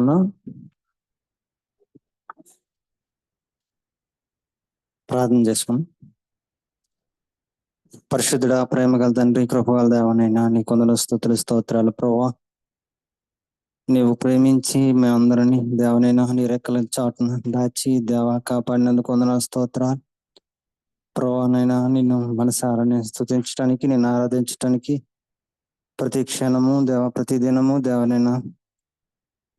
నామమున ప్రార్థన చేసుకుని. పరిశుద్ధుడా, ప్రేమ గల తండ్రి, కృపగల దేవనైనా నీ కొందరు స్తుతులు స్తోత్రాలు ప్రభువా. నీవు ప్రేమించి మేమందరినీ దేవనైనా నీ రెక్కల చాటున దాచి దేవ కాపాడినందుకు కొందరు స్తోత్రాలు ప్రభువానైనా. నిన్ను మనసారా స్తుతించడానికి, నిన్ను ఆరాధించడానికి ప్రతి క్షణము ప్రతి దినము దేవనైనా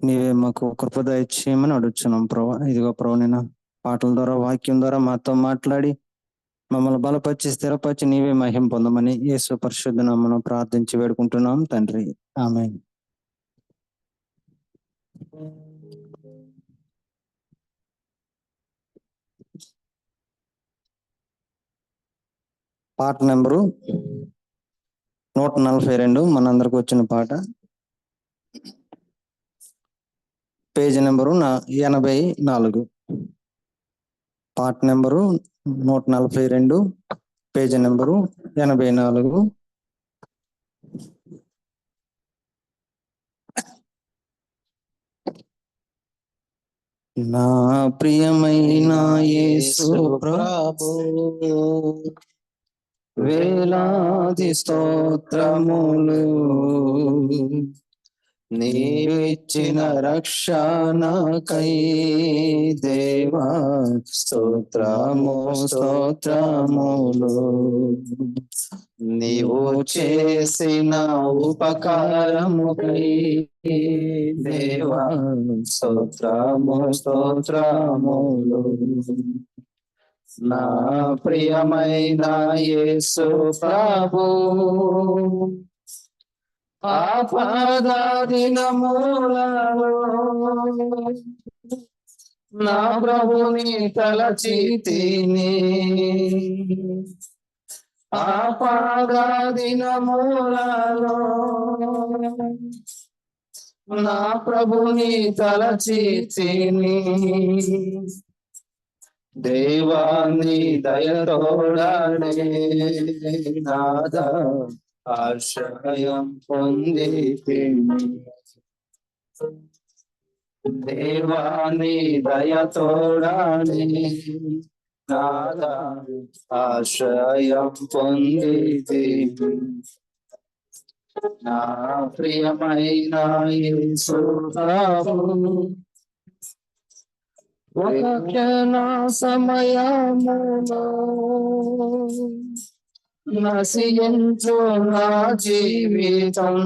నీవే మాకు కృప దయచేయమని అడుగుచున్నాం ప్రభా. ఇదిగో ప్రభువైనా పాటల ద్వారా వాక్యం ద్వారా మాతో మాట్లాడి మమ్మల్ని బలపరిచి స్థిరపరిచి నీవే మహిమ పొందమని యేసు పరిశుద్ధ నామమున ప్రార్థించి వేడుకుంటున్నాం తండ్రి, ఆమేన్. పాట నెంబరు 142 మనందరికి వచ్చిన పాట. Page number 84. పాట నెంబరు 142, పేజీ నెంబరు 84. నా ప్రియమైన యేసు ప్రభు, వేలాది స్తోత్రములు. నీవిచ్చిన రక్షణకై దేవా స్తోత్రము స్తోత్రములు. నీవు చేసిన ఉపకారముకై దేవా స్తోత్రము స్తోత్రములు. నా ప్రియమైన యేసు ప్రభు, ఆపద దినములలో నా ప్రభుని తలచితిని. ఆపద దినములలో నా ప్రభుని తలచితిని. దేవాని దయతోడనే నాదా ఆశ్రయం పొందితిని. దేవాని దయతోడనే నాదా ఆశ్రయం పొందితిని. నా ప్రియమైన యేసు ప్రభు, ఒక క్షణ సమయములో నశించు నా జీవితం.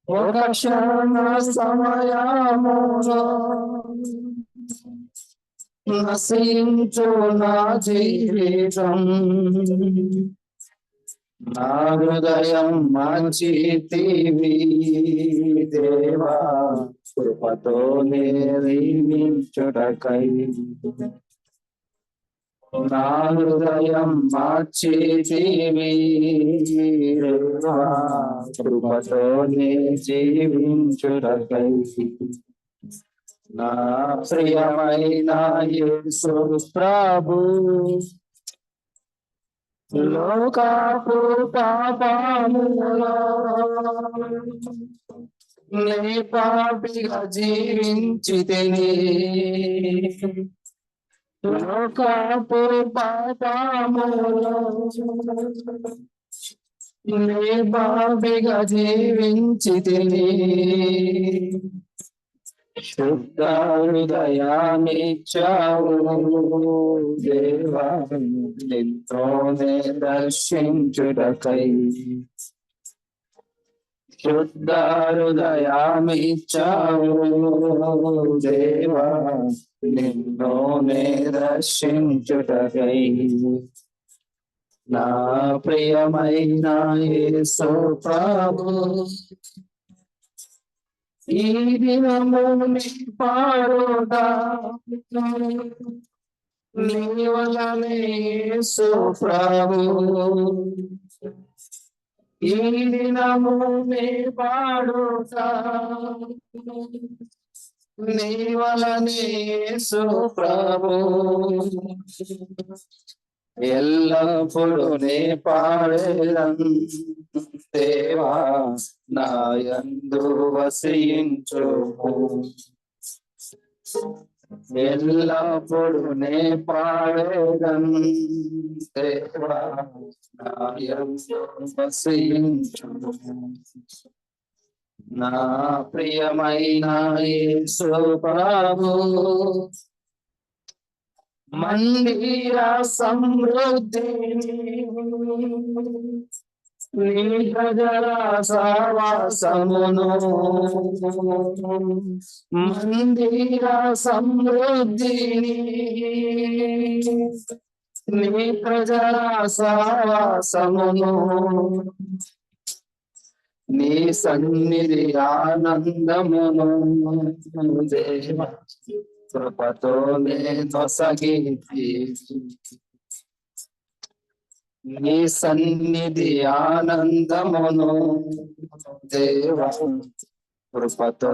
ఒక క్షణ సమయములో నశించు నా జీవితం. నా హృదయం మార్చితివి దేవా కృపతో నిర్మించుటకై. నా హృదయం మార్చితివి దేవా కృపతో జీవించుటకై. నా ప్రియమైన యేసు ప్రభు, లోకపు పాపములో నీ పాపిగా జీవించితిని. లోకపు పాపములో నీ పాపిగా జీవించితిని. శుద్ధ హృదయాన్నిచ్చావు దేవా నిన్నే దర్శించుటకై. శుద్ధ హృదయాన్నిచ్చావు దేవా నిన్నే దర్శించుటకై. నా ప్రియమైన యేసు ప్రభు, ఈ దినము నీ పాడుట నీ వలనే యేసు ప్రభు. ఈ దినము నీ పాడుట నీ వలనే యేసు ప్రభు. ఎల్లప్పుడు నే పాడేదన్ దేవా నాయందు వసించు. ఎల్లప్పుడు నే పాడేదన్ దేవా నాయందు వసించు. నా ప్రియమైన యేసు ప్రభు మందిర సమృద్ధిని నీ ప్రజల సహవాసమును మందిర సమృద్ధిని నీ ప్రజల సహవాసమును నీ సన్నిధి ఆనందమును దేవ కృపతో నొసగితి. నీ సన్నిధి ఆనందమును దేవ కృపతో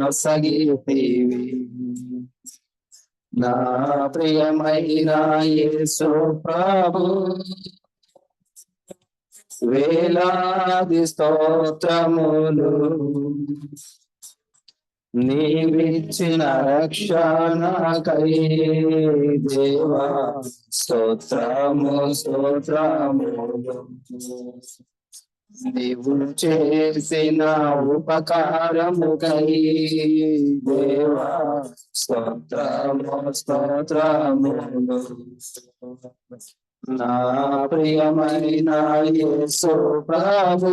నొసగితివి. నా ప్రియమైన యేసు ప్రభు వేలాది స్తోత్రములు నీవిచ్చిన రక్షణకై దేవా స్తోత్రము స్తోత్రములు. నీవు చేసిన ఉపకారముకై దేవా స్తోత్రము స్తోత్రములు. నా ప్రియమైన యేసు ప్రభు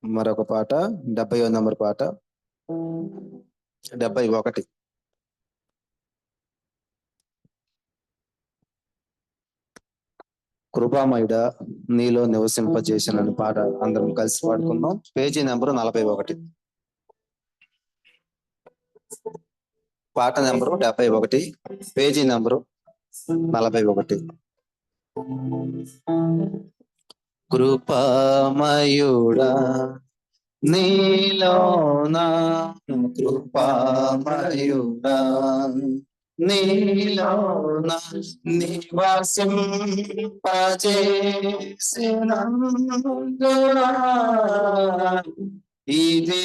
మరొక పాట 70వ నంబర్ పాట 71. కృపామయుడ నీలో నివసింపజేసిన పాట అందరం కలిసి పాడుకుందాం. Page number 41. పాట నెంబరు 71, పేజీ నెంబరు 41. కృపామయుడా నీలోన కృపామయుడా నీలోన నివాసింపజేసినందునా ఇది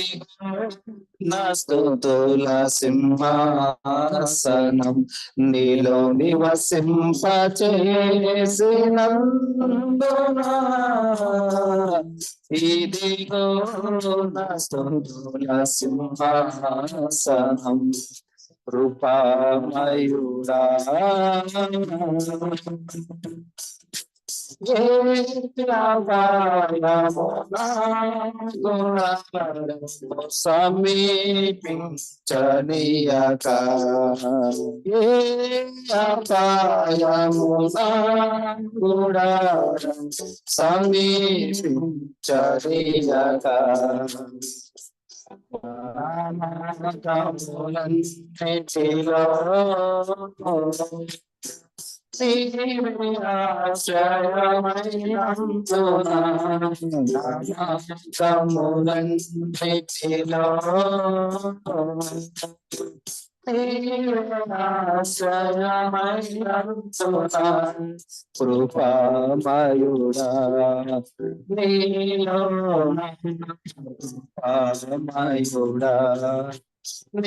నా స్తుతుల సింహాసనం నీలో నివసింపజేసినందునా ఇదిగో నా స్తుతుల సింహాసనం కృపామయుడా. సమీపించనీయక కూడా సమీపించనీయక కృపామయుడా కృపామయుడా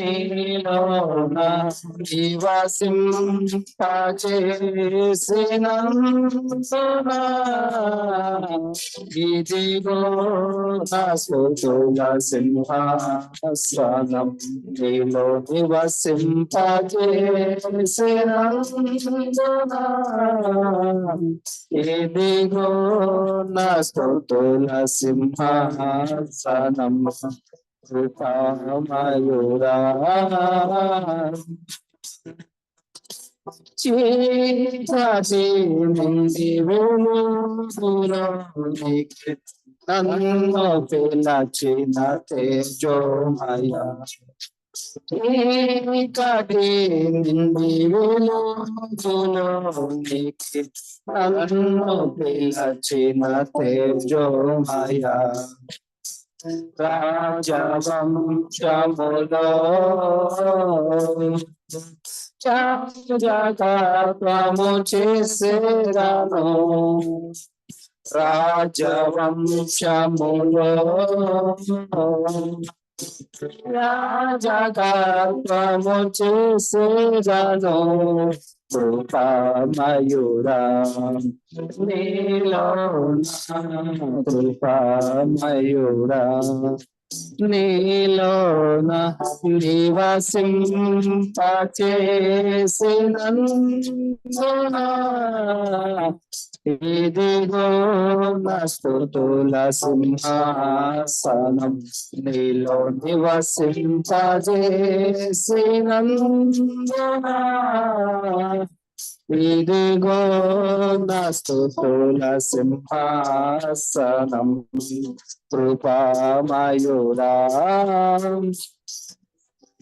నీలోన నివసింపజేసినందునా ఇదిగో నా స్తుతుల సింహాసనం నీలో నివసింపజేసినందునా ఇదిగో నా స్తుతుల సింహాసనం కృపామయుడా. చీకటి నుండి వెలుగులోనికి నన్ను పిలచిన తేజోమయ చీకటి నుండి వెలుగులోనికి నన్ను పిలచిన తేజోమయ రాజవంశములో జాగత్వము చేసేదను రాజవంశములో రాజకత్వము చేసేదను కృపామయుడా నీలో కృపామయుడా నీలోన నివసింపచేసినందున ఇదిగో నా స్తుతుల సింహాసనం నీలో నివసింపజేసినందున ఇదిగో నా స్తుతుల సింహాసనం కృపామయుడా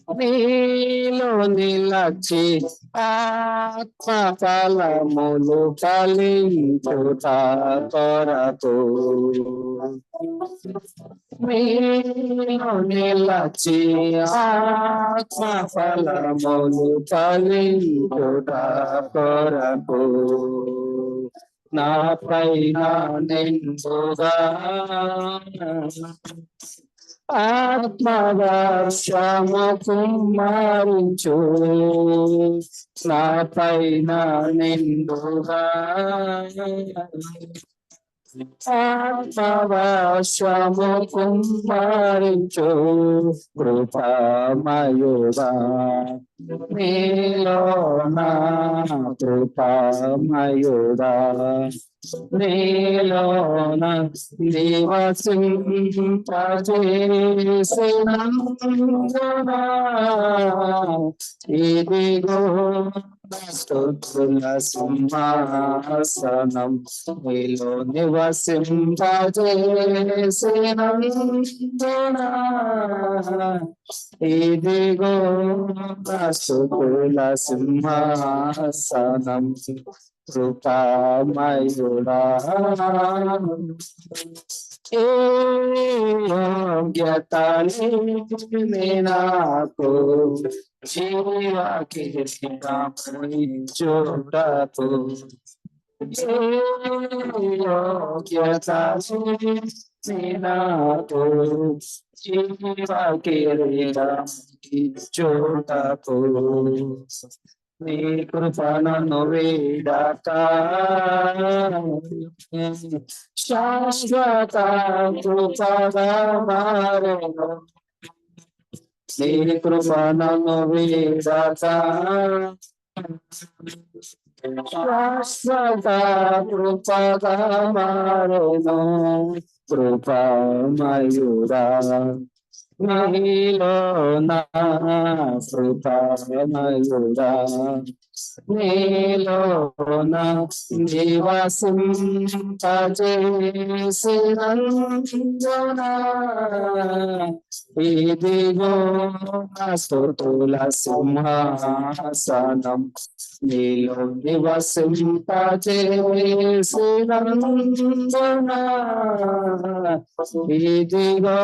నీలో నిలచి ఆత్మఫలములు ఫలించుట కొరకు నీలో నిలచి ఆత్మఫలములు ఫలించుట కొరకు నా పైన నిండుగా ఆత్మవర్షము కుమ్మరించు నా పైన నిండుగా ఆత్మవర్షము కుమ్మరించు కృపామయుడా నీలో నా కృపామయుడా నీలోన నివసింపజేసినందున ఇదిగో స్తుతుల సింహాసనం నీలో నివసింపజేసినందున ఇదిగో స్తుతుల సింహాసనం కృపామయుడా ఏ యోగ్యత లేని నాకు జీవకిరీటమునిచ్చుటకు ఏ యోగ్యత లేని నాకు జీవకిరీటమునిచ్చుటకు నీ కృపను వీడక శాశ్వత కృపగా మారెను నీ కృపను వీడక శాశ్వత కృపగా మారెను కృపామయుడా నీలో నా కృపామయుడా నీలో నా నివసింపజేసినందున ఇదిగో నా స్తుతుల సింహాసనం నీలో నివసింపజేసినందున ఇదిగో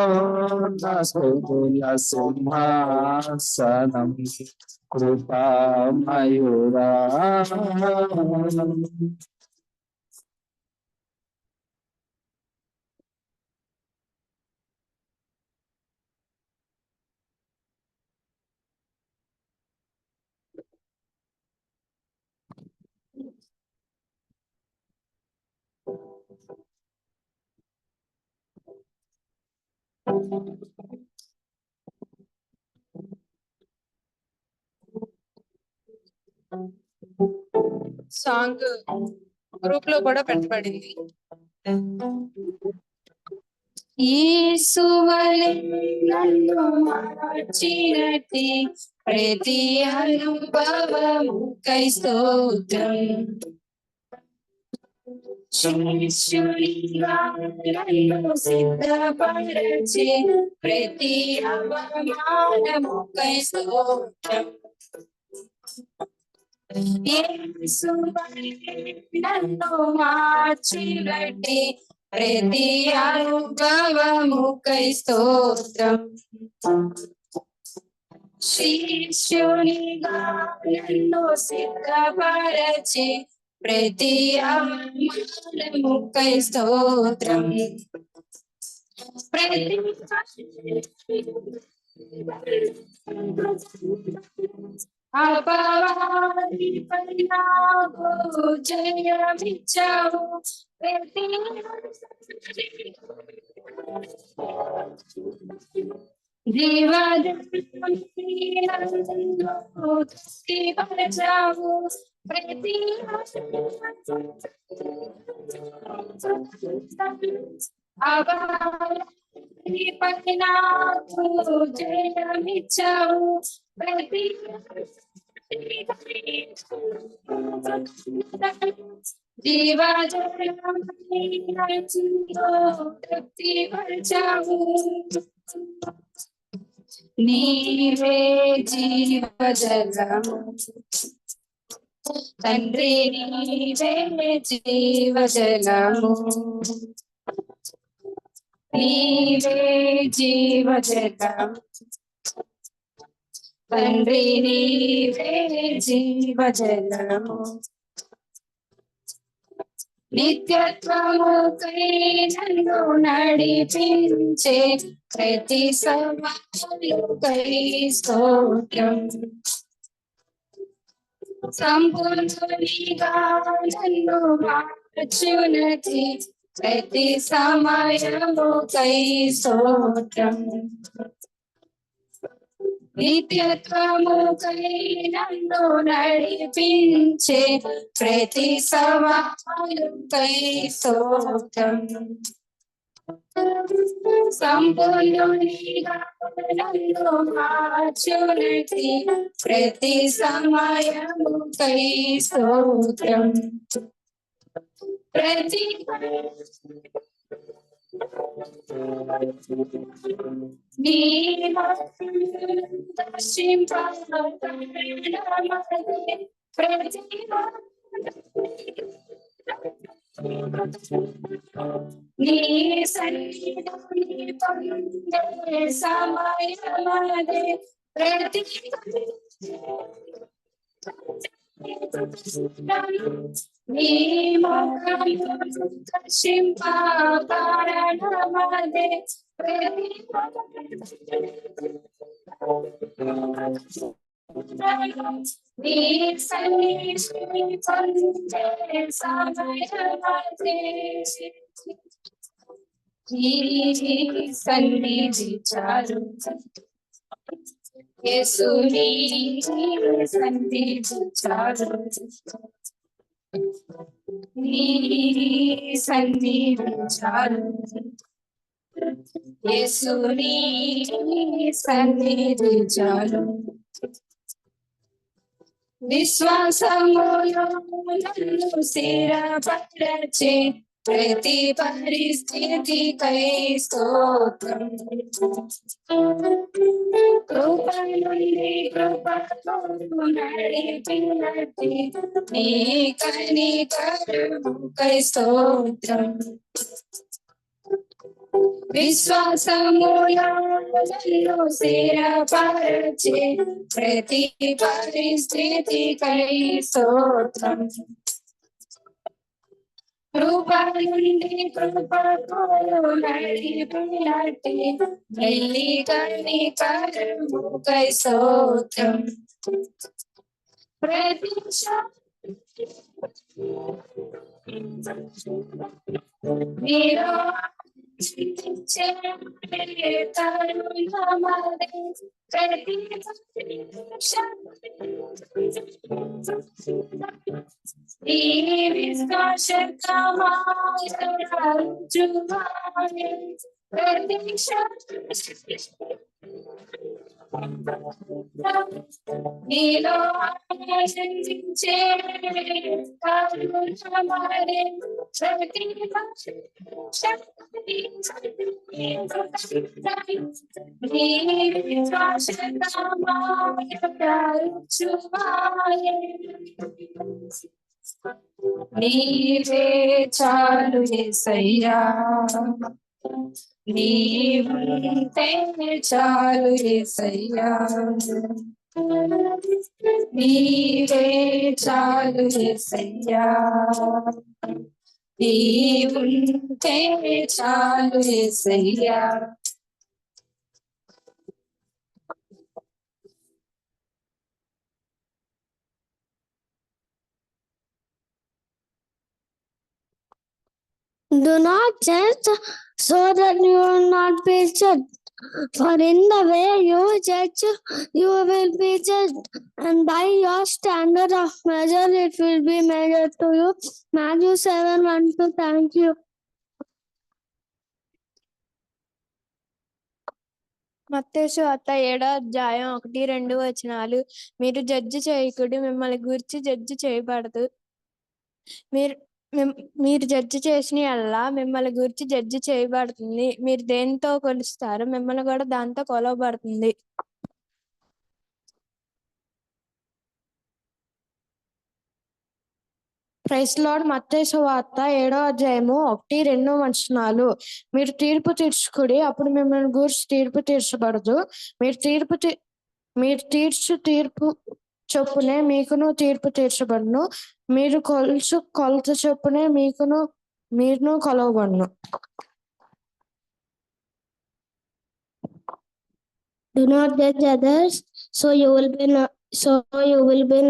నా స్తుతుల సింహాసనం కృపామయుడా సాంగ్ గ్రూప్ లో కూడా పెట్టబడింది. యేసువలె నన్ను మార్చినట్టి ప్రతి అనుభవముకై స్తోత్రం. శిష్యునిగా నన్ను సిద్ధపరచి ప్రతి అవమానముకై స్తోత్రం. యేసువలె నన్ను మార్చినట్టి ప్రతి అనుభవముకై స్తోత్రం. శిష్యునిగా నన్ను సిద్ధపరచి ప్రతి అవమానముకై స్తోత్రం. ప్రతి అపవాదిపై నాకు జయమిచ్చావు. ప్రతి జీవజావు. ప్రతి అపవాదిపై నాకు జయమిచ్చావు. ప్రతి తృప్తి పరచావు. నీవే జీవజలము తండ్రి, నీవే జీవజలము. నీవే జీవజలము తండ్రి, నీవే జీవజలము. నిత్యత్వముకై నన్ను నడిపించే ప్రతి సవాలుకై స్తోత్రం. సంపూర్ణునిగా నన్ను మార్చునది ప్రతి సమయముకై స్తోత్రం. నిత్యత్వముకై నన్ను నడిపించే ప్రతి సవాలుకై స్తోత్రం. సంపూర్ణునిగా నన్ను మార్చునది ప్రతి సమయముకై స్తోత్రం. ప్రతి నీ సన్నిధిని పొందే సమయమదే. ప్రతి నీ ముఖము దర్శింప కారణమదే. ప్రతి నీ సన్నిధిని పొందే సమయమదే. నీ సన్నిధి చాలు యేసు, నీ సన్నిధి చాలు. నీ సన్నిధి చాలు యేసు, నీ సన్నిధి చాలు. విశ్వాసములో నన్ను స్థిరపరచే ప్రతి పరిస్థితికై స్తోత్రం. కృప నుండి కృపతో నడిపినట్టి నీ కనికరముకై స్తోత్రం. విశ్వాసములో నన్ను స్థిరపరచే ప్రతి పరిస్థితికై స్తోత్రం. కృప నుండి కృపతో నడిపినట్టి నీ కనికరముకై స్తోత్రం. ప్రతి నీలో తరుణమదే. ప్రతి ఈ విశ్వాసకమాయువాయే ప్రతి నీలో ఆనందించే కరుణమదే. ప్రతి నీ విశ్వాసకమాయువాయే నీవే చాలు యేసయ్యా, నీవుంటే చాలు యేసయ్యా, నీవే చాలు యేసయ్యా, నీవుంటే చాలు యేసయ్యా. Do not judge so that you will not be judged. For in the way you judge, you will be judged, and by your standard of measure, it will be measured to you. Matthew 7:1-2. Thank you. మత్తయి సువార్త 7:1-2. మీరు judge చేయకుడి, మిమ్మల్ని గురించి judge చేయబడదు. మీరు judge చేసిన యెడల మిమ్మల్ని గురించి జడ్జి చేయబడుతుంది. మీరు దేనితో కొలుస్తారో మిమ్మల్ని కూడా దాంతో కొలవబడుతుంది. Praise lord. మత్తయి సువార్త 7:1-2. మీరు తీర్పు తీర్చుకుడి, అప్పుడు మిమ్మల్ని గురించి తీర్పు తీర్చబడదు. మీరు తీర్చు తీర్పు చొప్పునే మీకును తీర్పు తీర్చబడును. మీరు కొలుచు కొలత చొప్పునే మీరును కొలవబడును. Do not judge others, so you will be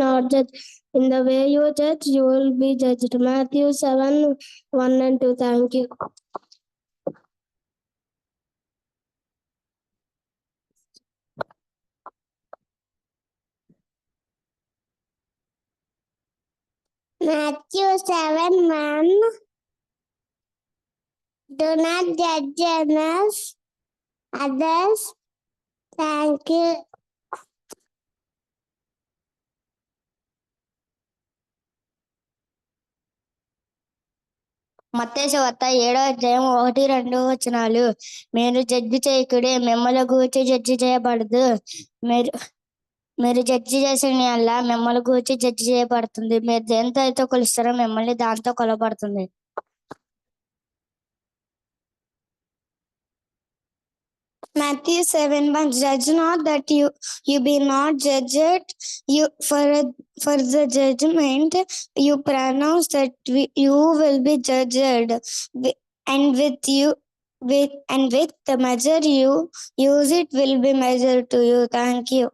not judged. In the way you judge, you will be judged. Matthew 7:1-2. Thank you. Matthew 7:1. Do not judge others. Thank you. మత్తయి సువార్త 7:1-2. మీరు జడ్జి చేయకుడి, మిమ్మల్ని గూర్చి జడ్జి చేయబడదు. మీరు judge చేసిన యెడల మిమ్మల్ని గూర్చి జడ్జి చేయబడుతుంది. మీరు దేనితో అయితే కొలుస్తారో మిమ్మల్ని దాంతో కొలవబడుతుంది. Matthew 7:1. Judge not that you be not judged. For the judgment you pronounce that you will be judged, and with the measure you use it will be measured to you. Thank you.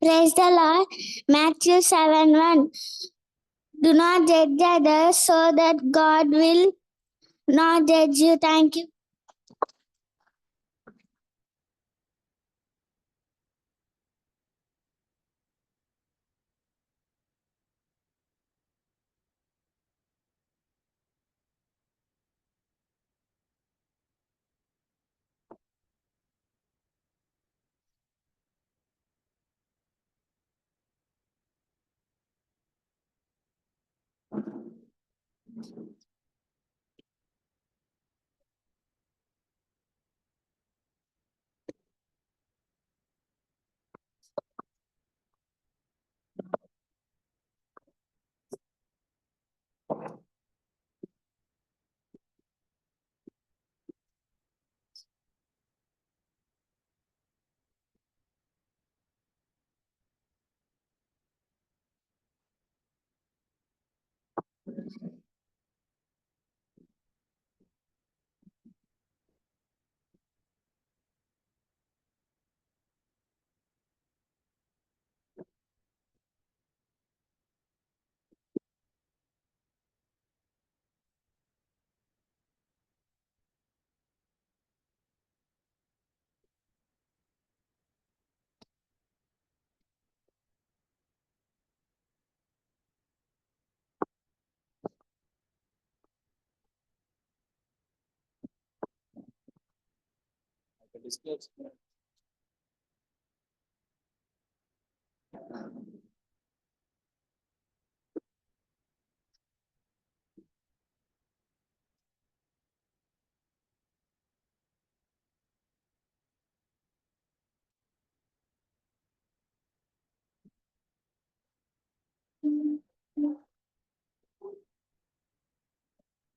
Praise the Lord. Matthew 7:1. Do not judge others so that God will not judge you. Thank you.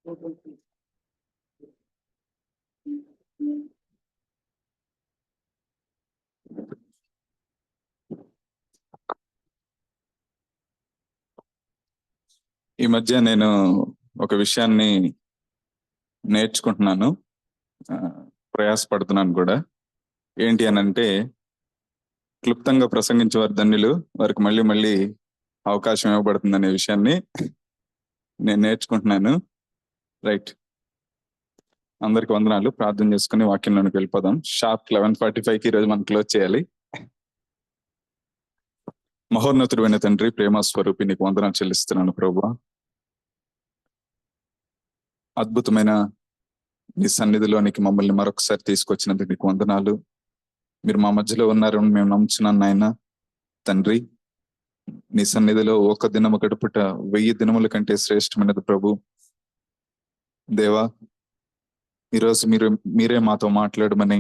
ఈ మధ్య నేను ఒక విషయాన్ని నేర్చుకుంటున్నాను, ప్రయాసపడుతున్నాను కూడా. ఏంటి అని అంటే, క్లుప్తంగా ప్రసంగించే వారి ధన్యులు, వారికి మళ్ళీ మళ్ళీ అవకాశం ఇవ్వబడుతుంది అనే విషయాన్ని నేను నేర్చుకుంటున్నాను. రైట్, అందరికి వందనాలు. ప్రార్థన చేసుకుని వాక్యంలోనికి వెళ్ళిపోదాం. షార్ప్ 11:45కి ఈరోజు మనం క్లోజ్ చేయాలి. మహోన్నతుడైన తండ్రి, ప్రేమ స్వరూపి, నీకు వందనాలు చెల్లిస్తున్నాను ప్రభువా. అద్భుతమైన నీ సన్నిధిలోనికి మమ్మల్ని మరొకసారి తీసుకొచ్చినందుకు నీకు వందనాలు. మీరు మా మధ్యలో ఉన్నారు మేము నమ్ముచున్నాను నాయన తండ్రి. నీ సన్నిధిలో ఒక దినము గడుపుట 1000 దినముల కంటే శ్రేష్టమైనది ప్రభు. దేవా, ఈరోజు మీరే మాతో మాట్లాడమని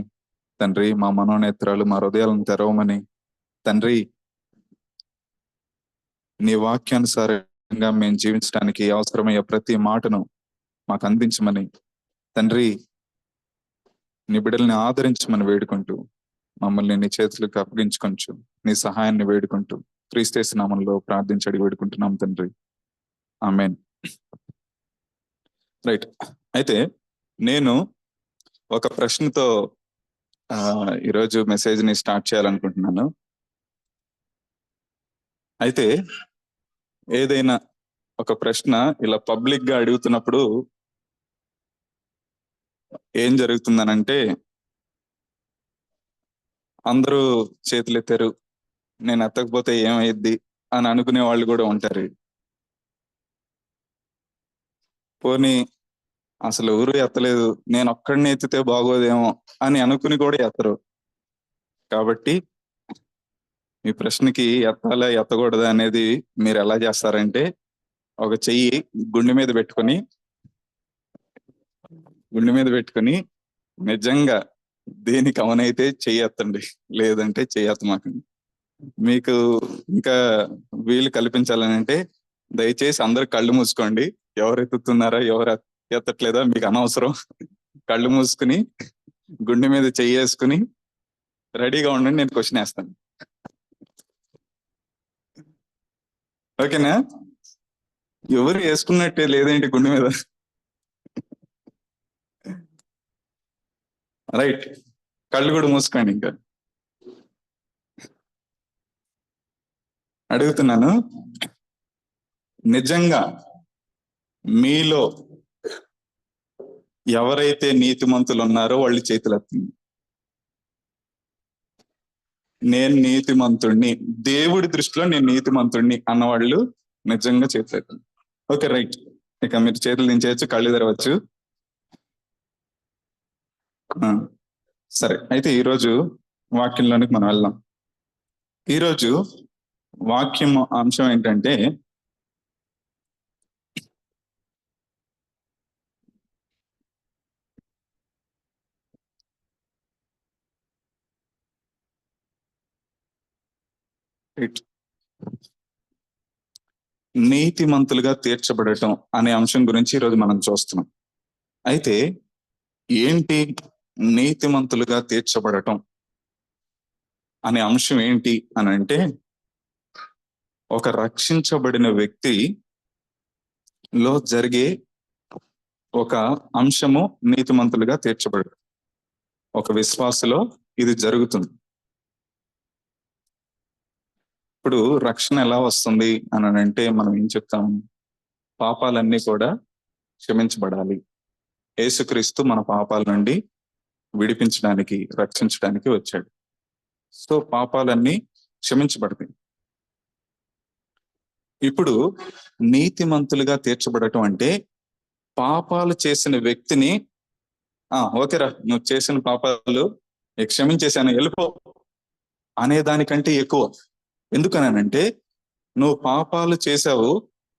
తండ్రి, మా మనోనేత్రాలు, మా హృదయాలను తెరవమని తండ్రి, నీ వాక్యానుసారంగా మేము జీవించడానికి అవసరమయ్యే ప్రతి మాటను మాకు అందించమని తండ్రి, నీ బిడ్డల్ని ఆదరించమని వేడుకుంటూ, మమ్మల్ని నీ చేతులకు అప్పగించుకొంచు నీ సహాయాన్ని వేడుకుంటూ, క్రీస్తు నామములో ప్రార్థించడి వేడుకుంటున్నాం తండ్రి, ఆమేన్. రైట్, అయితే నేను ఒక ప్రశ్నతో ఈరోజు మెసేజ్ ని స్టార్ట్ చేయాలనుకుంటున్నాను. అయితే ఏదైనా ఒక ప్రశ్న ఇలా పబ్లిక్ గా అడుగుతున్నప్పుడు ఏం జరుగుతుందనంటే, అందరూ చేతులు ఎత్తారు, నేను ఎత్తకపోతే ఏమైద్ది అని అనుకునే వాళ్ళు కూడా ఉంటారు. పోనీ అసలు ఎవరు ఎత్తలేదు, నేను ఒక్కడిని ఎత్తితే బాగోదేమో అని అనుకుని కూడా ఎత్తరు. కాబట్టి మీ ప్రశ్నకి ఎత్తాలా ఎత్తకూడదా అనేది మీరు ఎలా చేస్తారంటే, ఒక చెయ్యి గుండె మీద పెట్టుకొని నిజంగా దేనికి అవనైతే చెయ్యి ఎత్తండి, లేదంటే చెయ్యి ఎత్తమాకండి. మీకు ఇంకా వీలు కల్పించాలని అంటే దయచేసి అందరు కళ్ళు మూసుకోండి. ఎవరు ఎత్తుతున్నారా ఎవరు ఎత్తట్లేదా మీకు అనవసరం. కళ్ళు మూసుకుని గుండె మీద చెయ్యి వేసుకుని రెడీగా ఉండండి, నేను క్వశ్చన్ వేస్తాను. ఓకేనా? ఎవరు వేసుకున్నట్టే లేదేంటి గుండె మీద? రైట్, కళ్ళు కూడా మూసుకోండి. ఇంకా అడుగుతున్నాను, నిజంగా మీలో ఎవరైతే నీతిమంతులు ఉన్నారో వాళ్ళు చేతులు ఎత్తండి. నేను నీతిమంతుణ్ణి, దేవుడి దృష్టిలో నేను నీతిమంతుణ్ణి అన్నవాళ్ళు నిజంగా చేతులు ఎత్తండి. Okay, right. ఇక మీరు చేతులు దించేయచ్చు, కళ్ళు తెరవచ్చు. సరే, అయితే ఈరోజు వాక్యంలోనికి మనం వెళ్దాం. ఈరోజు వాక్యం అంశం ఏంటంటే, నీతిమంతులుగా తీర్చబడటం అనే అంశం గురించి ఈరోజు మనం చూస్తున్నాం. అయితే ఏంటి నీతిమంతులుగా తీర్చబడటం అనే అంశం ఏంటి అని అంటే, ఒక రక్షించబడిన వ్యక్తిలో జరిగే ఒక అంశము నీతిమంతులుగా తీర్చబడటం. ఒక విశ్వాసలో ఇది జరుగుతుంది. ఇప్పుడు రక్షణ ఎలా వస్తుంది అని అంటే మనం ఏం చెప్తాం? పాపాలన్నీ కూడా క్షమించబడాలి. యేసుక్రీస్తు మన పాపాల నుండి విడిపించడానికి, రక్షించడానికి వచ్చాడు. సో పాపాలన్నీ క్షమించబడతాయి. ఇప్పుడు నీతిమంతులుగా తీర్చబడటం అంటే, పాపాలు చేసిన వ్యక్తిని ఓకేరా నువ్వు చేసిన పాపాలు క్షమించేశాను వెళ్ళిపో అనే దానికంటే ఎక్కువ. ఎందుకనంటే, నువ్వు పాపాలు చేశావు,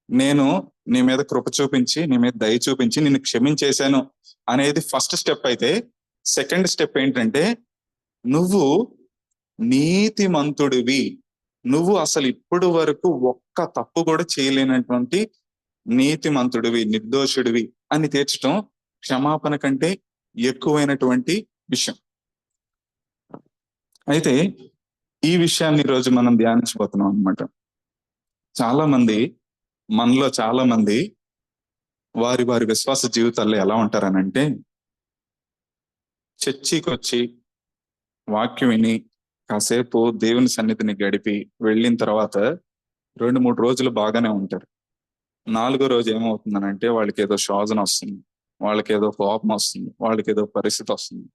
నేను నీ మీద కృప చూపించి, నీ మీద దయ చూపించి నిన్ను క్షమించేశాను అనేది ఫస్ట్ స్టెప్. అయితే సెకండ్ స్టెప్ ఏంటంటే, నువ్వు నీతిమంతుడివి, నువ్వు అసలు ఇప్పుడు వరకు ఒక్క తప్పు కూడా చేయలేనటువంటి నీతిమంతుడివి, నిర్దోషుడివి అని తీర్చడం క్షమాపణ కంటే ఎక్కువైనటువంటి విషయం. అయితే ఈ విషయాన్ని ఈరోజు మనం ధ్యానించబోతున్నాం అన్నమాట. మనలో చాలా మంది వారి విశ్వాస జీవితాల్లో ఎలా ఉంటారనంటే, చర్చికి వచ్చి వాక్యం విని కాసేపు దేవుని సన్నిధిని గడిపి వెళ్ళిన తర్వాత 2-3 రోజులు బాగానే ఉంటారు. 4వ రోజు ఏమవుతుందనంటే వాళ్ళకి ఏదో శోధన వస్తుంది, వాళ్ళకి ఏదో కోపం వస్తుంది, వాళ్ళకి ఏదో పరిస్థితి వస్తుంది.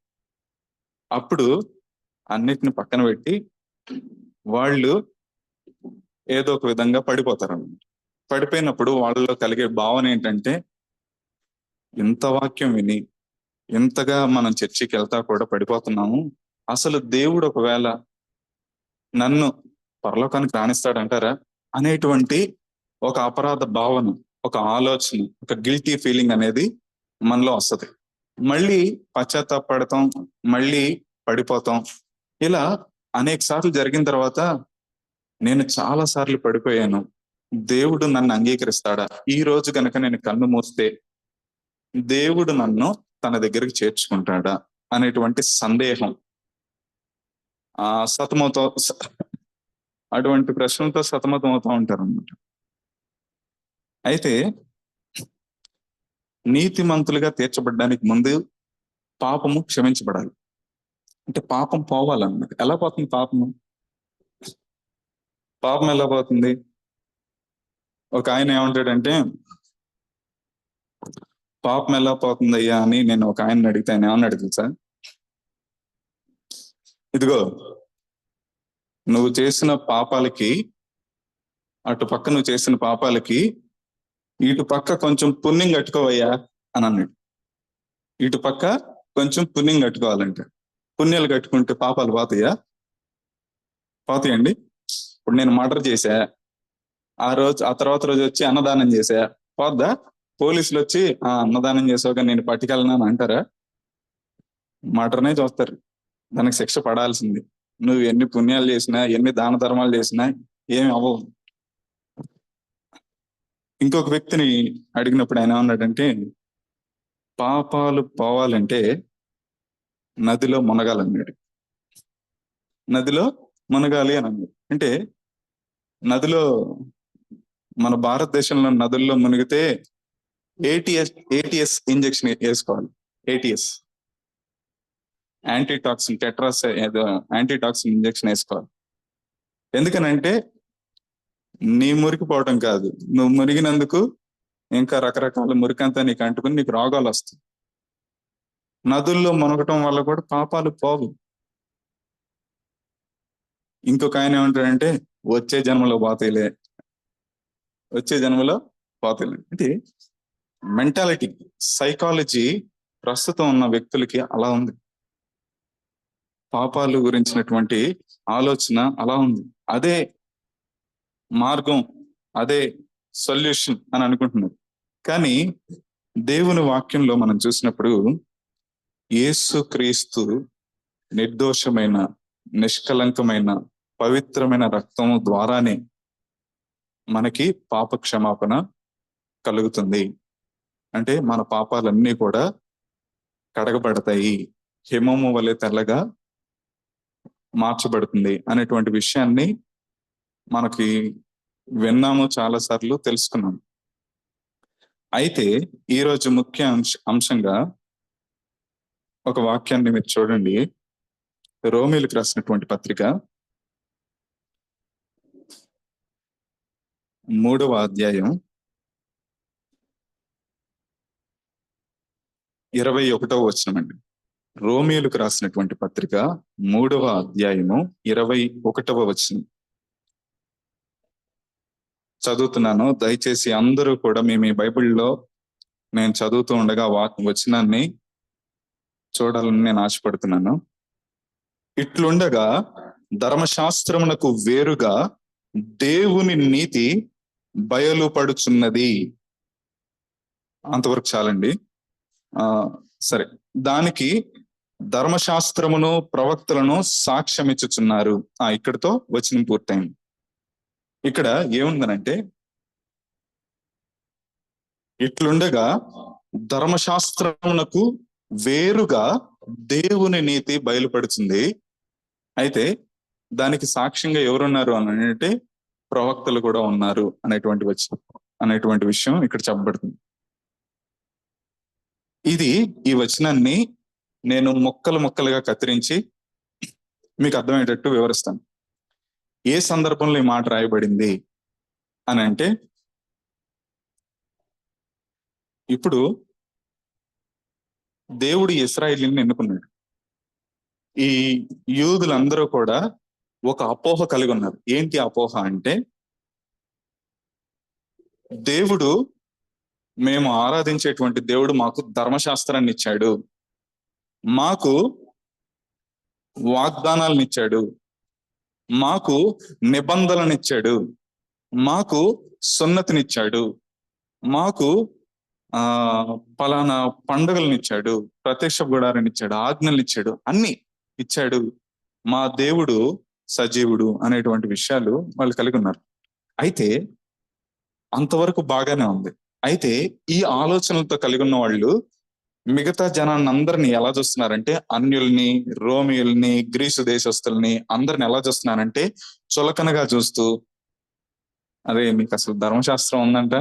అప్పుడు అన్నిటిని పక్కన పెట్టి వాళ్ళు ఏదో ఒక విధంగా పడిపోతారు అన్నమాట. పడిపోయినప్పుడు వాళ్ళలో కలిగే భావన ఏంటంటే, ఇంత వాక్యం విని ఇంతగా మనం చర్చికి వెళ్తా కూడా పడిపోతున్నాము, అసలు దేవుడు ఒకవేళ నన్ను పరలోకానికి రాణిస్తాడంటారా అనేటువంటి ఒక అపరాధ భావన, ఒక ఆలోచన, ఒక గిల్టీ ఫీలింగ్ అనేది మనలో వస్తుంది. మళ్ళీ పశ్చాత్తాపడతాం, మళ్ళీ పడిపోతాం. ఇలా అనేక సార్లు జరిగిన తర్వాత నేను చాలా సార్లు పడిపోయాను, దేవుడు నన్ను అంగీకరిస్తాడా, ఈ రోజు కనుక నేను కన్ను మూస్తే దేవుడు నన్ను తన దగ్గరికి చేర్చుకుంటాడా అనేటువంటి సందేహం, అటువంటి ప్రశ్నలతో సతమతం అవుతూ ఉంటారు అన్నమాట. అయితే నీతిమంతులుగా తీర్చబడడానికి ముందు పాపము క్షమించబడాలి. అంటే పాపం పోవాలన్నమాట. ఎలా పోతుంది పాపం ఎలా పోతుంది? ఒక ఆయన ఏమంటాడంటే, పాపం ఎలా పోతుంది అయ్యా అని నేను ఒక ఆయన్ని అడిగితే ఆయన ఏమన్నా తెలుసా, ఇదిగో నువ్వు చేసిన పాపాలకి, అటు పక్క నువ్వు చేసిన పాపాలకి ఇటు పక్క కొంచెం పుణ్యం కట్టుకోవయ్యా అని అన్నాడు. ఇటు పక్క కొంచెం పుణ్యం కట్టుకోవాలంటే, పుణ్యాలు కట్టుకుంటే పాపాలు పోతాయండి. ఇప్పుడు నేను మర్డర్ చేశా, ఆ తర్వాత రోజు వచ్చి అన్నదానం చేశా, పోద్దా? పోలీసులు వచ్చి అన్నదానం చేసావుగా నేను పట్టుకెళ్ళను అంటారా? మర్డర్నే చూస్తారు, దానికి శిక్ష పడాల్సింది. నువ్వు ఎన్ని పుణ్యాలు చేసినా, ఎన్ని దాన ధర్మాలు చేసినా ఏమి అవ్వవు. ఇంకొక వ్యక్తిని అడిగినప్పుడు ఆయన ఏమన్నాడంటే, పాపాలు పోవాలంటే నదిలో మునగాలన్నాడు. నదిలో మునగాలి అని అన్నాడు. అంటే నదిలో, మన భారతదేశంలో నదుల్లో మునిగితే ఏటీఎస్ ఇంజెక్షన్ వేసుకోవాలి. ఏటీఎస్ యాంటీటాక్సిన్ ఇంజెక్షన్ వేసుకోవాలి. ఎందుకనంటే నీ మురికిపోవటం కాదు, నువ్వు మురిగినందుకు ఇంకా రకరకాల మురికంతా నీకు అంటుకుని నీకు రోగాలు వస్తాయి. నదుల్లో మునగటం వల్ల కూడా పాపాలు పోవు. ఇంకొక ఆయన ఏమంటాడంటే, వచ్చే జన్మలో పోతాయిలే. అంటే మెంటాలిటీ, సైకాలజీ ప్రస్తుతం ఉన్న వ్యక్తులకి అలా ఉంది. పాపాలు గురించినటువంటి ఆలోచన అలా ఉంది. అదే మార్గం, అదే సొల్యూషన్ అని అనుకుంటున్నారు. కానీ దేవుని వాక్యంలో మనం చూసినప్పుడు యేసుక్రీస్తు నిర్దోషమైన, నిష్కలంకమైన, పవిత్రమైన రక్తము ద్వారానే మనకి పాప క్షమాపణ కలుగుతుంది. అంటే మన పాపాలన్నీ కూడా కడగబడతాయి, హిమము వలె తెల్లగా మార్చబడుతుంది అనేటువంటి విషయాన్ని మనకి విన్నాము, చాలా సార్లు తెలుసుకున్నాము. అయితే ఈరోజు ముఖ్య అంశంగా ఒక వాక్యాన్ని మీరు చూడండి. రోమీయులకు రాసినటువంటి పత్రిక 3వ అధ్యాయం 21వ వచనం అండి. రోమీయులకు రాసినటువంటి పత్రిక 3వ అధ్యాయము 21వ వచనం చదువుతున్నాను. దయచేసి అందరూ కూడా మీ బైబిల్లో నేను చదువుతూ ఉండగా వచనాన్ని చూడాలని నేను ఆశపడుతున్నాను. ఇట్లుండగా ధర్మశాస్త్రమునకు వేరుగా దేవుని నీతి బయలుపడుచున్నది. అంతవరకు చాలండి. సరే, దానికి ధర్మశాస్త్రమును ప్రవక్తలను సాక్ష్యమిచ్చుచున్నారు. ఇక్కడితో వచనం పూర్తయింది. ఇక్కడ ఏముందనంటే, ఇట్లుండగా ధర్మశాస్త్రమునకు వేరుగా దేవుని నీతి బయలుపడుతుంది. అయితే దానికి సాక్ష్యంగా ఎవరున్నారు అని అంటే ప్రవక్తలు కూడా ఉన్నారు అనేటువంటి విషయం ఇక్కడ చెప్పబడుతుంది. ఈ వచనాన్ని నేను ముక్కలుగా కత్తిరించి మీకు అర్థమయ్యేటట్టు వివరిస్తాను. ఏ సందర్భంలో ఈ మాట రాయబడింది అని అంటే, ఇప్పుడు దేవుడు ఇశ్రాయేలుని ఎన్నుకున్నాడు. ఈ యూదులందరూ కూడా ఒక అపోహ కలిగి ఉన్నారు. ఏంటి అపోహ అంటే, దేవుడు, మేము ఆరాధించేటువంటి దేవుడు మాకు ధర్మశాస్త్రాన్ని ఇచ్చాడు, మాకు వాగ్దానాలను ఇచ్చాడు, మాకు నిబంధనలను ఇచ్చాడు, మాకు సున్నతినిచ్చాడు, మాకు పలానా పండుగలను ఇచ్చాడు, ప్రత్యక్ష గుడారాన్ని ఇచ్చాడు, ఆజ్ఞలు ఇచ్చాడు, అన్ని ఇచ్చాడు, మా దేవుడు సజీవుడు అనేటువంటి విషయాలు వాళ్ళు కలిగి ఉన్నారు. అయితే అంతవరకు బాగానే ఉంది. అయితే ఈ ఆలోచనలతో కలిగి ఉన్న వాళ్ళు మిగతా జనాన్ని అందరినీ ఎలా చూస్తున్నారంటే, అన్యుల్ని, రోమియుల్ని, గ్రీసు దేశస్తుల్ని అందరిని ఎలా చూస్తున్నారంటే చులకనగా చూస్తూ, అరే మీకు అసలు ధర్మశాస్త్రం ఉందంట,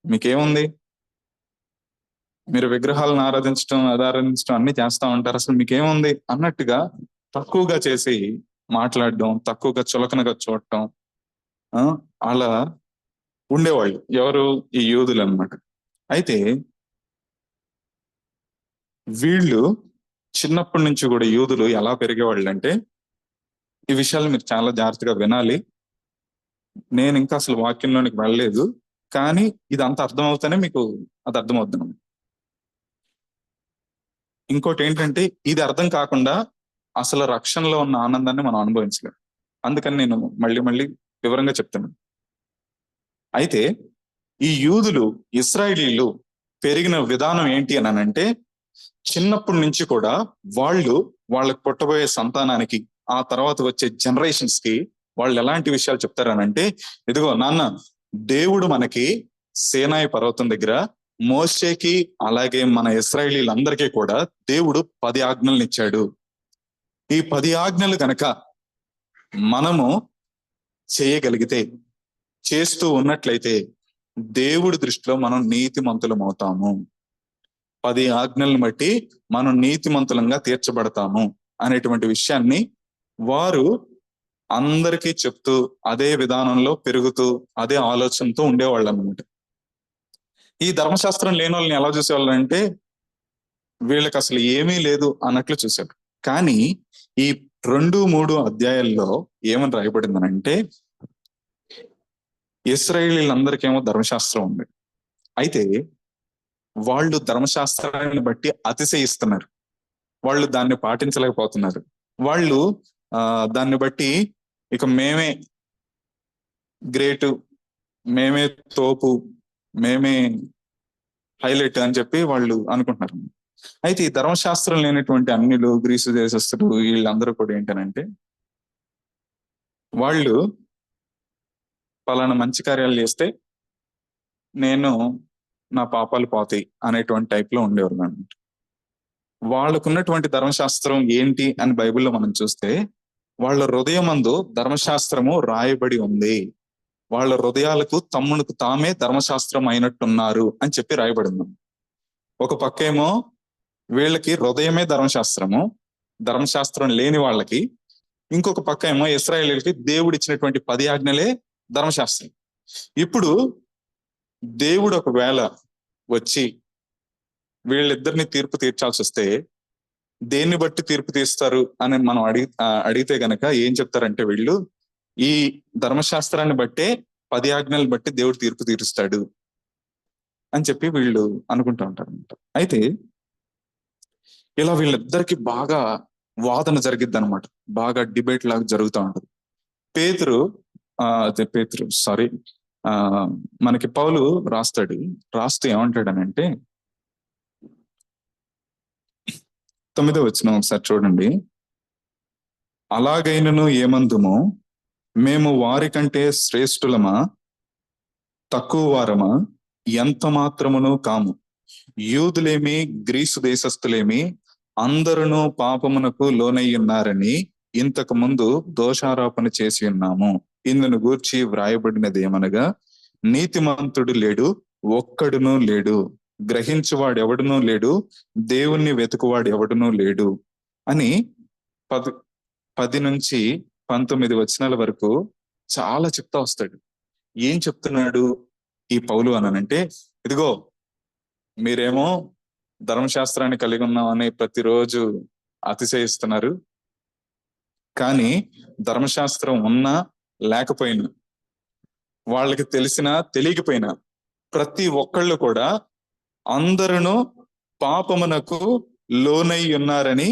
మీకేముంది, మీరు విగ్రహాలను ఆరాధించడం అన్ని చేస్తా ఉంటారు, అసలు మీకేముంది అన్నట్టుగా తక్కువగా చేసి మాట్లాడడం, తక్కువగా చులకనగా చూడటం అలా ఉండేవాళ్ళు. ఎవరు? ఈ యూదులు అన్నమాట. అయితే వీళ్ళు చిన్నప్పటి నుంచి కూడా యూదులు ఎలా పెరిగేవాళ్ళు అంటే, ఈ విషయాలు మీరు చాలా జాగ్రత్తగా వినాలి. నేను ఇంకా అసలు వాక్యంలోనికి వెళ్ళలేదు, కానీ ఇదంతా అర్థమవుతానే మీకు అది అర్థమవుతుంది. ఇంకోటి ఏంటంటే, ఇది అర్థం కాకుండా అసలు రక్షణలో ఉన్న ఆనందాన్ని మనం అనుభవించలేం. అందుకని నేను మళ్ళీ వివరంగా చెప్తున్నాను. అయితే ఈ యూదులు, ఇశ్రాయేలీలు పెరిగిన విధానం ఏంటి అని అంటే, చిన్నప్పటి నుంచి కూడా వాళ్ళకి పుట్టబోయే సంతానానికి, ఆ తర్వాత వచ్చే జనరేషన్స్ కి వాళ్ళు ఎలాంటి విషయాలు చెప్తారనంటే, ఇదిగో నాన్న, దేవుడు మనకి సేనాయి పర్వతం దగ్గర మోషేకి అలాగే మన ఇశ్రాయేలీలందరికీ కూడా దేవుడు 10 ఆజ్ఞలను ఇచ్చాడు. ఈ 10 ఆజ్ఞలు కనుక మనము చేయగలిగితే, చేస్తూ ఉన్నట్లయితే దేవుడి దృష్టిలో మనం నీతిమంతులం అవుతాము. 10 ఆజ్ఞలను బట్టి మనం నీతిమంతులంగా తీర్చబడతాము అనేటువంటి విషయాన్ని వారు అందరికీ చెప్తూ, అదే విధానంలో పెరుగుతూ, అదే ఆలోచనతో ఉండేవాళ్ళు అన్నమాట. ఈ ధర్మశాస్త్రం లేని వాళ్ళని ఎలా చూసేవాళ్ళు అంటే, వీళ్ళకి అసలు ఏమీ లేదు అన్నట్లు చూశారు. కానీ ఈ 2-3 అధ్యాయాల్లో ఏమని రాయబడిందనంటే, ఇశ్రాయేలీలందరికేమో ధర్మశాస్త్రం ఉంది. అయితే వాళ్ళు ధర్మశాస్త్రాన్ని బట్టి అతిశయిస్తున్నారు. వాళ్ళు దాన్ని పాటించలేకపోతున్నారు. వాళ్ళు దాన్ని బట్టి ఇక మేమే గ్రేటు, మేమే తోపు, మేమే హైలైట్ అని చెప్పి వాళ్ళు అనుకుంటున్నారు. అయితే ఈ ధర్మశాస్త్రం లేనటువంటి అన్యులు, గ్రీసు దేశస్తులు, వీళ్ళందరూ కూడా ఏంటనంటే, వాళ్ళు పలానా మంచి కార్యాలు చేస్తే నా పాపాలు పోతాయి అనేటువంటి టైప్ లో ఉండేవారు అన్నమాట. వాళ్ళకున్నటువంటి ధర్మశాస్త్రం ఏంటి అని బైబిల్లో మనం చూస్తే, వాళ్ళ హృదయమందు ధర్మశాస్త్రము రాయబడి ఉంది. వాళ్ళ హృదయాలకు తమ్మునికి తామే ధర్మశాస్త్రం అయినట్టున్నారు అని చెప్పి రాయబడింది. ఒక పక్కేమో వీళ్ళకి హృదయమే ధర్మశాస్త్రం లేని వాళ్ళకి, ఇంకొక పక్క ఏమో ఇశ్రాయేలీయులకి దేవుడు ఇచ్చినటువంటి 10 ఆజ్ఞలే ధర్మశాస్త్రం. ఇప్పుడు దేవుడు ఒకవేళ వచ్చి వీళ్ళిద్దరిని తీర్పు తీర్చాల్సి వస్తే దేన్ని బట్టి తీర్పు తీస్తారు అని మనం అడిగితే గనక ఏం చెప్తారంటే, వీళ్ళు ఈ ధర్మశాస్త్రాన్ని బట్టే 10 ఆజ్ఞలు బట్టి దేవుడు తీర్పు తీరుస్తాడు అని చెప్పి వీళ్ళు అనుకుంటూ ఉంటారు అనమాట. అయితే ఇలా వీళ్ళిద్దరికి బాగా వాదన జరిగిద్ది అనమాట. బాగా డిబేట్ లాగా జరుగుతూ ఉంటది. మనకి పౌలు రాస్తూ ఏమంటాడనంటే, 9వ వచనం ఒకసారి చూడండి. అలాగైనను ఏమందుమో, మేము వారి కంటే శ్రేష్ఠులమా, తక్కువ వారమా, ఎంత మాత్రమును కాము. యూదులేమి గ్రీసు దేశస్థులేమి అందరును పాపమునకు లోనై ఉన్నారని ఇంతకు ముందు దోషారోపణ చేసి ఉన్నాము. ఇందును గూర్చి వ్రాయబడినది ఏమనగా, నీతిమంతుడు లేడు, ఒక్కడునూ లేడు, గ్రహించువాడు ఎవడునూ లేడు, దేవుణ్ణి వెతుకువాడు ఎవడునూ లేడు అని 10 నుంచి 19 వచనాల వరకు చాలా చెప్తా వస్తాడు. ఏం చెప్తున్నాడు ఈ పౌలు అనంటే, ఇదిగో మీరేమో ధర్మశాస్త్రాన్ని కలిగి ఉన్నామని ప్రతిరోజు అతిశయిస్తున్నారు, కానీ ధర్మశాస్త్రం ఉన్నా లేకపోయినా, వాళ్ళకి తెలిసినా తెలియకపోయినా, ప్రతి ఒక్కళ్ళు కూడా అందరూ పాపమునకు లోనై ఉన్నారని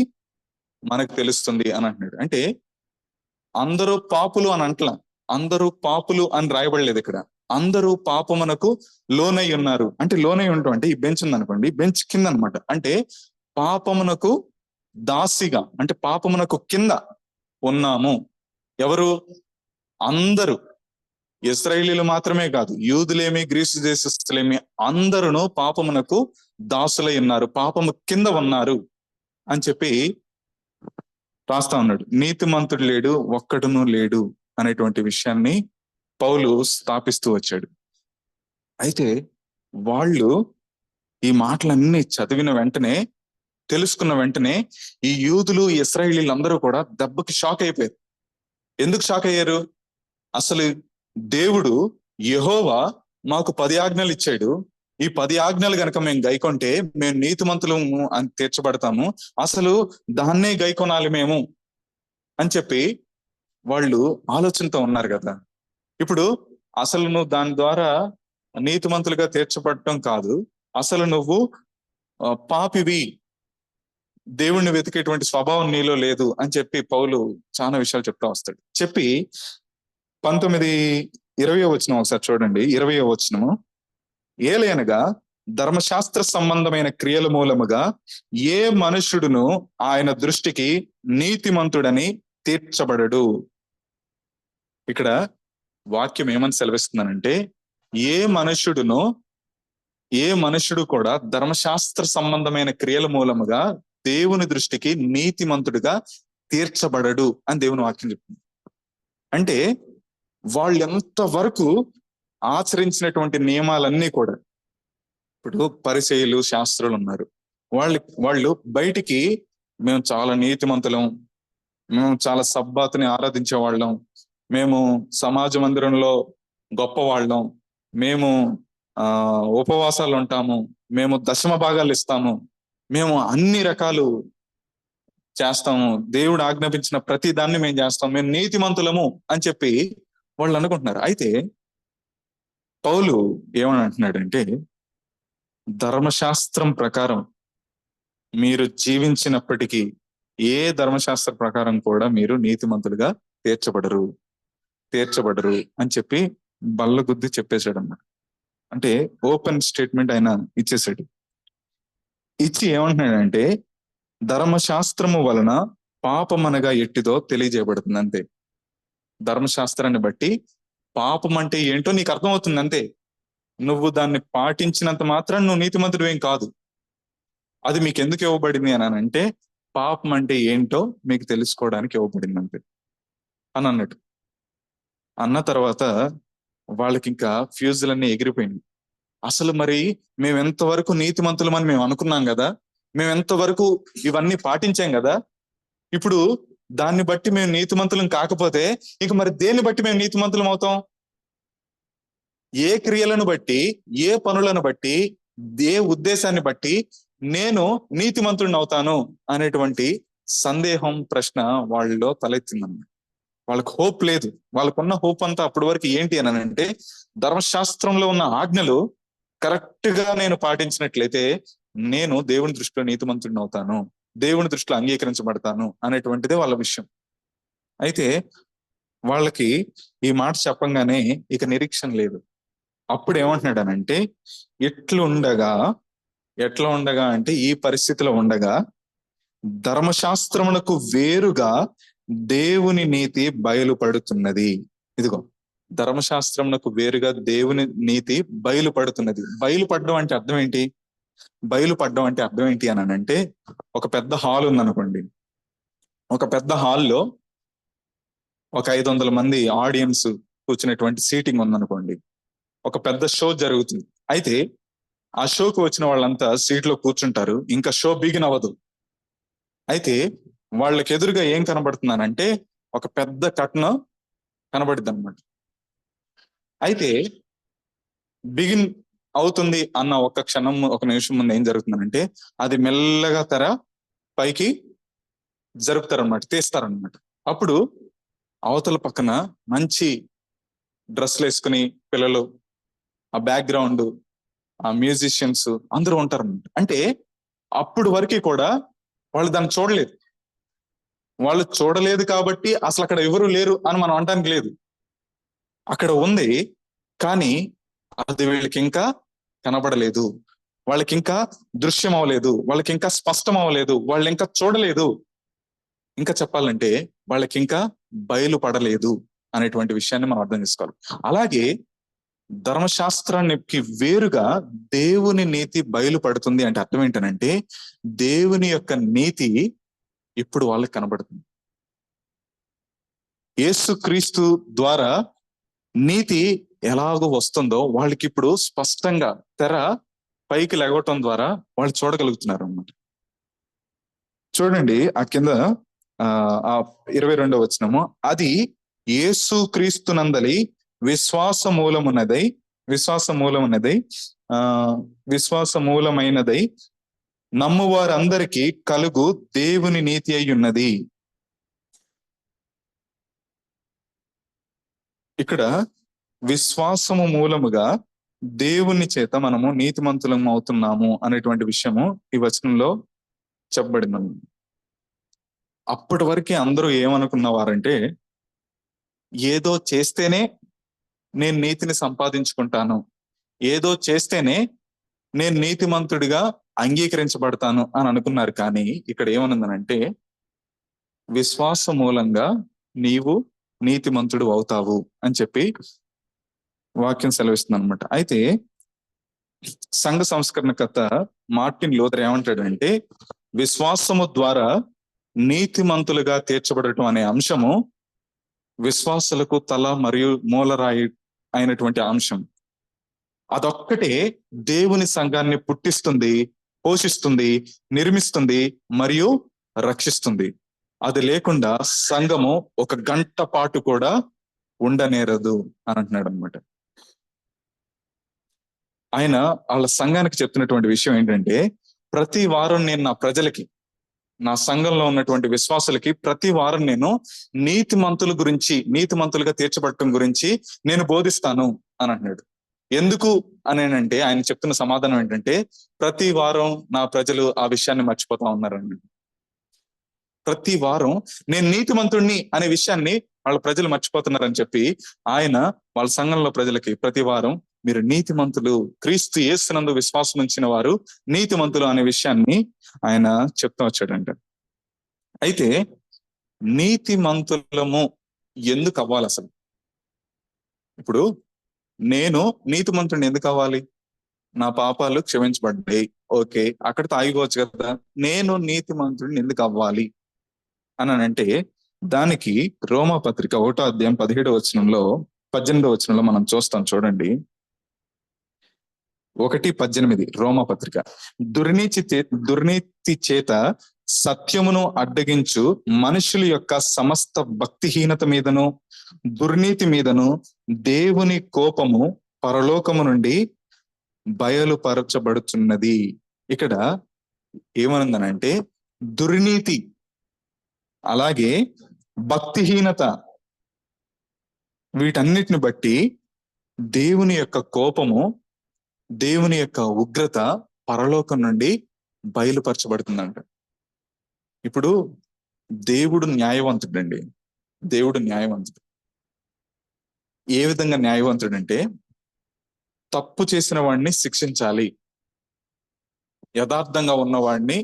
మనకు తెలుస్తుంది అని అంటున్నాడు. అంటే అందరూ పాపులు అని అంటలా, అందరూ పాపులు అని రాయబడలేదు ఇక్కడ. అందరూ పాపమునకు లోనై ఉన్నారు అంటే, లోనై ఉండటం అంటే ఈ బెంచ్ ఉందనుకోండి, బెంచ్ కింద అనమాట. అంటే పాపమునకు దాసిగా, అంటే పాపమునకు కింద ఉన్నాము. ఎవరు? అందరూ. ఇశ్రాయేలీలు మాత్రమే కాదు, యూదులేమి గ్రీసు దేశస్థులేమి అందరూ పాపమునకు దాసులై ఉన్నారు, పాపము కింద ఉన్నారు అని చెప్పి రాస్తా ఉన్నాడు. నీతిమంతుడు లేడు, ఒక్కడునూ లేడు అనేటువంటి విషయాన్ని పౌలు స్థాపిస్తూ వచ్చాడు. అయితే వాళ్ళు ఈ మాటలన్నీ చదివిన వెంటనే, తెలుసుకున్న వెంటనే ఈ యూదులు ఇశ్రాయేలీలు అందరూ కూడా దెబ్బకి షాక్ అయిపోయారు. ఎందుకు షాక్ అయ్యారు? అసలు దేవుడు యెహోవా మాకు 10 ఆజ్ఞలు ఇచ్చాడు, ఈ 10 ఆజ్ఞలు గనక మేము గైకొంటే మేము నీతిమంతులము అని తీర్చబడతాము, అసలు దాన్నే గైకొనాలి మేము అని చెప్పి వాళ్ళు ఆలోచనతో ఉన్నారు కదా. ఇప్పుడు అసలు నువ్వు దాని ద్వారా నీతిమంతులుగా తీర్చబడటం కాదు, అసలు నువ్వు పాపివి, దేవుణ్ణి వెతికేటువంటి స్వభావం నీలో లేదు అని చెప్పి పౌలు చాలా విషయాలు చెప్తా వస్తాడు. చెప్పి 19:20 వచనం ఒకసారి చూడండి. 20 వచనము, ఏలయనగా ధర్మశాస్త్ర సంబంధమైన క్రియల మూలముగా ఏ మనుష్యుడును ఆయన దృష్టికి నీతిమంతుడని తీర్చబడడు. ఇక్కడ వాక్యం ఏమని సెలవిస్తున్నానంటే, ఏ మనుష్యుడు కూడా ధర్మశాస్త్ర సంబంధమైన క్రియల మూలముగా దేవుని దృష్టికి నీతిమంతుడిగా తీర్చబడడు అని దేవుని వాక్యం చెప్తుంది. అంటే వాళ్ళు ఎంతవరకు ఆచరించినటువంటి నియమాలన్నీ కూడా, ఇప్పుడు పరిసయ్యులు శాస్త్రులు ఉన్నారు, వాళ్ళు బయటికి మేము చాలా నీతిమంతులం, మేము చాలా సబ్బాతుని ఆరాధించే వాళ్ళం, మేము సమాజ మందిరంలో గొప్ప వాళ్ళం, మేము ఉపవాసాలు ఉంటాము, మేము దశమ భాగాలు ఇస్తాము, మేము అన్ని రకాలు చేస్తాము, దేవుడు ఆజ్ఞాపించిన ప్రతి దాన్ని మేము చేస్తాం, మేము నీతిమంతులము అని చెప్పి వాళ్ళు అనుకుంటున్నారు. అయితే పౌలు ఏమని అంటున్నాడంటే, ధర్మశాస్త్రం ప్రకారం మీరు జీవించినప్పటికీ ఏ ధర్మశాస్త్ర ప్రకారం కూడా మీరు నీతిమంతులుగా తీర్చబడరు అని చెప్పి బల్లగుద్ది చెప్పేశాడు అన్నమాట. అంటే ఓపెన్ స్టేట్మెంట్ ఆయన ఇచ్చేసాడు. ఇచ్చి ఏమంటున్నాడంటే, ధర్మశాస్త్రము వలన పాపం అనగా ఎట్టిదో తెలియజేయబడుతుంది అంతే. ధర్మశాస్త్రాన్ని బట్టి పాపం అంటే ఏంటో నీకు అర్థమవుతుంది అంతే. నువ్వు దాన్ని పాటించినంత మాత్రం నువ్వు నీతిమంతుడు ఏం కాదు. అది మీకు ఎందుకు ఇవ్వబడింది అని అంటే, పాపం అంటే ఏంటో మీకు తెలుసుకోవడానికి ఇవ్వబడింది అంతే అని అన్నట్టు. అన్న తర్వాత వాళ్ళకి ఇంకా ఫ్యూజులన్నీ ఎగిరిపోయింది. అసలు మరి మేము ఎంతవరకు నీతిమంతులమని మేము అనుకున్నాం కదా, మేము ఎంతవరకు ఇవన్నీ పాటించాం కదా, ఇప్పుడు దాన్ని బట్టి మేము నీతిమంతులం కాకపోతే ఇంక మరి దేన్ని బట్టి మేము నీతిమంతులం అవుతాం? ఏ క్రియలను బట్టి, ఏ పనులను బట్టి, ఏ ఉద్దేశాన్ని బట్టి నేను నీతిమంతుడిని అవుతాను అనేటువంటి సందేహం, ప్రశ్న వాళ్ళలో తలెత్తిందన్నమాట. వాళ్ళకి హోప్ లేదు. వాళ్ళకున్న హోప్ అంతా అప్పటి వరకు ఏంటి అని అంటే, ధర్మశాస్త్రంలో ఉన్న ఆజ్ఞలు కరెక్ట్ గా నేను పాటించినట్లయితే నేను దేవుని దృష్టిలో నీతిమంతుడిని అవుతాను, దేవుని దృష్టిలో అంగీకరించబడతాను అనేటువంటిదే వాళ్ళ విషయం. అయితే వాళ్ళకి ఈ మాట చెప్పంగానే ఇక నిరీక్షణ లేదు. అప్పుడు ఏమంటున్నాడనంటే, ఎట్లా ఉండగా అంటే ఈ పరిస్థితిలో ఉండగా ధర్మశాస్త్రమునకు వేరుగా దేవుని నీతి బయలుపడుతున్నది. ఇదిగో, ధర్మశాస్త్రమునకు వేరుగా దేవుని నీతి బయలుపడుతున్నది. బయలుపడడం అంటే అర్థం ఏంటి? బయలుపడడం అంటే అర్థం ఏంటి అని అంటే, ఒక పెద్ద హాల్ ఉందనుకోండి. ఒక పెద్ద హాల్లో ఒక 500 మంది ఆడియన్స్ కూర్చునేటువంటి సీటింగ్ ఉందనుకోండి. ఒక పెద్ద షో జరుగుతుంది. అయితే ఆ షోకు వచ్చిన వాళ్ళంతా సీట్లో కూర్చుంటారు. ఇంకా షో బిగిన్ అవ్వదు. అయితే వాళ్ళకి ఎదురుగా ఏం కనబడుతుందనంటే ఒక పెద్ద కట్న కనబడుద్ది అనమాట. అయితే బిగిన్ అవుతుంది అన్న ఒక క్షణం, ఒక నిమిషం ముందు ఏం జరుగుతుందనంటే అది మెల్లగా తెర పైకి జరుపుతారనమాట, తీస్తారనమాట. అప్పుడు అవతల పక్కన మంచి డ్రెస్లు వేసుకుని పిల్లలు, ఆ బ్యాక్గ్రౌండ్, ఆ మ్యూజిషియన్స్ అందరూ ఉంటారన్నమాట. అంటే అప్పుడు వరకు కూడా వాళ్ళు దాన్ని చూడలేదు. వాళ్ళు చూడలేదు కాబట్టి అసలు అక్కడ ఎవరు లేరు అని మనం అనడానికి లేదు. అక్కడ ఉంది, కానీ అది వీళ్ళకి ఇంకా కనబడలేదు, వాళ్ళకి ఇంకా దృశ్యం అవ్వలేదు, వాళ్ళకి ఇంకా స్పష్టం అవ్వలేదు, వాళ్ళు ఇంకా చూడలేదు. ఇంకా చెప్పాలంటే వాళ్ళకి ఇంకా బయలుపడలేదు అనేటువంటి విషయాన్ని మనం అర్థం చేసుకోవాలి. అలాగే ధర్మశాస్త్రానికి వేరుగా దేవుని నీతి బయలుపడుతుంది అంటే అర్థం ఏంటనంటే దేవుని యొక్క నీతి ఇప్పుడు వాళ్ళకి కనబడుతుంది. యేసుక్రీస్తు ద్వారా నీతి ఎలాగో వస్తుందో వాళ్ళకి ఇప్పుడు స్పష్టంగా తెర పైకి లెగవటం ద్వారా వాళ్ళు చూడగలుగుతున్నారు అన్నమాట. చూడండి ఆ కింద ఆ 22వ వచనము, అది యేసుక్రీస్తునందలి విశ్వాస మూలమైనదై నమ్మువారందరికీ కలుగు దేవుని నీతి అయి ఉన్నది. ఇక్కడ విశ్వాసము మూలముగా దేవుని చేత మనము నీతిమంతులం అవుతున్నాము అనేటువంటి విషయము ఈ వచనంలో చెప్పబడింది. అప్పటి వరకే అందరూ ఏమనుకున్నవారంటే ఏదో చేస్తేనే నేను నీతిని సంపాదించుకుంటాను, ఏదో చేస్తేనే నేను నీతిమంతుడిగా అంగీకరించబడతాను అని అనుకున్నారు. కానీ ఇక్కడ ఏమనుందనంటే విశ్వాస మూలంగా నీవు నీతిమంతుడు అవుతావు అని చెప్పి వాక్యం సెలవిస్తుంది అనమాట. అయితే సంఘ సంస్కరణకర్త మార్టిన్ లూథర్ ఏమంటాడంటే విశ్వాసము ద్వారా నీతిమంతులుగా తీర్చబడటం అనే అంశము విశ్వాసులకు తల మరియు మూలరాయి అయినటువంటి అంశం. అదొక్కటే దేవుని సంఘాన్ని పుట్టిస్తుంది, పోషిస్తుంది, నిర్మిస్తుంది మరియు రక్షిస్తుంది. అది లేకుండా సంఘము ఒక గంట పాటు కూడా ఉండనేరదు అని అంటున్నాడు అనమాట. ఆయన వాళ్ళ సంఘానికి చెప్తున్నటువంటి విషయం ఏంటంటే ప్రతి వారం నేను నా ప్రజలకి, నా సంఘంలో ఉన్నటువంటి విశ్వాసులకి ప్రతి వారం నేను నీతిమంతుల గురించి, నీతిమంతులుగా తీర్చబడటం గురించి నేను బోధిస్తాను అని అంటున్నాడు. ఎందుకు అని అంటే ఆయన చెప్తున్న సమాధానం ఏంటంటే ప్రతి వారం నా ప్రజలు ఆ విషయాన్ని మర్చిపోతా ఉన్నారండి. ప్రతి వారం నేను నీతిమంతుడిని అనే విషయాన్ని వాళ్ళ ప్రజలు మర్చిపోతున్నారని చెప్పి ఆయన వాళ్ళ సంఘంలో ప్రజలకి ప్రతి వారం మీరు నీతిమంతులు, క్రీస్తు యేసునందు విశ్వాసం ఉంచిన వారు నీతిమంతులు అనే విషయాన్ని ఆయన చెప్తూ వచ్చాడంట. అయితే నీతిమంతులము ఎందుకు అవ్వాలి అసలు? ఇప్పుడు నేను నీతిమంతుడిని ఎందుకు అవ్వాలి? నా పాపాలు క్షమించబడ్డాయి, ఓకే, అక్కడితో ఆగిపోవచ్చు కదా. నేను నీతిమంతుడిని ఎందుకు అవ్వాలి అని అంటే దానికి రోమా పత్రిక 1వ అధ్యాయం 17వ వచనంలో 18వ వచనంలో మనం చూస్తాం. చూడండి 1:18 రోమా పత్రిక, దుర్నీతి చేత సత్యమును అడ్డగించు మనుషుల యొక్క సమస్త భక్తిహీనత మీదను దుర్నీతి మీదను దేవుని కోపము పరలోకము నుండి బయలుపరచబడుతున్నది. ఇక్కడ ఏమనుందనంటే దుర్నీతి అలాగే భక్తిహీనత, వీటన్నిటిని బట్టి దేవుని యొక్క కోపము, దేవుని యొక్క ఉగ్రత పరలోకం నుండి బయలుపరచబడుతుందంట. ఇప్పుడు దేవుడు న్యాయవంతుడండి. దేవుడు న్యాయవంతుడు. ఏ విధంగా న్యాయవంతుడంటే తప్పు చేసిన వాడిని శిక్షించాలి, యథార్థంగా ఉన్నవాడిని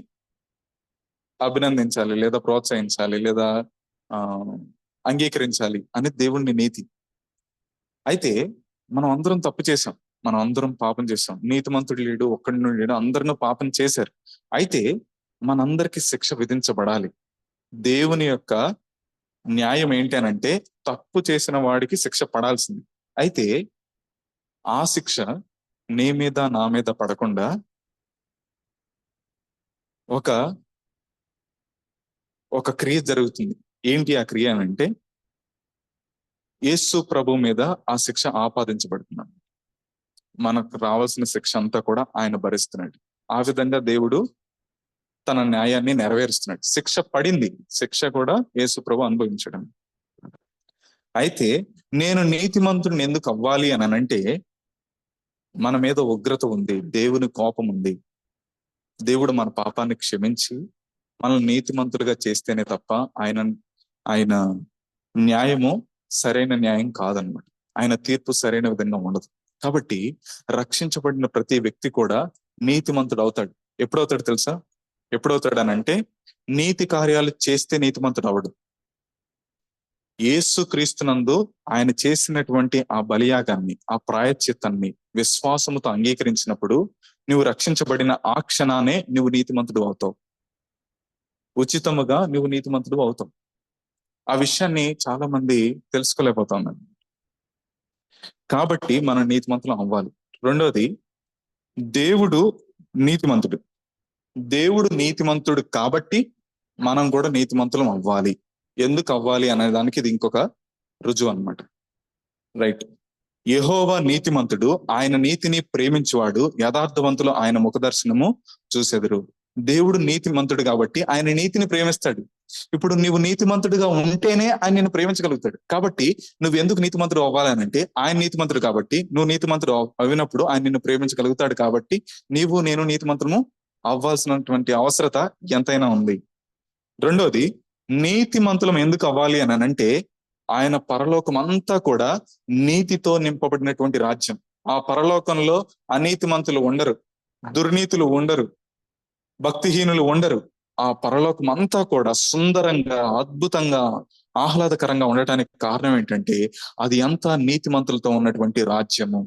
అభినందించాలి లేదా ప్రోత్సహించాలి లేదా అంగీకరించాలి అని దేవుని నీతి. అయితే మనం అందరం తప్పు చేసాం, మనం అందరం పాపం చేసాం. నీతిమంతుడు లేడు, ఒక్కడి లేడు, అందరినూ పాపం చేశారు. అయితే మనందరికీ శిక్ష విధించబడాలి. దేవుని యొక్క న్యాయం ఏంటి అనంటే తప్పు చేసిన వాడికి శిక్ష పడాల్సింది. అయితే ఆ శిక్ష నీ మీద నా మీద పడకుండా ఒక క్రియ జరుగుతుంది. ఏంటి ఆ క్రియ అంటే యేసు ప్రభు మీద ఆ శిక్ష ఆపాదించబడుతున్నాడు. మనకు రావాల్సిన శిక్ష అంతా కూడా ఆయన భరిస్తున్నాడు. ఆ విధంగా దేవుడు తన న్యాయాన్ని నెరవేరుస్తున్నాడు. శిక్ష పడింది, శిక్ష కూడా యేసు ప్రభు అనుభవించడం. అయితే నేను నీతిమంతుడిని ఎందుకు అవ్వాలి అని అంటే మన మీద ఉగ్రత ఉంది, దేవుని కోపం ఉంది. దేవుడు మన పాపాన్ని క్షమించి మనల్ని నీతిమంతులుగా చేస్తేనే తప్ప ఆయన న్యాయము సరైన న్యాయం కాదనమాట. ఆయన తీర్పు సరైన విధంగా ఉండదు. కాబట్టి రక్షించబడిన ప్రతి వ్యక్తి కూడా నీతిమంతుడు అవుతాడు. ఎప్పుడవుతాడు తెలుసా? ఎప్పుడవుతాడు అని అంటే నీతి కార్యాలు చేస్తే నీతిమంతుడు అవడు. యేసు క్రీస్తునందు ఆయన చేసినటువంటి ఆ బలియాగాన్ని, ఆ ప్రాయశ్చిత్తాన్ని విశ్వాసముతో అంగీకరించినప్పుడు నువ్వు రక్షించబడిన ఆ క్షణానే నువ్వు నీతిమంతుడు అవుతావు. ఉచితముగా నువ్వు నీతిమంతుడు అవుతావు. ఆ విషయాన్ని చాలా మంది తెలుసుకోలేకపోతా ఉన్నారు. కాబట్టి మనం నీతిమంతులు అవ్వాలి. రెండోది, దేవుడు నీతిమంతుడు. దేవుడు నీతిమంతుడు కాబట్టి మనం కూడా నీతిమంతులం అవ్వాలి. ఎందుకు అవ్వాలి అనే దానికి ఇది ఇంకొక రుజువు అన్నమాట. రైట్. యెహోవా నీతిమంతుడు, ఆయన నీతిని ప్రేమించువాడు, యథార్థవంతులు ఆయన ముఖదర్శనము చూసెదరు. దేవుడు నీతిమంతుడు కాబట్టి ఆయన నీతిని ప్రేమిస్తాడు. ఇప్పుడు నువ్వు నీతిమంతుడిగా ఉంటేనే ఆయన నిన్ను ప్రేమించగలుగుతాడు. కాబట్టి నువ్వు ఎందుకు నీతిమంతుడు అవ్వాలనంటే ఆయన నీతిమంతుడు కాబట్టి, నువ్వు నీతిమంతుడు అవినప్పుడు ఆయన నిన్ను ప్రేమించగలుగుతాడు. కాబట్టి నేను నీతిమంతుము అవ్వాల్సినటువంటి అవసరత ఎంతైనా ఉంది. రెండోది, నీతిమంతులం ఎందుకు అవ్వాలి అని అంటే ఆయన పరలోకం అంతా కూడా నీతితో నింపబడినటువంటి రాజ్యం. ఆ పరలోకంలో అనీతిమంతులు ఉండరు, దుర్నీతులు ఉండరు, భక్తిహీనులు ఉండరు. ఆ పరలోకం అంతా కూడా సుందరంగా, అద్భుతంగా, ఆహ్లాదకరంగా ఉండటానికి కారణం ఏంటంటే అది అంతా నీతిమంతులతో ఉన్నటువంటి రాజ్యము.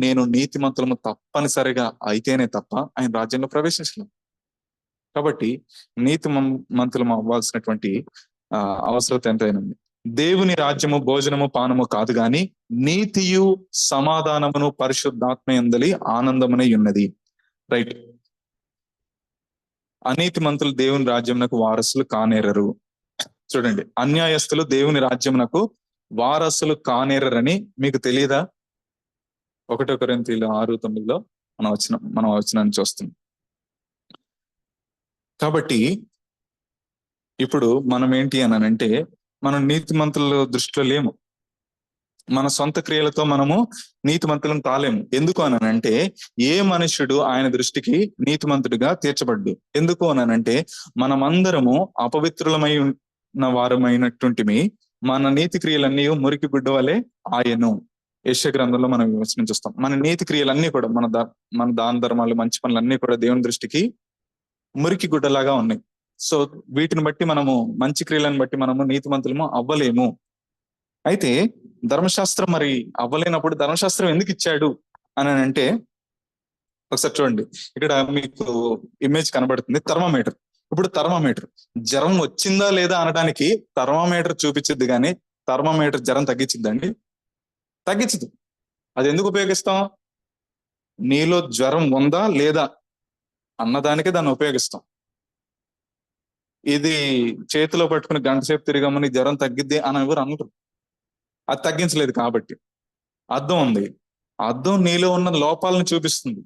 నేను నీతిమంతులము తప్పనిసరిగా అయితేనే తప్ప ఆయన రాజ్యంలో ప్రవేశించలేం. కాబట్టి నీతిమంతులం అవ్వాల్సినటువంటి అవసరత ఎంతైనా ఉంది. దేవుని రాజ్యము భోజనము పానము కాదు గాని నీతియు సమాధానమును పరిశుద్ధాత్మయందలి ఆనందమునై ఉన్నది. రైట్. అనీతిమంతులు దేవుని రాజ్యమునకు వారసులు కానేరరు. చూడండి, అన్యాయస్తులు దేవుని రాజ్యమునకు వారసులు కానేరరని మీకు తెలియదా? 1 కొరింథీయులు 6:9 మనం వచనాన్ని చూస్తున్నాం. కాబట్టి ఇప్పుడు మనం ఏంటి అని అంటే మనం నీతిమంతుల దృష్టిలో లేము. మన సొంత క్రియలతో మనము నీతిమంతులను కాలేము. ఎందుకు అనంటే ఏ మనుష్యుడు ఆయన దృష్టికి నీతిమంతుడిగా తీర్చబడ్డు. ఎందుకు అనంటే మనమందరము అపవిత్రులమై ఉన్న వారమైనటువంటి మన నీతి క్రియలన్నీ మురికి గుడ్డ వలె ఆయను. యెషయా గ్రంథంలో మనం విమర్శనం చూస్తాం. మన నీతి క్రియలన్నీ కూడా మన దాన ధర్మాలు, మంచి పనులన్నీ కూడా దేవుని దృష్టికి మురికి గుడ్డలాగా ఉన్నాయి. సో వీటిని బట్టి మనము, మంచి క్రియలను బట్టి మనము నీతిమంతులము అవ్వలేము. అయితే ధర్మశాస్త్రం మరి అవ్వలేనప్పుడు ధర్మశాస్త్రం ఎందుకు ఇచ్చాడు అని అంటే ఒకసారి చూడండి, ఇక్కడ మీకు ఇమేజ్ కనబడుతుంది, థర్మామీటర్. ఇప్పుడు థర్మామీటర్ జ్వరం వచ్చిందా లేదా అనడానికి థర్మామీటర్ చూపించిద్ది, కానీ థర్మామీటర్ జ్వరం తగ్గించిద్దండి? తగ్గించదు. అది ఎందుకు ఉపయోగిస్తాం? నీలో జ్వరం ఉందా లేదా అన్నదానికే దాన్ని ఉపయోగిస్తాం. ఇది చేతిలో పట్టుకుని గంట సేపు తిరిగమ్మని జ్వరం తగ్గిద్ది అని ఎవరు అనరు. అది తగ్గించలేదు కాబట్టి. అద్దం ఉంది, అద్దం నీలో ఉన్న లోపాలను చూపిస్తుంది,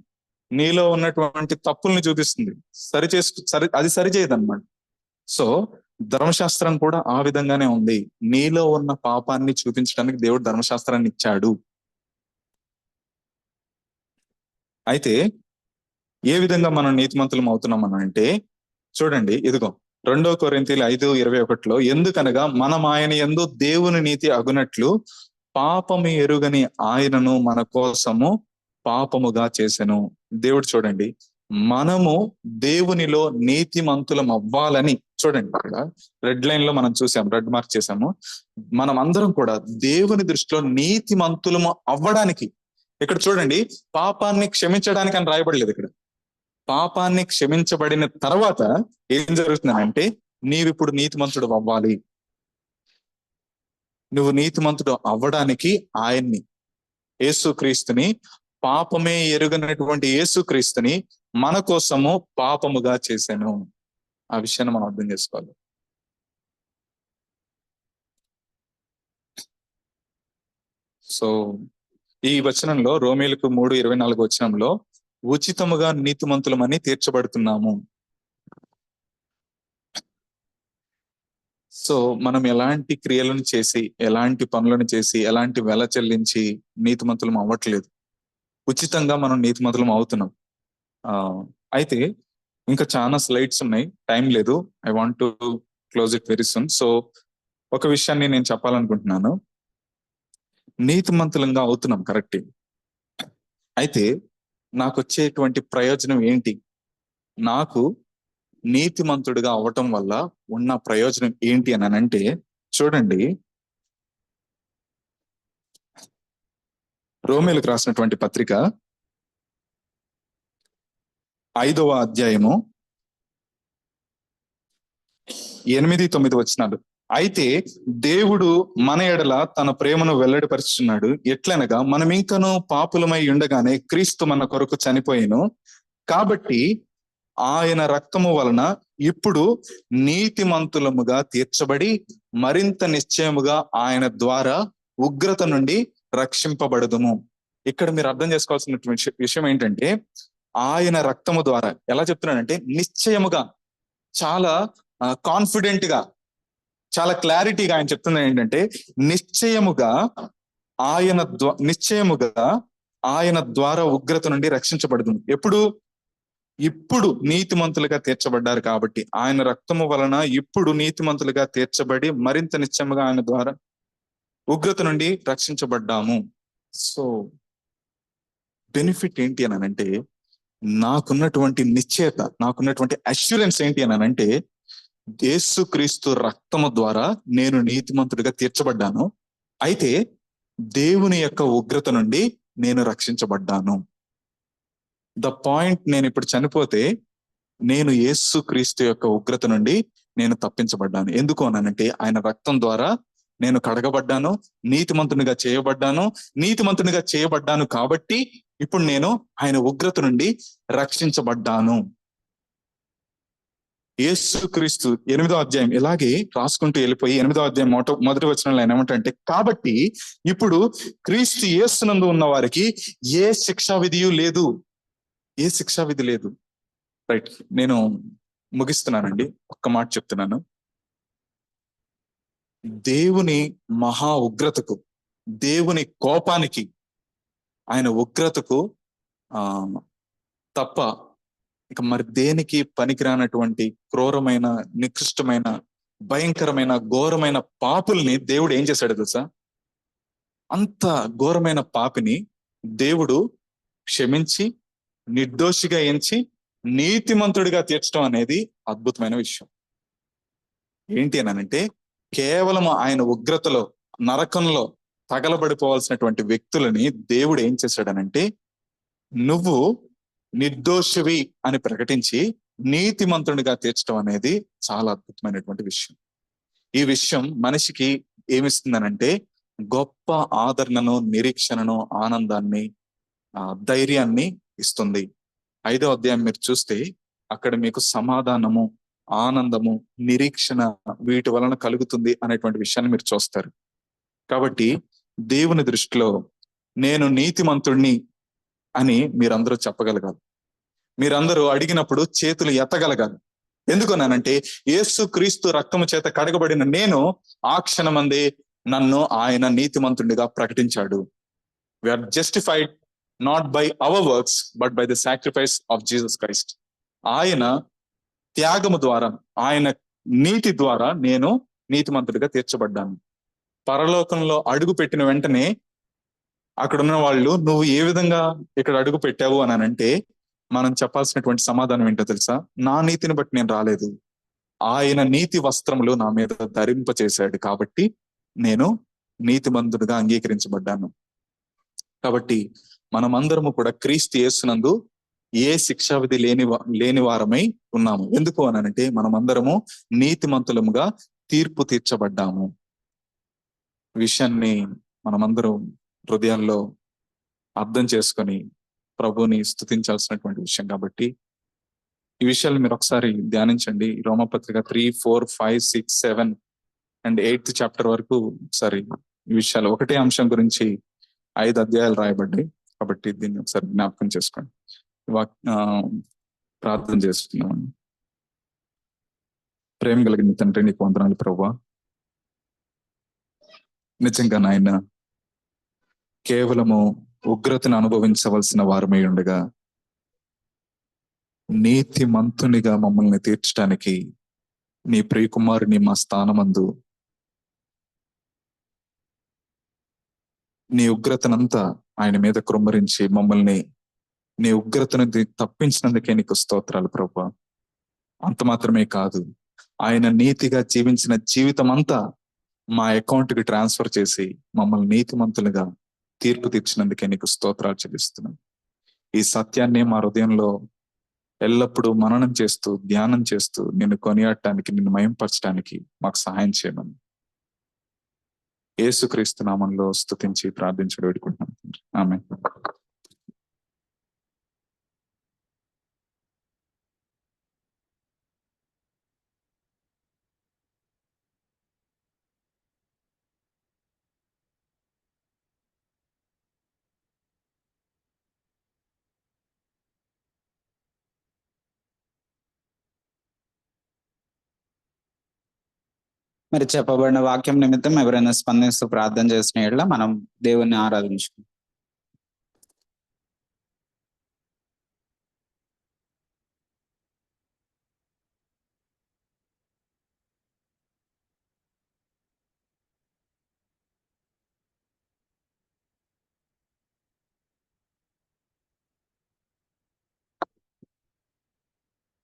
నీలో ఉన్నటువంటి తప్పుల్ని చూపిస్తుంది, అది సరిచేయదు అన్నమాట. సో ధర్మశాస్త్రం కూడా ఆ విధంగానే ఉంది. నీలో ఉన్న పాపాన్ని చూపించడానికి దేవుడు ధర్మశాస్త్రాన్ని ఇచ్చాడు. అయితే ఏ విధంగా మనం నీతిమంతులం అవుతున్నాం అని అంటే చూడండి, ఇదిగో 2 కొరింథీయులు 5:21 ఎందుకనగా మనం ఆయన యందు దేవుని నీతి అగునట్లు పాపము ఎరుగని ఆయనను మన కోసము పాపముగా చేసెను. దేవుడు చూడండి, మనము దేవునిలో నీతిమంతులం అవ్వాలని, చూడండి ఇక్కడ రెడ్ లైన్ లో మనం చూసాం, రెడ్ మార్క్ చేసాము. మనం అందరం కూడా దేవుని దృష్టిలో నీతిమంతులము అవ్వడానికి ఇక్కడ చూడండి, పాపాన్ని క్షమించడానికి అని రాయబడలేదు ఇక్కడ. పాపాన్ని క్షమించబడిన తర్వాత ఏం జరుగుతుందంటే నీవిప్పుడు నీతిమంతుడు అవ్వాలి. నువ్వు నీతిమంతుడు అవ్వడానికి ఆయన్ని, యేసుక్రీస్తుని, పాపమే ఎరుగనటువంటి యేసుక్రీస్తుని మన కోసము పాపముగా చేశాను. ఆ విషయాన్ని మనం అర్థం చేసుకోవాలి. సో ఈ వచనంలో, రోమీయులకు 3:24 వచనంలో, ఉచితముగా నీతిమంతులమని తీర్చబడుతున్నాము. సో మనం ఎలాంటి క్రియలను చేసి, ఎలాంటి పనులను చేసి, ఎలాంటి వెల చెల్లించి నీతిమంతులం అవ్వట్లేదు. ఉచితంగా మనం నీతిమంతులం అవుతున్నాం. అయితే ఇంకా చాలా స్లైడ్స్ ఉన్నాయి, టైం లేదు. I want to close it very soon. So ఒక విషయాన్ని నేను చెప్పాలనుకుంటున్నాను. నీతిమంతులంగా అవుతున్నాం, కరెక్టే. అయితే నాకు వచ్చేటువంటి ప్రయోజనం ఏంటి? నాకు నీతిమంతుడిగా అవటం వల్ల ఉన్న ప్రయోజనం ఏంటి అని అంటే, చూడండి, రోమీయులకు రాసినటువంటి పత్రిక 5వ అధ్యాయము 8-9 వచనాలు. అయితే దేవుడు మన ఎడల తన ప్రేమను వెల్లడిపరుచున్నాడు. ఎట్లనగా మనం ఇంకనూ పాపులమై ఉండగానే క్రీస్తు మన కొరకు చనిపోయెను. కాబట్టి ఆయన రక్తము వలన ఇప్పుడు నీతిమంతులముగా తీర్చబడి మరింత నిశ్చయముగా ఆయన ద్వారా ఉగ్రత నుండి రక్షింపబడదుము. ఇక్కడ మీరు అర్థం చేసుకోవాల్సిన విషయం ఏంటంటే, ఆయన రక్తము ద్వారా, ఎలా చెప్తున్నానంటే నిశ్చయముగా, చాలా కాన్ఫిడెంట్ గా, చాలా క్లారిటీగా ఆయన చెప్తున్నది ఏంటంటే, నిశ్చయముగా ఆయన ద్వారా ఉగ్రత నుండి రక్షించబడదు. ఇప్పుడు నీతిమంతులుగా తీర్చబడ్డారు కాబట్టి, ఆయన రక్తము వలన ఇప్పుడు నీతిమంతులుగా తీర్చబడి మరింత నిశ్చయముగా ఆయన ద్వారా ఉగ్రత నుండి రక్షించబడ్డాము. సో బెనిఫిట్ ఏంటి అని అంటే, నాకున్నటువంటి నిశ్చయత, నాకున్నటువంటి అష్యూరెన్స్ ఏంటి అని అంటే, యేసుక్రీస్తు రక్తము ద్వారా నేను నీతిమంతుడిగా తీర్చబడ్డాను. అయితే దేవుని యొక్క ఉగ్రత నుండి నేను రక్షించబడ్డాను. ద పాయింట్, నేను ఇప్పుడు చనిపోతే నేను యేసుక్రీస్తు యొక్క ఉగ్రత నుండి నేను తప్పించబడ్డాను. ఎందుకు అనంటే, ఆయన రక్తం ద్వారా నేను కడగబడ్డాను, నీతిమంతునిగా చేయబడ్డాను కాబట్టి ఇప్పుడు నేను ఆయన ఉగ్రత నుండి రక్షించబడ్డాను. యేసుక్రీస్తు 8వ అధ్యాయం ఇలాగే రాసుకుంటూ వెళ్ళిపోయి 8వ అధ్యాయం మొదటి వచనంలో ఆయన ఏమంటే, కాబట్టి ఇప్పుడు క్రీస్తు యేసునందు ఉన్న వారికి ఏ శిక్షా విధియు లేదు. ఏ శిక్షా విధి లేదు. రైట్, నేను ముగిస్తున్నానండి. ఒక్క మాట చెప్తున్నాను. దేవుని మహా ఉగ్రతకు, దేవుని కోపానికి, ఆయన ఉగ్రతకు తప్ప ఇక మరి దేనికి పనికిరానటువంటి క్రూరమైన, నికృష్టమైన, భయంకరమైన, ఘోరమైన పాపుల్ని దేవుడు ఏం చేశాడు తెలుసా? అంత ఘోరమైన పాపిని దేవుడు క్షమించి, నిర్దోషిగా ఎంచి, నీతిమంతుడిగా తీర్చడం అనేది అద్భుతమైన విషయం. ఏంటి అనంటే, కేవలం ఆయన ఉగ్రతలో, నరకంలో తగలబడిపోవాల్సినటువంటి వ్యక్తులని దేవుడు ఏం చేశాడనంటే, నువ్వు నిర్దోషివి అని ప్రకటించి నీతిమంతుడిగా తీర్చడం అనేది చాలా అద్భుతమైనటువంటి విషయం. ఈ విషయం మనిషికి ఏమిస్తుందనంటే, గొప్ప ఆదరణను, నిరీక్షణను, ఆనందాన్ని, ధైర్యాన్ని ఇస్తుంది. 5వ అధ్యాయం మీరు చూస్తే అక్కడ మీకు సమాధానము, ఆనందము, నిరీక్షణ వీటి వలన కలుగుతుంది అనేటువంటి విషయాన్ని మీరు చూస్తారు. కాబట్టి దేవుని దృష్టిలో నేను నీతిమంతుడిని అని మీరందరూ చెప్పగలగాలి. మీరందరూ అడిగినప్పుడు చేతులు ఎత్తగలగాలి. ఎందుకన్నానంటే, యేసుక్రీస్తు రక్తము చేత కడగబడిన నేను ఆ క్షణమందే నన్ను ఆయన నీతిమంతుడిగా ప్రకటించాడు. We are justified not by our works but by the sacrifice of Jesus Christ. ఆయన త్యాగము ద్వారా, ఆయన నీతి ద్వారా నేను నీతిమంతుడిగా తీర్చబడ్డాను. పరలోకంలో అడుగు పెట్టిన వెంటనే అక్కడ ఉన్న వాళ్ళు, నువ్వు ఏ విధంగా ఇక్కడ అడుగు పెట్టావు అని అంటే, మనం చెప్పాల్సినటువంటి సమాధానం ఏంటో తెలుసా? నా నీతిని బట్టి నేను రాలేదు, ఆయన నీతి వస్త్రములు నా మీద ధరింప చేశాడు కాబట్టి నేను నీతిమంతుడిగా అంగీకరించబడ్డాను. కాబట్టి మనమందరము కూడా క్రీస్తు యేసునందు ఏ శిక్షావిధి లేని వారమై ఉన్నాము. ఎందుకు అనంటే మనమందరము నీతిమంతులముగా తీర్పు తీర్చబడ్డాము. విషయాన్ని మనమందరం హృదయాల్లో అర్థం చేసుకొని ప్రభుని స్తుతించాల్సినటువంటి విషయం కాబట్టి ఈ విషయాలు మీరు ఒకసారి ధ్యానించండి. రోమపత్రిక 3, 4, 5, 6, 7 అండ్ 8th చాప్టర్ వరకు ఒకసారి ఈ విషయాలు ఒకటే అంశం గురించి 5 అధ్యాయాలు రాయబడ్డాయి కాబట్టి దీన్ని ఒకసారి జ్ఞాపకం చేసుకోండి. ప్రార్థన చేస్తున్నాం. ప్రేమ కలిగిన తండ్రి, నీకు వందనాలు ప్రభువా. నిజంగా నాయన కేవలము ఉగ్రతను అనుభవించవలసిన వారమై ఉండగా నీతిమంతునిగా మమ్మల్ని తీర్చడానికి నీ ప్రియకుమారుని మా స్థానమందు నీ ఉగ్రతనంతా ఆయన మీద కృమ్మరించి మమ్మల్ని నీ ఉగ్రతను తప్పించినందుకే నీకు స్తోత్రాలు ప్రభువా. అంత మాత్రమే కాదు, ఆయన నీతిగా జీవించిన జీవితం అంతా మా అకౌంట్కి ట్రాన్స్ఫర్ చేసి మమ్మల్ని నీతిమంతులుగా తీర్పు తీర్చినందుకే నీకు స్తోత్రాలు చెల్లిస్తున్నాం. ఈ సత్యాన్ని మా హృదయంలో ఎల్లప్పుడూ మననం చేస్తూ ధ్యానం చేస్తూ నిన్ను కొనియాడటానికి, నిన్ను మయంపరచడానికి మాకు సహాయం చేయమని యేసుక్రీస్తు నామంలో స్తుతించి ప్రార్థించి వేడుకుంటున్నాం. ఆమేన్. మరి చెప్పబడిన వాక్యం నిమిత్తం ఎవరైనా స్పందిస్తూ ప్రార్థన చేసిన యెడల మనం దేవుణ్ణి ఆరాధించుకుంటాం.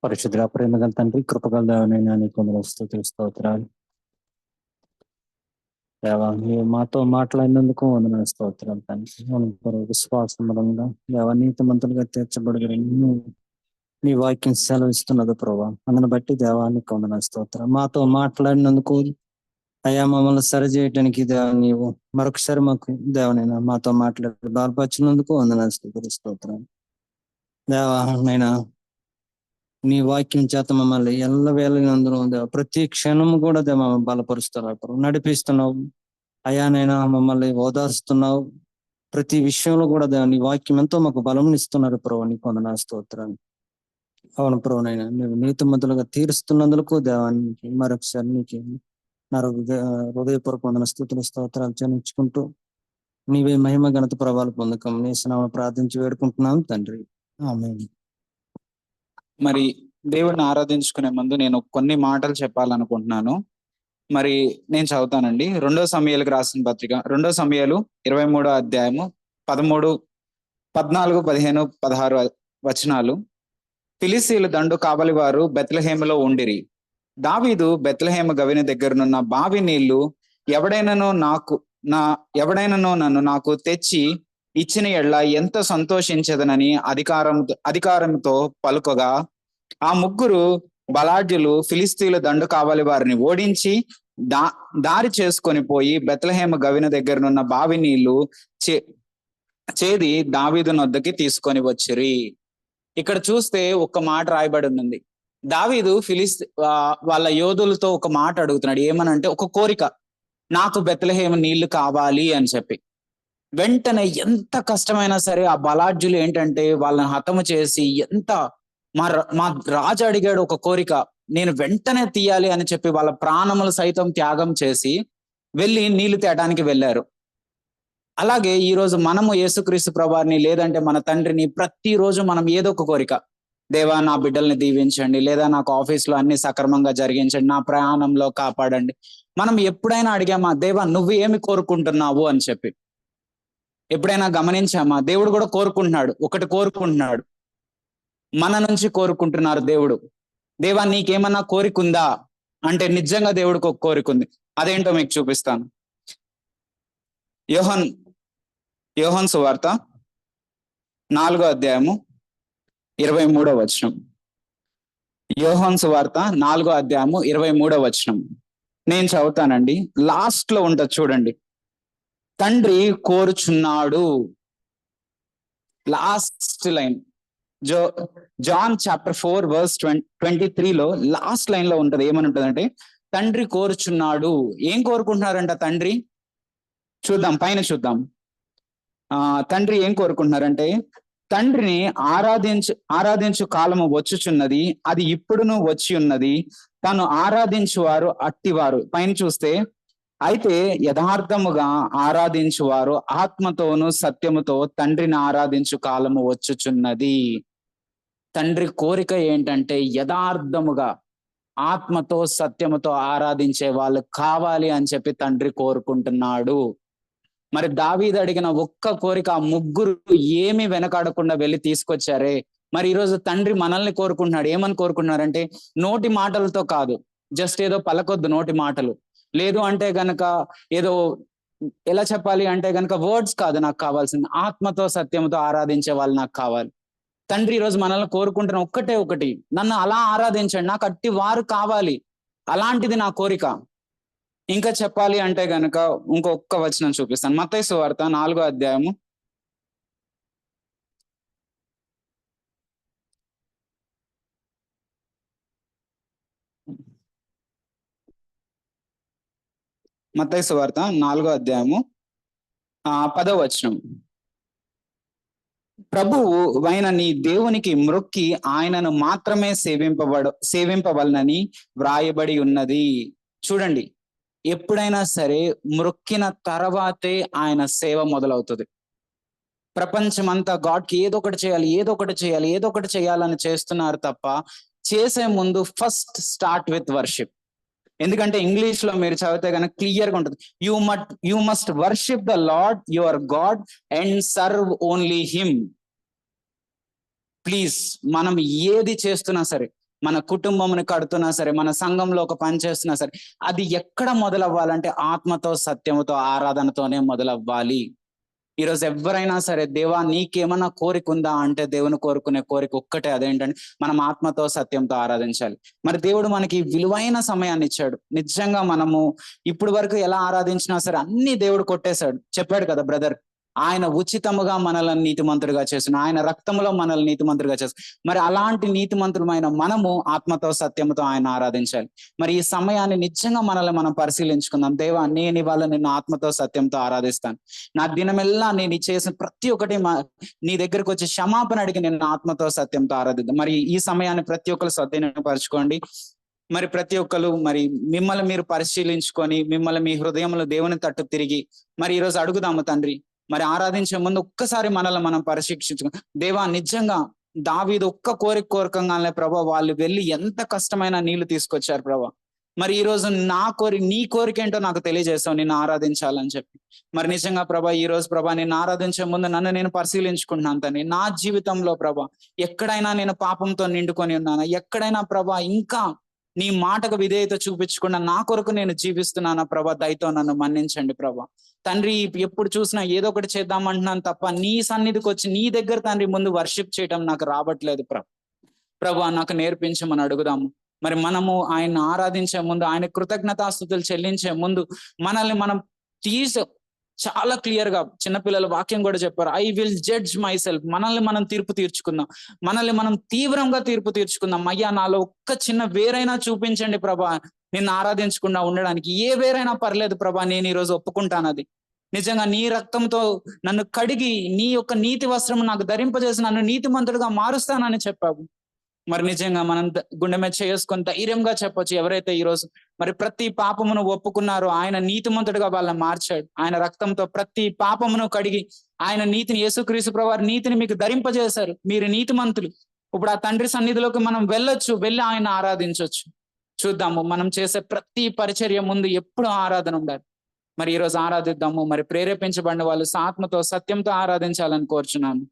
పరిశుద్ధ ప్రేమ గల తండ్రి, కృపగల దేవనైనా నీకు వందనాలు, స్తుతులు, స్తోత్రాలు. దేవా, నీవు మాతో మాట్లాడినందుకు వందనాలు, స్తోత్రాలు తండ్రి. విశ్వాసములంగా దేవా నీతిమంతులుగా తీర్చబడగలను నీ వాక్యం సెలవిస్తున్నది ప్రభా. అందుని బట్టి దేవానికి వందనాలు, స్తోత్రం. మాతో మాట్లాడినందుకు అయ్యా మమ్మల్ని సరిచేయటానికి దేవా నీవు మరొకసారి మాకు దేవనైనా మాతో మాట్లాడి బలపరిచినందుకు వందనాలు, స్తుతులు, స్తోత్రం. దేవా నైనా నీ వాక్యం చేత మమ్మల్ని ఎల్ల వేళలందరూ ప్రతి క్షణము కూడా మమ్మల్ని బలపరుస్తున్నావు, నడిపిస్తున్నావు అయానైనా మమ్మల్ని ఓదార్స్తున్నావు. ప్రతి విషయంలో కూడా నీ వాక్యం ఎంతో మాకు బలం ఇస్తున్నారు ప్రభు. నీకు వందనాలు, స్తోత్రాన్ని. అవును ప్రభునైనా నువ్వు నీతిమంతులుగా తీరుస్తున్నందుకు దేవానికి మరొకసారి నీకు నా హృదయపూర్వక వందన, స్తుతులు, స్తోత్రాలు చెల్లించుకుంటూ నీవే మహిమ ఘనత ప్రభావాలు పొందకం నీ నామమున ప్రార్థించి వేడుకుంటున్నాం తండ్రి. ఆమేన్. మరి దేవుడిని ఆరాధించుకునే ముందు నేను కొన్ని మాటలు చెప్పాలనుకుంటున్నాను. మరి నేను చదువుతానండి. 2 సమూయేలుకు రాసిన పత్రిక 2 సమూయేలు 23వ అధ్యాయము 13, 14, 15, 16 వచనాలు. ఫిలిస్తీయుల దండు కావలి వారు బెత్లెహేములో ఉండిరి. దావీదు బెత్లెహేము గవిని దగ్గరనున్న బావి నీళ్లు ఎవడైనానో నన్ను నాకు తెచ్చి ఇచ్చిన ఎడ్ల ఎంత సంతోషించదనని అధికారంతో పలుకగా ఆ ముగ్గురు బలాఢ్యులు ఫిలిస్తీయుల దండు కావాలి వారిని ఓడించి దారి చేసుకొని పోయి బెత్లెహేము గవిన దగ్గరనున్న బావి నీళ్లు చేది దావీదు నొద్దకి తీసుకొని వచ్చిరి. ఇక్కడ చూస్తే ఒక మాట రాయబడి ఉంది. దావీదు వాళ్ళ యోధులతో ఒక మాట అడుగుతున్నాడు. ఏమనంటే ఒక కోరిక, నాకు బెత్లెహేము నీళ్లు కావాలి అని చెప్పి. వెంటనే ఎంత కష్టమైనా సరే ఆ బలాఢ్యులు ఏంటంటే వాళ్ళని హతము చేసి మా రాజు అడిగాడు ఒక కోరిక, నేను వెంటనే తీయాలి అని చెప్పి వాళ్ళ ప్రాణములు సైతం త్యాగం చేసి వెళ్ళి నీళ్లు తేయడానికి వెళ్ళారు. అలాగే ఈ రోజు మనము యేసుక్రీస్తు ప్రభువారిని లేదంటే మన తండ్రిని ప్రతిరోజు మనం ఏదో ఒక కోరిక, దేవా నా బిడ్డల్ని దీవించండి, లేదా నాకు ఆఫీస్లో అన్ని సక్రమంగా జరిగించండి, నా ప్రయాణంలో కాపాడండి. మనం ఎప్పుడైనా అడిగామా దేవా నువ్వు ఏమి కోరుకుంటున్నావు అని చెప్పి? ఎప్పుడైనా గమనించామా? దేవుడు కూడా కోరుకుంటున్నాడు, ఒకటి కోరుకుంటున్నాడు, మన నుంచి కోరుకుంటున్నారు దేవుడు. దేవా నీకేమన్నా కోరికుందా అంటే నిజంగా దేవుడికి ఒక కోరికుంది. అదేంటో మీకు చూపిస్తాను. యోహాను సువార్త 4వ అధ్యాయము 23వ వచనం. యోహాను సువార్త 4వ అధ్యాయము 23వ వచనం. నేను చదువుతానండి. లాస్ట్ లో ఉంటది చూడండి. తండ్రి కోరుచున్నాడు. Last line John chapter 4 verse 23లో లాస్ట్ లైన్ లో ఉంటది. ఏమని ఉంటదంటే తండ్రి కోరుచున్నాడు. ఏం కోరుకుంటున్నారంట తండ్రి? చూద్దాం, పైన చూద్దాం. తండ్రి ఏం కోరుకుంటున్నారంటే తండ్రిని ఆరాధించు కాలము వచ్చుచున్నది, అది ఇప్పుడును వచ్చి ఉన్నది, తను ఆరాధించువారు అట్టివారు. పైన చూస్తే అయితే యథార్థముగా ఆరాధించువారు ఆత్మతోను సత్యముతో తండ్రిని ఆరాధించు కాలము వచ్చుచున్నది. తండ్రి కోరిక ఏంటంటే యథార్థముగా ఆత్మతో సత్యముతో ఆరాధించే వాళ్ళు కావాలి అని చెప్పి తండ్రి కోరుకుంటున్నాడు. మరి దావీదు అడిగిన ఒక్క కోరిక ఆ ముగ్గురు ఏమి వెనకాడకుండా వెళ్ళి తీసుకొచ్చారే. మరి ఈరోజు తండ్రి మనల్ని కోరుకుంటున్నాడు. ఏమని కోరుకుంటున్నారంటే నోటి మాటలతో కాదు, జస్ట్ ఏదో పలకొద్దు నోటి మాటలు, లేదు అంటే గనక ఏదో ఎలా చెప్పాలి అంటే గనక వర్డ్స్ కాదు నాకు కావాల్సింది, ఆత్మతో సత్యంతో ఆరాధించే వాళ్ళు నాకు కావాలి. తండ్రి ఈరోజు మనల్ని కోరుకుంటున్న ఒక్కటే ఒకటి, నన్ను అలా ఆరాధించండి, నాకు అట్టి వారు కావాలి, అలాంటిది నా కోరిక. ఇంకా చెప్పాలి అంటే గనక ఇంకొక వచనం చూపిస్తాను. మత్తయి సువార్త 4వ అధ్యాయము 10వ వచనం. ప్రభువు అయిన నీ దేవునికి మ్రొక్కి ఆయనను మాత్రమే సేవింపవలనని వ్రాయబడి ఉన్నది. చూడండి, ఎప్పుడైనా సరే మ్రొక్కిన తర్వాతే ఆయన సేవ మొదలవుతుంది. ప్రపంచమంతా గాడ్కి ఏదో ఒకటి చేయాలని చేస్తున్నారు తప్ప చేసే ముందు ఫస్ట్ స్టార్ట్ విత్ వర్షిప్. ఎందుకంటే ఇంగ్లీష్ లో మీరు చదివితే కనుక క్లియర్ గా ఉంటుంది. You must worship the lord your God and serve only him. Please, మనం ఏది చేస్తున్నా సరే, మన కుటుంబంని కడుతున్నా సరే, మన సంఘంలో ఒక పని చేస్తున్నా సరే, అది ఎక్కడ మొదలవ్వాలంటే ఆత్మతో సత్యముతో ఆరాధనతోనే మొదలవ్వాలి. ఈరోజు ఎవరైనా సరే దేవా నీకేమన్నా కోరిక ఉందా అంటే దేవుని కోరుకునే కోరిక ఒక్కటే, అదేంటంటే మనం ఆత్మతో సత్యంతో ఆరాధించాలి. మరి దేవుడు మనకి విలువైన సమయాన్ని ఇచ్చాడు. నిజంగా మనము ఇప్పుడు వరకు ఎలా ఆరాధించినా సరే అన్ని దేవుడు కొట్టేశాడు. చెప్పాడు కదా బ్రదర్, ఆయన ఉచితముగా మనల్ని నీతిమంతుడిగా చేసిన, ఆయన రక్తములో మనల్ని నీతిమంతుడిగా చేసిన. మరి అలాంటి నీతిమంతులమైన మనము ఆత్మతో సత్యముతో ఆయన ఆరాధించాలి. మరి ఈ సమయాన్ని నిజంగా మనల్ని మనం పరిశీలించుకుందాం. దేవా, నేను ఇవాళ నిన్ను ఆత్మతో సత్యంతో ఆరాధిస్తాను. నా దినమెల్లా నేను చేసిన ప్రతి ఒక్కటి నీ దగ్గరకు వచ్చి క్షమాపణ అడిగి నిన్ను ఆత్మతో సత్యంతో ఆరాధిద్దాం. మరి ఈ సమయాన్ని ప్రతి ఒక్కరు సద్వినియోగపరచుకోండి. మరి ప్రతి ఒక్కరు మరి మిమ్మల్ని మీరు పరిశీలించుకొని మిమ్మల్ని మీ హృదయంలో దేవుని తట్టు తిరిగి మరి ఈరోజు అడుగుదాము తండ్రి. మరి ఆరాధించే ముందు ఒక్కసారి మనల్ని మనం పరీక్షించుకో. దేవా, నిజంగా దావీదు ఒక్క కోరికంగానే ప్రభా వాళ్ళు వెళ్ళి ఎంత కష్టమైన నీళ్లు తీసుకొచ్చారు ప్రభా. మరి ఈ రోజు నీ కోరిక ఏంటో నాకు తెలియజేస్తావు, నిన్ను ఆరాధించాలని చెప్పి. మరి నిజంగా ప్రభా ఈ రోజు ప్రభా నిన్ను ఆరాధించే ముందు నన్ను నేను పరిశీలించుకుంటున్నాను తండ్రి. నా జీవితంలో ప్రభా ఎక్కడైనా నేను పాపంతో నిండుకొని ఉన్నానా? ఎక్కడైనా ప్రభా ఇంకా నీ మాటకు విధేయత చూపించకుండా నా కొరకు నేను జీవిస్తున్నానా ప్రభా? దయతో నన్ను మన్నించండి ప్రభా. తండ్రి, ఎప్పుడు చూసినా ఏదో ఒకటి చేద్దామంటున్నాను తప్ప నీ సన్నిధికి వచ్చి నీ దగ్గర తండ్రి ముందు వర్షిప్ చేయటం నాకు రావట్లేదు ప్రభా, నాకు నేర్పించమని అడుగుదాము. మరి మనము ఆయన ఆరాధించే ముందు, ఆయన కృతజ్ఞతాస్తుతులు చెల్లించే ముందు మనల్ని మనం చాలా క్లియర్ గా చిన్నపిల్లల వాక్యం కూడా చెప్పారు, I will judge my self. మనల్ని మనం తీర్పు తీర్చుకుందాం, మనల్ని మనం తీవ్రంగా తీర్పు తీర్చుకుందాం. అయ్యా, నాలో ఒక్క చిన్న వేరైనా చూపించండి ప్రభా, నిన్ను ఆరాధించకుండా ఉండడానికి. ఏ వేరైనా పర్లేదు ప్రభా, నేను ఈరోజు ఒప్పుకుంటాను. అది నిజంగా నీ రక్తంతో నన్ను కడిగి నీ యొక్క నీతి వస్త్రం నాకు ధరింపజేసి నన్ను నీతిమంతుడిగా మారుస్తానని చెప్పావు. మరి నిజంగా మనం గుండె మీద చేసుకొని ధైర్యంగా చెప్పొచ్చు, ఎవరైతే ఈరోజు మరి ప్రతి పాపమును ఒప్పుకున్నారో ఆయన నీతిమంతుడిగా వాళ్ళని మార్చాడు. ఆయన రక్తంతో ప్రతి పాపమును కడిగి ఆయన నీతిని, యేసుక్రీస్తు ప్రభువారి నీతిని మీకు ధరింపజేశారు. మీరు నీతిమంతులు. ఇప్పుడు ఆ తండ్రి సన్నిధిలోకి మనం వెళ్ళి ఆయన ఆరాధించవచ్చు. చూద్దాము, మనం చేసే ప్రతి పరిచర్య ముందు ఎప్పుడు ఆరాధన ఉండాలి. మరి ఈరోజు ఆరాధిద్దాము. మరి ప్రేరేపించబడిన వాళ్ళు ఆత్మతో సత్యంతో ఆరాధించాలని కోరుచున్నాను.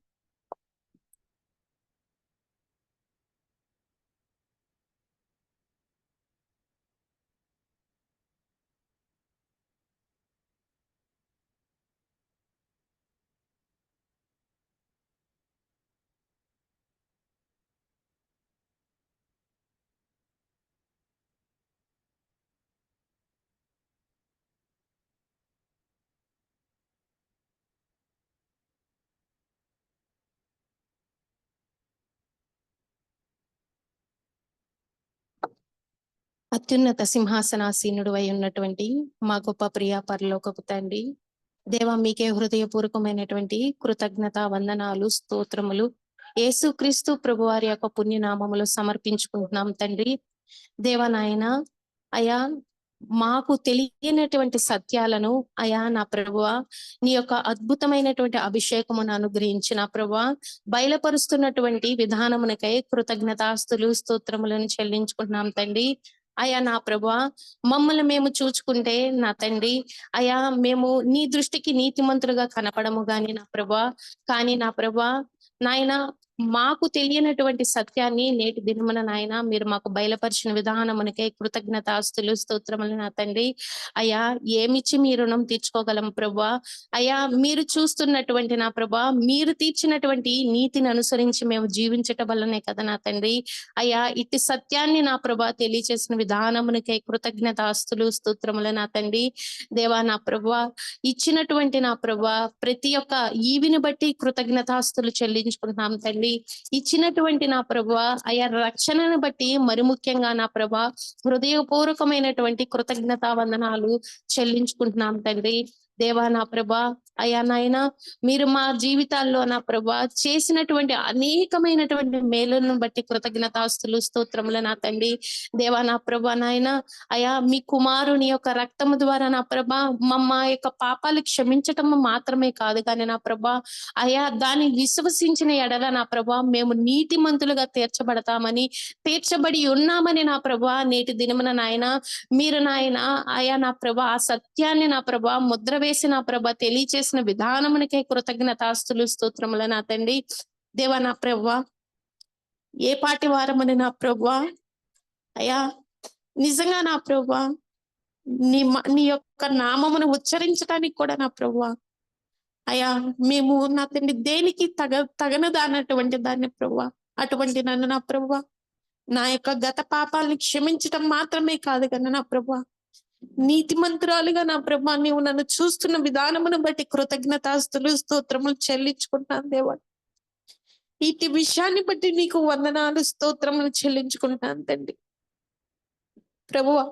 అత్యున్నత సింహాసనాసీనుడు అయి ఉన్నటువంటి మా గొప్ప ప్రియ పరలోకపు తండ్రి, దేవా మీకే హృదయపూర్వకమైనటువంటి కృతజ్ఞత వందనాలు స్తోత్రములు యేసుక్రీస్తు ప్రభువారి యొక్క పుణ్యనామములు సమర్పించుకుంటున్నాం తండ్రి. దేవా నాయన అయా మాకు తెలియనటువంటి సత్యాలను అయా నా ప్రభువా నీ యొక్క అద్భుతమైనటువంటి అభిషేకమును అనుగ్రహించిన ప్రభువా బయలుపరుస్తున్నటువంటి విధానమునకై కృతజ్ఞతాస్తులు స్తోత్రములను చెల్లించుకుంటున్నాం తండ్రి. అయా నా ప్రభువా మమ్మల్ని మేము చూచుకుంటే నా తండ్రి అయా మేము నీ దృష్టికి నీతిమంతులుగా కనపడము గాని నా ప్రభువా, కానీ నా ప్రభువా నాయన మాకు తెలియనటువంటి సత్యాన్ని నేటి దినమున నాయన మీరు మాకు బయలుపరిచిన విధానమునకై కృతజ్ఞతాస్తులు స్తోత్రములు నా తండ్రి. అయ్యా ఏమిచ్చి మీ రుణం తీర్చుకోగలం ప్రభువా? అయ్యా మీరు చూస్తున్నటువంటి నా ప్రభువా మీరు తీర్చినటువంటి నీతిని అనుసరించి మేము జీవించటం వల్లనే కదా నా తండ్రి. అయ్యా ఇట్టి సత్యాన్ని నా ప్రభువా తెలియచేసిన విధానమునకై కృతజ్ఞతాస్తులు స్తోత్రములు నా తండ్రి. దేవా నా ప్రభువా ఇచ్చినటువంటి నా ప్రభువా ప్రతి ఒక్క ఈవిని బట్టి కృతజ్ఞతాస్తులు చెల్లించుకుంటున్నాం తండ్రి. ఇచ్చినటువంటి నా ప్రభువా అయా రక్షణను బట్టి మరి ముఖ్యంగా నా ప్రభా హృదయపూర్వకమైనటువంటి కృతజ్ఞతా వందనాలు చెల్లించుకుంటున్నాం తండ్రి. దేవా నా ప్రభా అయా నాయన మీరు మా జీవితాల్లో నా ప్రభా చేసినటువంటి అనేకమైనటువంటి మేలులను బట్టి కృతజ్ఞతాస్తులు స్తోత్రములు నా తండ్రి. దేవా నా ప్రభా నాయన అయా మీ కుమారుని యొక్క రక్తము ద్వారా నా ప్రభా మా యొక్క పాపాలు క్షమించటం మాత్రమే కాదు కానీ నా ప్రభా అయా దాన్ని విశ్వసించిన ఎడల నా ప్రభా మేము నీతిమంతులుగా తీర్చబడి ఉన్నామని నా ప్రభా నేటి దినమున నాయన మీరు నాయన అయా నా ప్రభా ఆ సత్యాన్ని నా ప్రభా ముద్ర వేసి నా ప్రభా తెలియచేసిన విధానమునికే కృతజ్ఞతాస్తులు స్తోత్రములు నా తండ్రి. దేవా నా ప్రభువా ఏ పాటి వారమని నా ప్రభువా అయా నిజంగా నా ప్రభువా నీ యొక్క నామమును ఉచ్చరించడానికి కూడా నా ప్రభువా అయా మేము నా తండ్రి దేనికి తగనదా అన్నటువంటి దాన్ని ప్రభువా అటువంటి నన్ను నా ప్రభువా నా యొక్క గత పాపాలని క్షమించటం మాత్రమే కాదు కానీ నా ప్రభువా నీతిమంతురాలుగా నా ప్రభా నీవు నన్ను చూస్తున్న విధానమును బట్టి కృతజ్ఞతాస్తులు స్తోత్రములు చెల్లించుకుంటున్నాను దేవా. ఇటు విషయాన్ని బట్టి నీకు వందనాలు స్తోత్రములు చెల్లించుకుంటున్నాను తండ్రి. ప్రభువా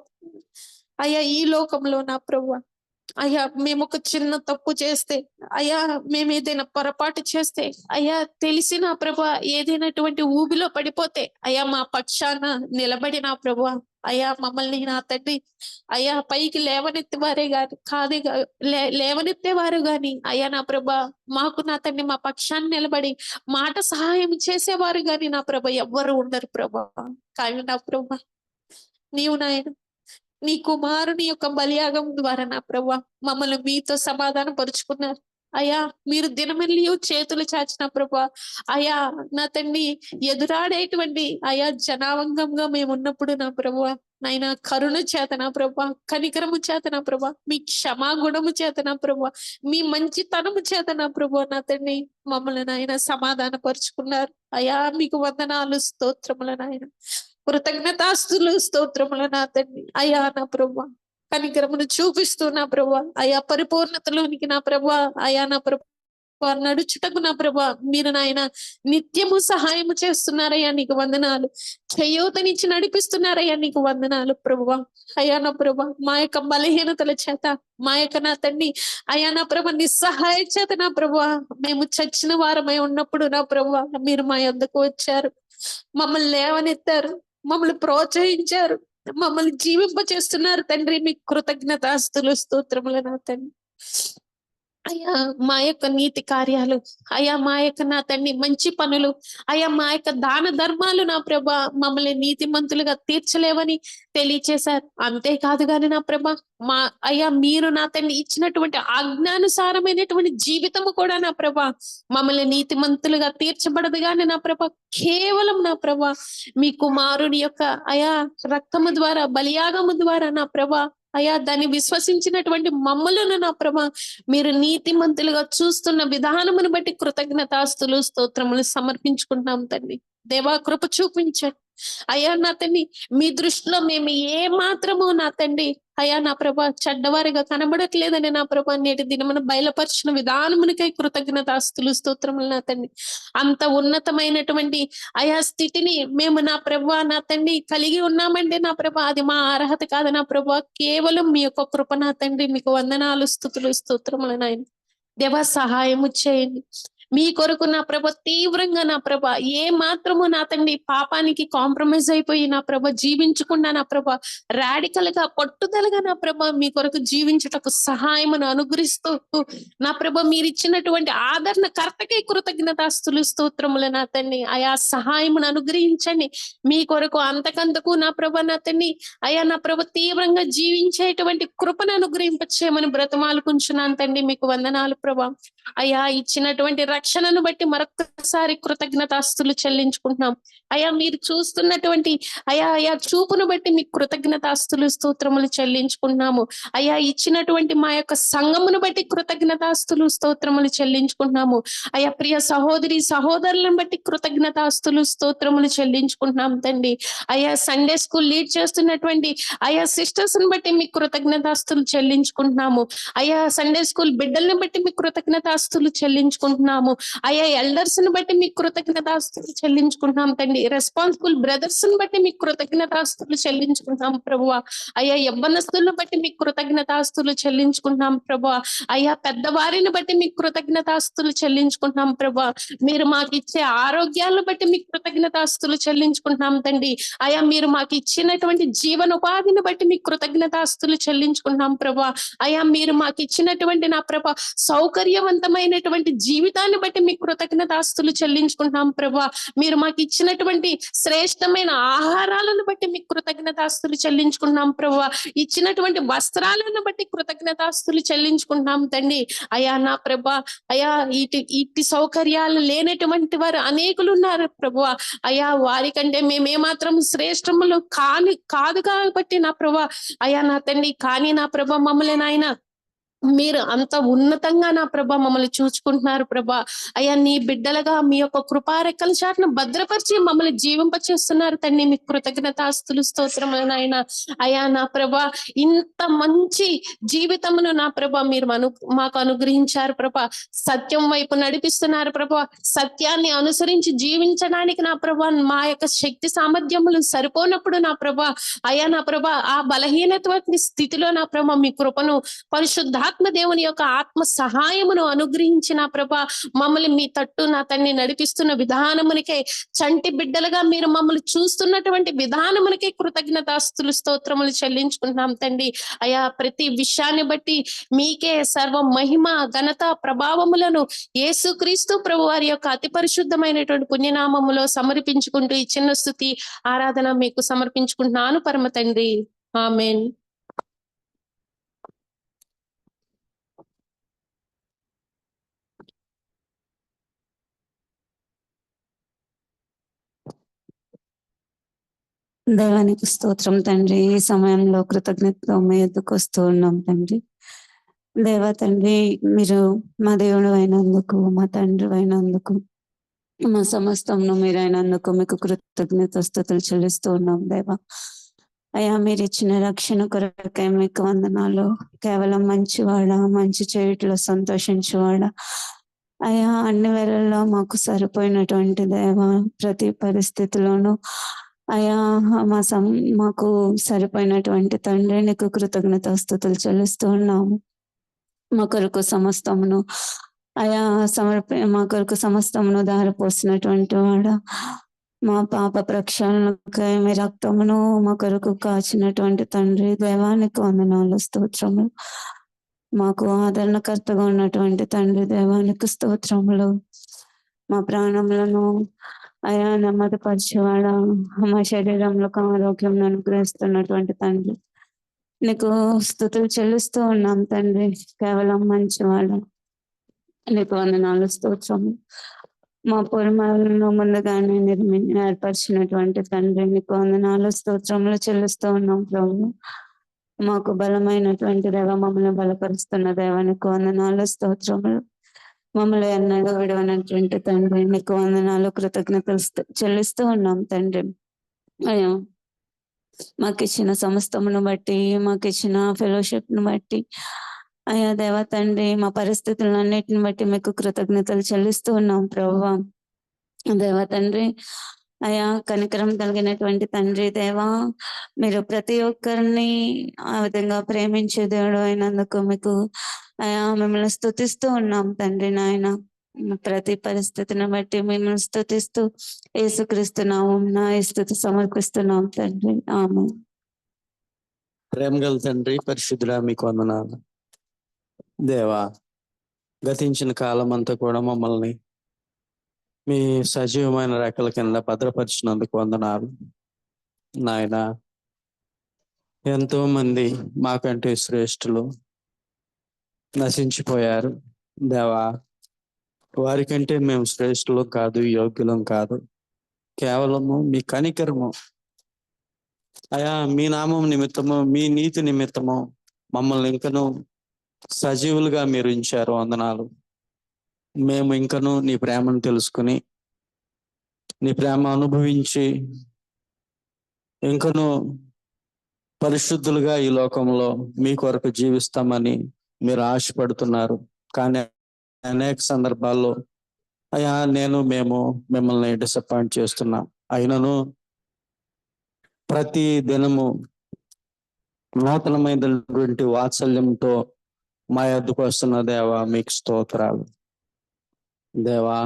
అయ్యా ఈ లోకంలో నా ప్రభువా అయ్యా మేము ఒక చిన్న తప్పు చేస్తే అయ్యా మేము ఏదైనా పొరపాటు చేస్తే అయ్యా తెలిసిన ప్రభా ఏదైనటువంటి ఊబిలో పడిపోతే అయ్యా మా పక్షాన నిలబడి నా ప్రభువా అయ్యా మమ్మల్ని నా తండ్రి అయ్యా పైకి లేవనెత్తేవారే గాని లేవనెత్తేవారు గాని అయ్యా నా ప్రభా మాకు నా తండ్రి మా పక్షాన్ని నిలబడి మాట సహాయం చేసేవారు గాని నా ప్రభా ఎవ్వరు ఉండరు ప్రభా. కానీ నా ప్రభా నీవు నాయన నీ కుమారుని యొక్క బలియాగం ద్వారా నా ప్రభా మమ్మల్ని మీతో సమాధానం పరుచుకున్నారు. అయ్యా మీరు దినమెల్లి చేతులు చాచిన ప్రభా అయా నా తండ్రి ఎదురాడేటువంటి అయా జనావంగంగా మేము ఉన్నప్పుడు నా ప్రభువా నాయన కరుణ చేత నా ప్రభా కనికరము చేత నా ప్రభా మీ క్షమాగుణము చేత నా ప్రభా మీ మంచితనము చేత నా ప్రభా నా తండ్రి మమ్మల్ని నాయన సమాధాన పరుచుకున్నారు. అయా మీకు వందనాలు స్తోత్రములు నాయన కృతజ్ఞతాస్తులు స్తోత్రములు నా తండ్రి. అయా నా ప్రభా కనికరమును చూపిస్తూ నా ప్రభా అయా పరిపూర్ణతలోనికి నా ప్రభా అయా నా ప్రభా నడుచుటకు నా ప్రభా మీరు నాయన నిత్యము సహాయము చేస్తున్నారయ్యా నీకు వందనాలు. చేయూతనిచ్చి నడిపిస్తున్నారయ్యా నీకు వందనాలు ప్రభువా. అయా నా ప్రభా మా యొక్క బలహీనతల చేత మా యొక్క నా తండ్రి అయా నా ప్రభా నిస్సహాయ చేత నా ప్రభా మేము చచ్చిన వారమై ఉన్నప్పుడు నా ప్రభా మీరు మా యొద్దకు వచ్చారు, మమ్మల్ని లేవనెత్తారు, మమ్మల్ని ప్రోత్సహించారు, మమ్మల్ని జీవింప చేస్తున్నారు తండ్రి. మీకు కృతజ్ఞతాస్తులు స్తోత్రములు నా తండ్రి. అయ్యా మా యొక్క నీతి కార్యాలు అయ్యా మా యొక్క నా తండ్రి మంచి పనులు అయ్యా మా యొక్క దాన ధర్మాలు నా ప్రభా మమ్మల్ని నీతిమంతులుగా తీర్చలేవని తెలియచేశారు. అంతేకాదు గాని నా ప్రభా మా అయ్యా మీరు నా తండ్రి ఇచ్చినటువంటి ఆజ్ఞానుసారమైనటువంటి జీవితము కూడా నా ప్రభా మమ్మల్ని నీతిమంతులుగా తీర్చబడదు గాని నా ప్రభా కేవలం నా ప్రభా మీ కుమారుని యొక్క అయా రక్తము ద్వారా బలియాగము ద్వారా నా ప్రభా అయా దాన్ని విశ్వసించినటువంటి మమ్మలను నా ప్రభా మీరు నీతిమంతులుగా చూస్తున్న విధానమును బట్టి కృతజ్ఞతాస్తులు స్తోత్రములు సమర్పించుకుంటున్నాం తండ్రి. దేవా కృప చూపించండి అయ్యా నా తండ్రి. మీ దృష్టిలో మేము ఏ మాత్రము నా తండ్రి అయ్యా నా ప్రభా చెడ్డవారిగా కనబడట్లేదని నా ప్రభా నేటి దినమున బయలుపరిచిన విధానమునికై కృతజ్ఞతాస్తులు స్తోత్రములు నా తండ్రి. అంత ఉన్నతమైనటువంటి అయా స్థితిని మేము నా ప్రభా నా తండ్రి కలిగి ఉన్నామంటే నా ప్రభా అది మా అర్హత కాదు నా ప్రభా, కేవలం మీ యొక్క కృప నా తండ్రి. మీకు వందనాలు స్తుతులు స్తోత్రములు నాయన. దేవా సహాయము చేయండి మీ కొరకు నా ప్రభ. తీవ్రంగా నా ప్రభ ఏ మాత్రము నా తండ్రి పాపానికి కాంప్రమైజ్ అయిపోయి నా ప్రభ జీవించకుండా నా ప్రభ రాడికల్ గా పట్టుదలగా నా ప్రభ మీ కొరకు జీవించుటకు సహాయమును అనుగ్రహిస్తూ నా ప్రభ మీరు ఇచ్చినటువంటి ఆదరణ కర్తకే కృతజ్ఞతాస్తులు స్తోత్రములు నా తండ్రి. ఆయా సహాయమును అనుగ్రహించండి మీ కొరకు అంతకంతకు నా ప్రభ నా తండ్రి. అయా నా ప్రభ తీవ్రంగా జీవించేటువంటి కృపను అనుగ్రహింపచేయమని బ్రతమాలుకుంటున్నాను తండ్రి. మీకు వందనాలు ప్రభా. అయా ఇచ్చినటువంటి రక్షణను బట్టి మరొకసారి కృతజ్ఞతాస్తులు చెల్లించుకుంటున్నాం. అయా మీరు చూస్తున్నటువంటి అయా చూపును బట్టి మీకు కృతజ్ఞతాస్తులు స్తోత్రములు చెల్లించుకుంటున్నాము. అయా ఇచ్చినటువంటి మా యొక్క సంఘమును బట్టి కృతజ్ఞతాస్తులు స్తోత్రములు చెల్లించుకుంటున్నాము. అయా ప్రియ సహోదరి సహోదరులను బట్టి కృతజ్ఞతాస్తులు స్తోత్రములు చెల్లించుకుంటున్నాం తండ్రి. అయా సండే స్కూల్ లీడ్ చేస్తున్నటువంటి అయా సిస్టర్స్ ని బట్టి మీకు కృతజ్ఞతాస్తులు చెల్లించుకుంటున్నాము. అయా సండే స్కూల్ బిడ్డలను బట్టి మీకు కృతజ్ఞతాస్తులు చెల్లించుకుంటున్నాము. అయ్యా ఎల్డర్స్ ని బట్టి మీకు కృతజ్ఞతాస్తులు చెల్లించుకుంటున్నాం తండ్రి. రెస్పాన్సిబుల్ బ్రదర్స్ ని బట్టి మీకు కృతజ్ఞతాస్తులు చెల్లించుకుంటున్నాం ప్రభువా. అయ్యా యవ్వనస్తులను బట్టి మీకు కృతజ్ఞతాస్తులు చెల్లించుకుంటున్నాం ప్రభువా. అయ్యా పెద్దవారిని బట్టి మీకు కృతజ్ఞతాస్తులు చెల్లించుకుంటున్నాం ప్రభువా. మీరు మాకు ఇచ్చే ఆరోగ్యాలను బట్టి మీకు కృతజ్ఞతాస్తులు చెల్లించుకుంటున్నాం తండ్రి. అయ్యా మీరు మాకు ఇచ్చినటువంటి జీవనోపాధిని బట్టి మీకు కృతజ్ఞతాస్తులు చెల్లించుకుంటున్నాం ప్రభువా. అయ్యా మీరు మాకు ఇచ్చినటువంటి నా ప్రభా సౌకర్యవంతమైనటువంటి జీవితాన్ని బట్టి మీకు కృతజ్ఞతాస్తులు చెల్లించుకుంటున్నాం ప్రభా. మీరు మాకు ఇచ్చినటువంటి శ్రేష్టమైన ఆహారాలను బట్టి మీకు కృతజ్ఞతాస్తులు చెల్లించుకుంటున్నాం ప్రభా. ఇచ్చినటువంటి వస్త్రాలను బట్టి కృతజ్ఞతాస్తులు చెల్లించుకుంటున్నాం తండ్రి. అయా నా ప్రభా అయా ఇట్టి సౌకర్యాలు లేనటువంటి వారు అనేకులు ఉన్నారు ప్రభువా. అయా వారికంటే మేమేమాత్రం శ్రేష్టములు కాదు కాబట్టి నా ప్రభా అయా నా తండ్రి. కానీ నా ప్రభా మమ్మల్ని నాయన మీరు అంత ఉన్నతంగా నా ప్రభా మమ్మల్ని చూసుకుంటున్నారు ప్రభా. అయ్యా నీ బిడ్డలుగా మీ యొక్క కృపారెక్కల చాటును భద్రపరిచి మమ్మల్ని జీవింపచేస్తున్నారు తండ్రి. మీకు కృతజ్ఞతాస్తులు స్తోత్రములు నాయన. అయ్యా నా ప్రభా ఇంత మంచి జీవితమును నా ప్రభా మీరు మాకు అనుగ్రహించారు ప్రభా. సత్యం వైపు నడిపిస్తున్నారు ప్రభా. సత్యాన్ని అనుసరించి జీవించడానికి నా ప్రభా మా యొక్క శక్తి సామర్థ్యములు సరిపోనప్పుడు నా ప్రభా అయ్యా నా ప్రభా ఆ బలహీనత స్థితిలో నా ప్రభా మీ కృపను పరిశుద్ధ దేవుని యొక్క ఆత్మ సహాయమును అనుగ్రహించిన ప్రభా మమ్మల్ని మీ తట్టు నా తండ్రి నడిపిస్తున్న విధానమునికే చంటి బిడ్డలుగా మీరు మమ్మల్ని చూస్తున్నటువంటి విధానమునికే కృతజ్ఞతాస్తులు స్తోత్రములు చెల్లించుకుంటున్నాం తండ్రి. అయా ప్రతి విషయాన్ని బట్టి మీకే సర్వ మహిమ ఘనత ప్రభావములను యేసుక్రీస్తు ప్రభు వారి యొక్క అతి పరిశుద్ధమైనటువంటి పుణ్యనామములో సమర్పించుకుంటూ ఈ చిన్న స్తుతి ఆరాధన మీకు సమర్పించుకుంటున్నాను పరమ తండ్రి. ఆమేన్. దైవానికి స్తోత్రం తండ్రి. ఈ సమయంలో కృతజ్ఞతతో మీ ఎద్దుకు వస్తూ ఉన్నాం తండ్రి. దేవా తండ్రి మీరు మా దేవుడు అయినందుకు మా తండ్రి అయినందుకు మా సమస్తంను మీరు అయినందుకు మీకు కృతజ్ఞత స్తుతులు చెల్లిస్తూ ఉన్నాం దేవా. అయ్యా మీరు ఇచ్చిన రక్షణ కొరకై మీకు వందనాలు. కేవలం మంచివాడ మంచి చేయట్లో సంతోషించేవాడ అయ్యా అన్ని వేళల్లో మాకు సరిపోయినటువంటి దేవా ప్రతి పరిస్థితిలోనూ అయ్యా మాకు సరిపోయినటువంటి తండ్రి నీకు కృతజ్ఞతాస్తుతులు చెల్లిస్తూ ఉన్నాము. మా కొరకు సమస్తమును అయా మా కొరకు సమస్తమును దారిపోసినటువంటి వాడ మా పాప ప్రక్షాళనకై మీ రక్తమును మా కొరకు కాచినటువంటి తండ్రి దేవానికి వందనాలు స్తోత్రములు. మాకు ఆదరణకర్తగా ఉన్నటువంటి తండ్రి దేవానికి స్తోత్రములు. మా ప్రాణములను అయా నెమ్మదిపరిచేవాడ మా శరీరంలో ఆరోగ్యం అనుగ్రహిస్తున్నటువంటి తండ్రి నీకు స్తుతులు చెల్లిస్తూ ఉన్నాం తండ్రి. కేవలం మంచివాడ నీకు వందనాలు స్తోత్రము. మా పొరమాలను ముందుగానే ఏర్పరిచినటువంటి తండ్రి నీకు వందనాలు స్తోత్రములు చెల్లిస్తూ ఉన్నాం ప్రభు. మాకు బలమైనటువంటి దేవ మమ్మల్ని బలపరుస్తున్న దేవానికి వందనాలు స్తోత్రములు. మమ్మల్ని ఎన్నడూ విడవనటువంటి తండ్రి నీకు వందనాలు కృతజ్ఞతలు చెల్లిస్తూ ఉన్నాం తండ్రి. అయ్యా మాకు ఇచ్చిన సమస్తమును బట్టి, మాకు ఇచ్చిన ఫెలోషిప్ ను బట్టి, అయ్యా దేవా తండ్రి మా పరిస్థితులన్నిటిని బట్టి మీకు కృతజ్ఞతలు చెల్లిస్తూ ఉన్నాం ప్రభువా. దేవా తండ్రి అయ్యా కనికరం కలిగినటువంటి తండ్రి దేవా, మీరు ప్రతి ఒక్కరిని ఆ విధంగా ప్రేమించే దేవుడు అయినందుకు మీకు అయ్యా మిమ్మల్ని స్తుతిస్తూ ఉన్నాం తండ్రి నాయన. ప్రతి పరిస్థితిని బట్టి మిమ్మల్ని స్తుతిస్తూ యేసుక్రీస్తు నామమున ఈ స్తుతి సమర్పిస్తున్నాం తండ్రి. ఆమేన్. ప్రేమ గల తండ్రి పరిశుద్ధుడా మీకు వందనాలు దేవా. గతించిన కాలం అంతా కూడా మమ్మల్ని మీ సజీవమైన రెక్కల కింద భద్రపరిచినందుకు వందనాలు నాయన. ఎంతో మంది మాకంటే శ్రేష్ఠులు నశించిపోయారు దేవా. వారికంటే మేము శ్రేష్ఠులం కాదు, యోగ్యులం కాదు. కేవలము మీ కనికరము అయా, మీ నామం నిమిత్తము, మీ నీతి నిమిత్తము మమ్మల్ని ఇంకను సజీవులుగా మీరు ఉంచారు. వందనాలు. మేము ఇంకను నీ ప్రేమను తెలుసుకుని, నీ ప్రేమ అనుభవించి ఇంకను పరిశుద్ధులుగా ఈ లోకంలో మీ కొరకు జీవిస్తామని మీరు ఆశపడుతున్నారు. కానీ అనేక సందర్భాల్లో అయ్యా మేము మిమ్మల్ని డిసప్పాయింట్ చేస్తున్నాం. అయినను ప్రతి దినము నూతనమైనటువంటి వాత్సల్యంతో మా యొద్దకు వస్తున్న దేవా మీకు స్తోత్రాలు దేవా.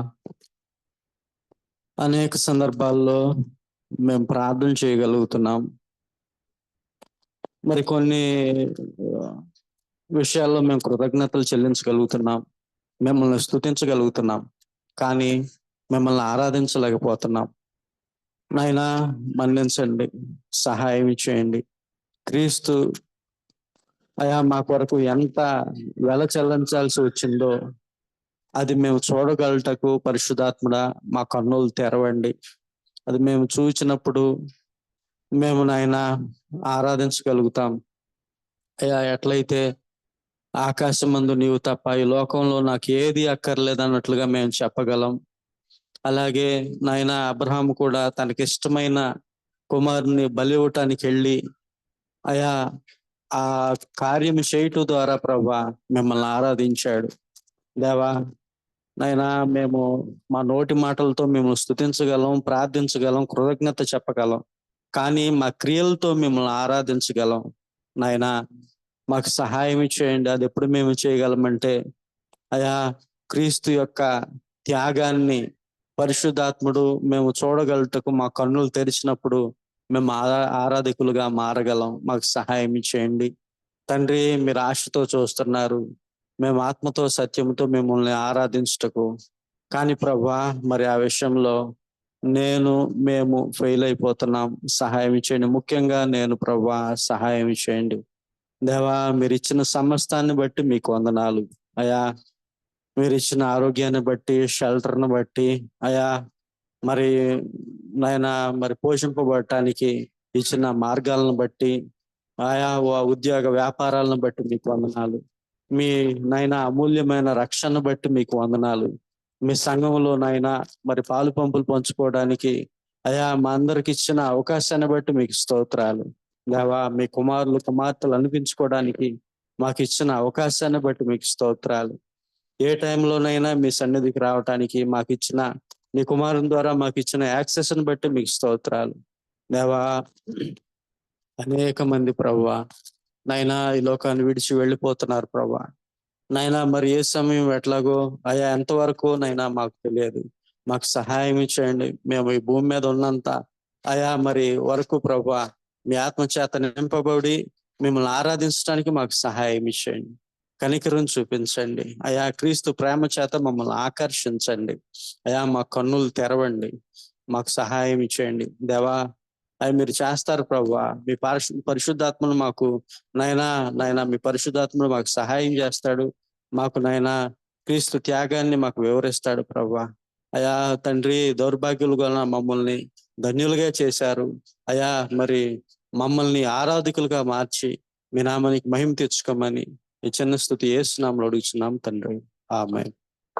అనేక సందర్భాల్లో మేము ప్రార్థన చేయగలుగుతున్నాం, మరి కొన్ని విషయాల్లో మేము కృతజ్ఞతలు చెల్లించగలుగుతున్నాం, మిమ్మల్ని స్తుతించగలుగుతున్నాం, కానీ మిమ్మల్ని ఆరాధించలేకపోతున్నాం. నాయనా మన్నించండి, సహాయం చేయండి. క్రీస్తు అయా మా కొరకు ఎంత వెల చెల్లించాల్సి వచ్చిందో అది మేము చూడగలటకు పరిశుద్ధాత్ముడా మా కన్నులు తెరవండి. అది మేము చూచినప్పుడు మేము నాయన ఆరాధించగలుగుతాం. అయ్యా ఎట్లయితే ఆకాశమందు నీవు తప్ప ఈ లోకంలో నాకు ఏది అక్కర్లేదన్నట్లుగా మేము చెప్పగలం, అలాగే నాయన అబ్రహాము కూడా తనకిష్టమైన కుమారుని బలి ఇవ్వటానికి వెళ్ళి అయా ఆ కార్యం చేయటం ద్వారా ప్రభా మిమ్మల్ని ఆరాధించాడు దేవా. నాయనా మేము మా నోటి మాటలతో మిమ్మల్ని స్తుతించగలం, ప్రార్థించగలం, కృతజ్ఞత చెప్పగలం, కానీ మా క్రియలతో మిమ్మల్ని ఆరాధించగలం. నాయనా మాకు సహాయం చేయండి. అది ఎప్పుడు మేము చేయగలమంటే అయా క్రీస్తు యొక్క త్యాగాన్ని పరిశుద్ధాత్ముడు మేము చూడగలటకు మా కన్నులు తెరిచినప్పుడు మేము ఆరాధకులుగా మారగలం. మాకు సహాయం చేయండి తండ్రి. మీరు ఆశతో చూస్తున్నారు, మేము ఆత్మతో సత్యంతో మిమ్మల్ని ఆరాధించుటకు. కానీ ప్రభా మరి ఆ విషయంలో మేము ఫెయిల్ అయిపోతున్నాం. సహాయం చేయండి. ముఖ్యంగా నేను ప్రభా సహాయం చేయండి దేవా. మీరు ఇచ్చిన సమస్తాన్ని బట్టి మీకు వందనాలు అయా. మీరు ఇచ్చిన ఆరోగ్యాన్ని బట్టి, షెల్టర్ని బట్టి అయా, మరి నాయన మరి పోషింపబడటానికి ఇచ్చిన మార్గాలను బట్టి, ఆయా ఉద్యోగ వ్యాపారాలను బట్టి మీకు వందనాలు. మీ నాయన అమూల్యమైన రక్షణ బట్టి మీకు వందనాలు. మీ సంఘంలో నాయన మరి పాలు పంపులు పంచుకోవడానికి అయా మా అందరికి ఇచ్చిన అవకాశాన్ని బట్టి మీకు స్తోత్రాలు దేవా. మీ కుమారులు కుమార్తెలు అనిపించుకోవడానికి మాకు ఇచ్చిన అవకాశాన్ని బట్టి మీకు స్తోత్రాలు. ఏ టైంలోనైనా మీ సన్నిధికి రావటానికి మాకు ఇచ్చిన నీ కుమారుని ద్వారా మాకు ఇచ్చిన యాక్సెస్ని బట్టి మీకు స్తోత్రాలు దేవా. అనేక మంది ప్రభువా నాయనా ఈ లోకాన్ని విడిచి వెళ్ళిపోతున్నారు ప్రభువా. నాయనా మరి ఏ సమయం ఎట్లాగో అయా ఎంతవరకు నైనా మాకు తెలియదు. మాకు సహాయం చేయండి. మేము ఈ భూమి మీద ఉన్నంత అయా మరి వరకు ప్రభువా మీ ఆత్మచేత నింపబడి మిమ్మల్ని ఆరాధించడానికి మాకు సహాయం చేయండి. కనికరం చూపించండి అయా. క్రీస్తు ప్రేమ చేత మమ్మల్ని ఆకర్షించండి అయా. మా కన్నులు తెరవండి, మాకు సహాయం చేయండి దేవా. అవి మీరు చేస్తారు ప్రభువా. మీ పరిశుద్ధాత్మను మాకు నాయనా మీ పరిశుద్ధాత్మను మాకు సహాయం చేస్తాడు. మాకు నాయనా క్రీస్తు త్యాగాన్ని మాకు వివరిస్తాడు ప్రభువా. అయా తండ్రి, దౌర్భాగ్యులుగా మమ్మల్ని ధన్యులుగా చేశారు అయా. మరి మమ్మల్ని ఆరాధకులుగా మార్చి మీ నామానికి మహిమ తెచ్చుకోమని ఈ చిన్న స్తుతి యేసు నామములో అడుగుచున్నాం తండ్రి. ఆమేన్.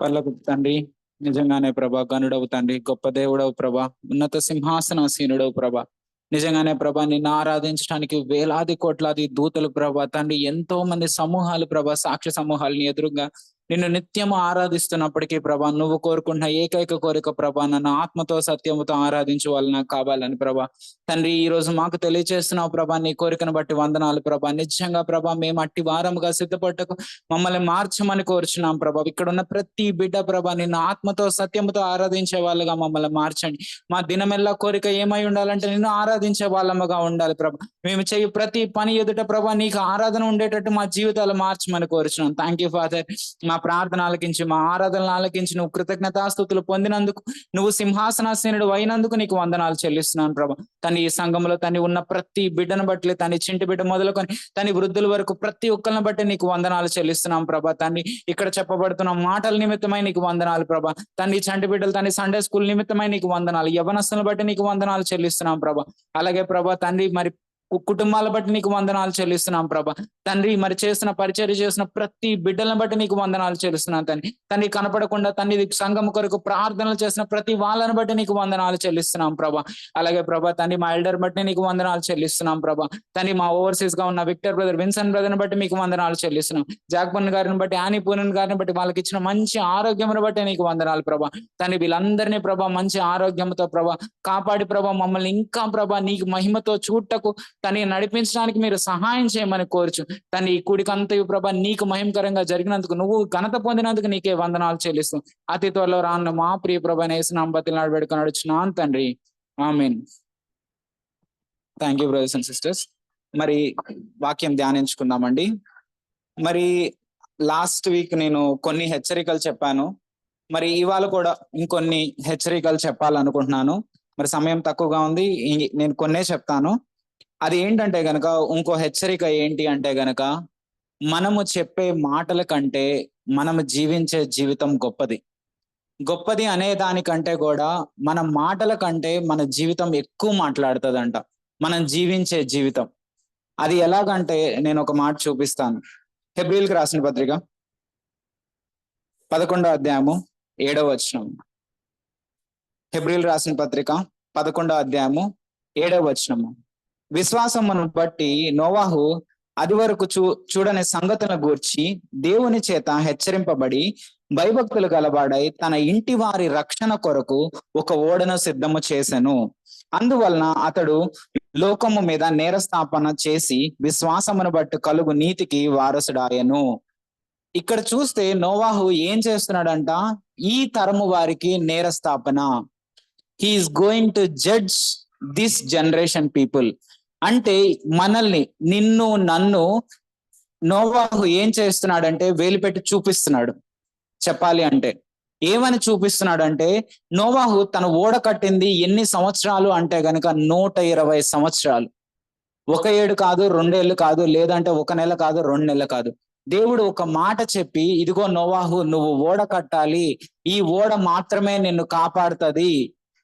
పర్లకు తండ్రి, నిజంగానే ప్రభా గనుడవు తండ్రి, గొప్ప దేవుడవు ప్రభా, ఉన్నత సింహాసనాసీనుడవు ప్రభా. నిజంగానే ప్రభా నిన్ను ఆరాధించడానికి వేలాది కోట్లాది దూతలు ప్రభా తండ్రి, ఎంతో మంది సమూహాలు ప్రభా, సాక్ష్య సమూహాలని ఎదురుగా నిన్ను నిత్యము ఆరాధిస్తున్నప్పటికీ ప్రభా, నువ్వు కోరుకుంటున్న ఏకైక కోరిక ప్రభా, నన్ను ఆత్మతో సత్యముతో ఆరాధించే వాళ్ళు నాకు కావాలని ప్రభా. తండ్రి, ఈ రోజు మాకు తెలియజేస్తున్నావు ప్రభా, నీ కోరికను బట్టి వందనాలు ప్రభా. నిజంగా ప్రభా మేము అట్టి వారముగా సిద్ధపట్టకు మమ్మల్ని మార్చమని కోరుచున్నాం ప్రభా. ఇక్కడ ఉన్న ప్రతి బిడ్డ ప్రభా నిన్ను ఆత్మతో సత్యముతో ఆరాధించే వాళ్ళుగా మమ్మల్ని మార్చండి. మా దినమెల్లా కోరిక ఏమై ఉండాలంటే నిన్ను ఆరాధించే వాళ్ళముగా ఉండాలి ప్రభా. మేము చేయు ప్రతి పని ఎదుట ప్రభా నీకు ఆరాధన ఉండేటట్టు మా జీవితాలు మార్చమని కోరుచున్నాం. Thank you father. మా ప్రార్థన ఆలకించి, మా ఆరాధనలు ఆలకించి, నువ్వు కృతజ్ఞతాస్తుతులు పొందినందుకు, నువ్వు సింహాసనాసీనుడు అయినందుకు నీకు వందనాలు చెల్లిస్తున్నాను ప్రభా. తన ఈ సంఘంలో తను ఉన్న ప్రతి బిడ్డను బట్టి, తన చింటి బిడ్డ మొదలుకొని తన వృద్ధుల వరకు ప్రతి ఒక్కరిని బట్టి నీకు వందనాలు చెల్లిస్తున్నాం ప్రభా. తన్ని ఇక్కడ చెప్పబడుతున్న మాటల నిమిత్తమై నీకు వందనాలు ప్రభా. తన చంటి బిడ్డలు తన సండే స్కూల్ నిమిత్తమై నీకు వందనాలు, యవనస్తులను బట్టి నీకు వందనాలు చెల్లిస్తున్నాం ప్రభా. అలాగే ప్రభా తండ్రి మరి కుటుంబాల బట్టి నీకు వందనాలు చెల్లిస్తున్నాం ప్రభా. తండ్రి మరి చేసిన పరిచర్య చేసిన ప్రతి బిడ్డలను బట్టి నీకు వందనాలు చెల్లిస్తున్నాను తండ్రి. తండ్రి కనపడకుండా తండ్రి సంఘం కొరకు ప్రార్థనలు చేసిన ప్రతి వాళ్ళని బట్టి నీకు వందనాలు చెల్లిస్తున్నాం ప్రభా. అలాగే ప్రభా తండ్రి మా ఎల్డర్ బట్టి నీకు వందనాలు చెల్లిస్తున్నాం ప్రభా. తండ్రి మా ఓవర్సీస్ గా ఉన్న విక్టర్ బ్రదర్, విన్సెంట్ బ్రదర్ని బట్టి మీకు వందనాలు చెల్లిస్తున్నాం. జాక్పన్ గారిని బట్టి, ఆని పూనన్ గారిని బట్టి, వాళ్ళకి ఇచ్చిన మంచి ఆరోగ్యమును బట్టి నీకు వందనాలు ప్రభా. తండ్రి వీళ్ళందరినీ ప్రభా మంచి ఆరోగ్యంతో ప్రభా కాపాడి ప్రభా మమ్మల్ని ఇంకా ప్రభా నీకు మహిమతో చూడటకు తను నడిపించడానికి మీరు సహాయం చేయమని కోరుచు. తను ఈ కూడికంతయు ప్రభా నీకు మహిమకరంగా జరిగినందుకు, నువ్వు ఘనత పొందినందుకు నీకే వందనాలు చెల్లిస్తూ అతి త్వరలో రాను మా ప్రియ ప్రభా యేసునామమున బతిలాడి వేడుకొని నడుచున్నాను తండ్రి. Amen. Thank you brothers and sisters. మరి వాక్యం ధ్యానించుకుందామండి. మరి లాస్ట్ వీక్ నేను కొన్ని హెచ్చరికలు చెప్పాను. మరి ఇవాళ కూడా ఇంకొన్ని హెచ్చరికలు చెప్పాలనుకుంటున్నాను. మరి సమయం తక్కువగా ఉంది, నేను కొన్నే చెప్తాను. అది ఏంటంటే గనక, ఇంకో హెచ్చరిక ఏంటి అంటే గనక, మనము చెప్పే మాటల కంటే మనము జీవించే జీవితం గొప్పది. గొప్పది అనే దానికంటే కూడా మన మాటల కంటే మన జీవితం ఎక్కువ మాట్లాడుతుందంట, మనం జీవించే జీవితం. అది ఎలాగంటే నేను ఒక మాట చూపిస్తాను. హెబ్రీయులకు రాసిన పత్రిక 11వ అధ్యాయము 7వ వచనం. హెబ్రీయులకు రాసిన పత్రిక 11వ అధ్యాయము 7వ వచనము. విశ్వాసమును బట్టి నోవాహు అది వరకు చూడని సంగతులను గూర్చి దేవుని చేత హెచ్చరింపబడి భయభక్తులు గలవాడై తన ఇంటి వారి రక్షణ కొరకు ఒక ఓడను సిద్ధము చేసెను. అందువలన అతడు లోకము మీద నేరస్థాపన చేసి విశ్వాసమును బట్టి కలుగు నీతికి వారసుడాయను. ఇక్కడ చూస్తే నోవాహు ఏం చేస్తున్నాడంట? ఈ తరము వారికి నేరస్థాపన. He is going to judge this generation people. అంటే మనల్ని, నిన్ను నన్ను నోవాహు ఏం చేస్తున్నాడంటే వేలిపెట్టి చూపిస్తున్నాడు. చెప్పాలి అంటే ఏమని చూపిస్తున్నాడంటే, నోవాహు తన ఓడ కట్టింది ఎన్ని సంవత్సరాలు అంటే గనక 120 సంవత్సరాలు. 1 ఏడు కాదు, 2 ఏళ్ళు కాదు, లేదంటే 1 నెల కాదు, 2 నెలలు కాదు. దేవుడు ఒక మాట చెప్పి, ఇదిగో నోవాహు నువ్వు ఓడ కట్టాలి, ఈ ఓడ మాత్రమే నిన్ను కాపాడుతుంది.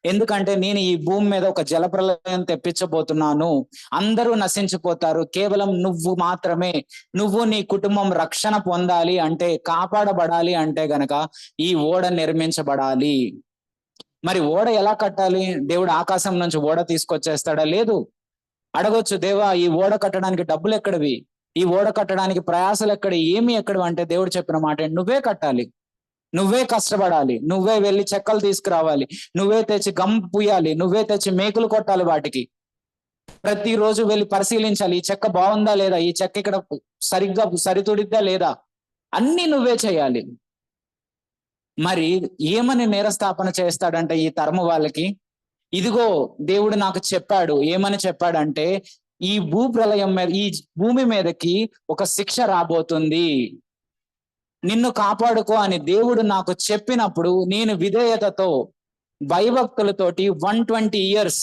ఎందుకంటే నేను ఈ భూమి మీద ఒక జలప్రలయం తెప్పించబోతున్నాను, అందరూ నశించిపోతారు, కేవలం నువ్వు మాత్రమే, నువ్వు నీ కుటుంబం రక్షణ పొందాలి అంటే, కాపాడబడాలి అంటే గనక ఈ ఓడ నిర్మించబడాలి. మరి ఓడ ఎలా కట్టాలి? దేవుడు ఆకాశం నుంచి ఓడ తీసుకొచ్చేస్తాడా? లేదు. అడగొచ్చు, దేవా ఈ ఓడ కట్టడానికి డబ్బులు ఎక్కడివి, ఈ ఓడ కట్టడానికి ప్రయాసాలు ఎక్కడ, ఏమి ఎక్కడివి అంటే దేవుడు చెప్పిన మాట, నువ్వే కట్టాలి, నువ్వే కష్టపడాలి, నువ్వే వెళ్ళి చెక్కలు తీసుకురావాలి, నువ్వే తెచ్చి గమ్ పూయాలి, నువ్వే తెచ్చి మేకులు కొట్టాలి, వాటికి ప్రతిరోజు వెళ్ళి పరిశీలించాలి, ఈ చెక్క బాగుందా లేదా, ఈ చెక్క ఇక్కడ సరిగ్గా సరితుడిద్దా లేదా, అన్ని నువ్వే చేయాలి. మరి ఏమని నేరస్థాపన చేస్తాడంటే ఈ తరము వాళ్ళకి, ఇదిగో దేవుడు నాకు చెప్పాడు. ఏమని చెప్పాడంటే, ఈ భూప్రలయం మీద, ఈ భూమి మీదకి ఒక శిక్ష రాబోతుంది, నిన్ను కాపాడుకో అని దేవుడు నాకు చెప్పినప్పుడు నేను విధేయతతో భయభక్తులతోటి 120 years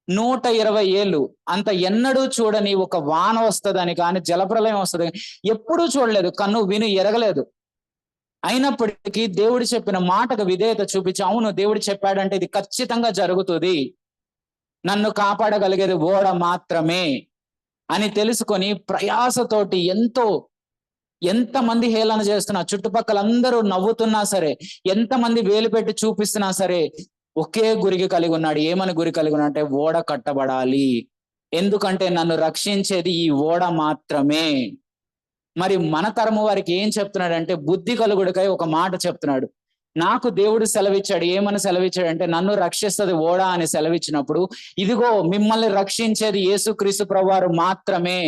120 ఏళ్ళు అంత ఎన్నడూ చూడని ఒక వాన వస్తుందని కానీ, జలప్రలయం వస్తుంది ఎప్పుడూ చూడలేదు, కన్ను విను ఎరగలేదు. అయినప్పటికీ దేవుడు చెప్పిన మాటకు విధేయత చూపించి, అవును దేవుడు చెప్పాడంటే ఇది ఖచ్చితంగా జరుగుతుంది, నన్ను కాపాడగలిగేది ఓడ మాత్రమే అని తెలుసుకొని ప్రయాసతోటి ఎంతో ఎంతమంది హేళన చేస్తున్నా, చుట్టుపక్కల అందరూ నవ్వుతున్నా సరే, ఎంతమంది వేలు పెట్టి చూపిస్తున్నా సరే, ఒకే గురికి కలిగి ఉన్నాడు. ఏమని గురి కలిగి ఉన్నాడు అంటే ఓడ కట్టబడాలి. ఎందుకంటే నన్ను రక్షించేది ఈ ఓడ మాత్రమే. మరి మన తరము వారికి ఏం చెప్తున్నాడంటే బుద్ధి కలుగుడికై ఒక మాట చెప్తున్నాడు. నాకు దేవుడు సెలవిచ్చాడు. ఏమని సెలవిచ్చాడు అంటే నన్ను రక్షిస్తుంది ఓడ అని సెలవిచ్చినప్పుడు, ఇదిగో మిమ్మల్ని రక్షించేది యేసుక్రీస్తు ప్రభువారు మాత్రమే.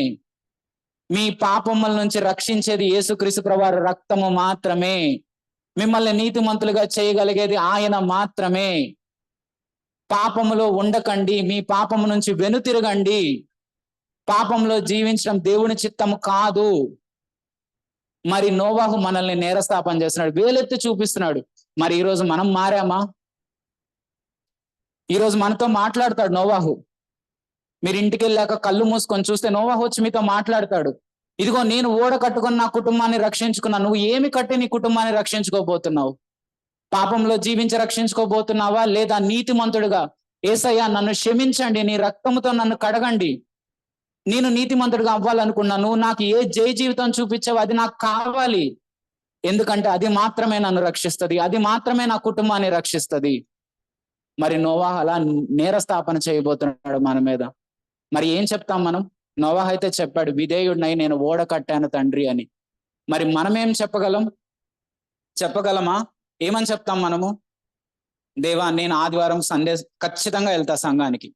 మీ పాపముల నుంచి రక్షించేది యేసుక్రీస్తు ప్రభువారు రక్తము మాత్రమే. మిమ్మల్ని నీతిమంతులుగా చేయగలిగేది ఆయన మాత్రమే. పాపములో ఉండకండి, మీ పాపము నుంచి వెనుతిరగండి. పాపంలో జీవించడం దేవుని చిత్తము కాదు. మరి నోవాహు మనల్ని నేరస్థాపన చేస్తున్నాడు, వేలెత్తి చూపిస్తున్నాడు. మరి ఈరోజు మనం మారామా? ఈరోజు మనతో మాట్లాడతాడు నోవాహు. మీరు ఇంటికి వెళ్ళాక కళ్ళు మూసుకొని చూస్తే నోవాహు వచ్చి మీతో మాట్లాడతాడు. ఇదిగో నేను ఓడ కట్టుకొని నా కుటుంబాన్ని రక్షించుకున్నా. నువ్వు ఏమి కట్టి నీ కుటుంబాన్ని రక్షించుకోబోతున్నావు? పాపంలో జీవించి రక్షించుకోబోతున్నావా, లేదా నీతిమంతుడుగా యేసయ్యా నన్ను క్షమించండి, నీ రక్తముతో నన్ను కడగండి, నేను నీతిమంతుడిగా అవ్వాలనుకున్నాను, నాకు ఏ జై జీవితం చూపించావు అది నాకు కావాలి, ఎందుకంటే అది మాత్రమే నన్ను రక్షిస్తుంది, అది మాత్రమే నా కుటుంబాన్ని రక్షిస్తుంది. మరి నోవాహు అలా నేరస్థాపన చేయబోతున్నాడు మన మీద. మరి ఏం చెప్తాం మనం? నోవాహు అయితే చెప్పాడు, విధేయుడినై నేను ఓడ కట్టాను తండ్రి అని. మరి మనమేం చెప్పగలమా? ఏమని చెప్తాం మనము? దేవా, నేను ఆదివారం సండే ఖచ్చితంగా వెళ్తా సంఘానికి,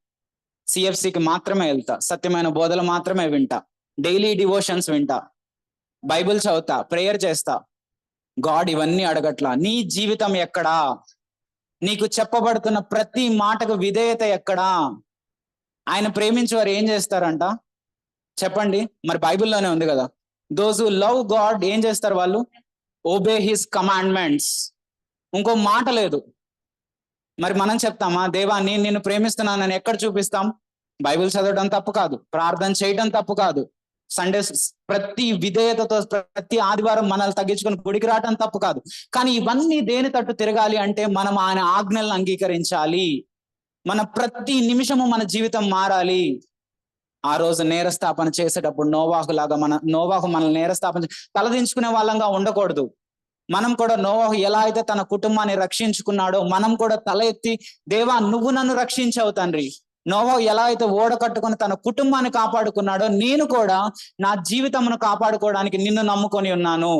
సిఎఫ్సికి మాత్రమే వెళ్తా, సత్యమైన బోధలు మాత్రమే వింటా, డైలీ డివోషన్స్ వింటా, బైబిల్ చదువుతా, ప్రేయర్ చేస్తా. గాడ్ ఇవన్నీ అడగట్లా. నీ జీవితం ఎక్కడా? నీకు చెప్పబడుతున్న ప్రతి మాటకు విధేయత ఎక్కడా? ఆయన ప్రేమించేవారు ఏం చేస్తారంట చెప్పండి? మరి బైబిల్లోనే ఉంది కదా, దోస్ హూ లవ్ గాడ్ ఏం చేస్తారు? వాళ్ళు ఓబే హిస్ కమాండ్మెంట్స్. ఇంకో మాట లేదు. మరి మనం చెప్తామా, దేవా నేను నిన్ను ప్రేమిస్తున్నానని ఎక్కడ చూపిస్తాం? బైబిల్ చదవడం తప్పు కాదు, ప్రార్థన చేయడం తప్పు కాదు, సండే ప్రతి విధేయతతో ప్రతి ఆదివారం మనల్ని తగ్గించుకొని గుడికి రావడం తప్పు కాదు. కానీ ఇవన్నీ దేని తట్టు తిరగాలి అంటే మనం ఆయన ఆజ్ఞలను అంగీకరించాలి. మన ప్రతి నిమిషము మన జీవితం మారాలి. ఆ రోజు నేరస్థాపన చేసేటప్పుడు నోవాహు మనల్ని నేరస్థాపన తలదించుకునే వాళ్ళంగా ఉండకూడదు. మనం కూడా నోవాహు ఎలా అయితే తన కుటుంబాన్ని రక్షించుకున్నాడో మనం కూడా తల ఎత్తి, దేవా నువ్వు నన్ను రక్షించావు తండ్రి. నోవాహు ఎలా అయితే ఓడ కట్టుకొని తన కుటుంబాన్ని కాపాడుకున్నాడో నేను కూడా నా జీవితమును కాపాడుకోవడానికి నిన్ను నమ్ముకొని ఉన్నాను.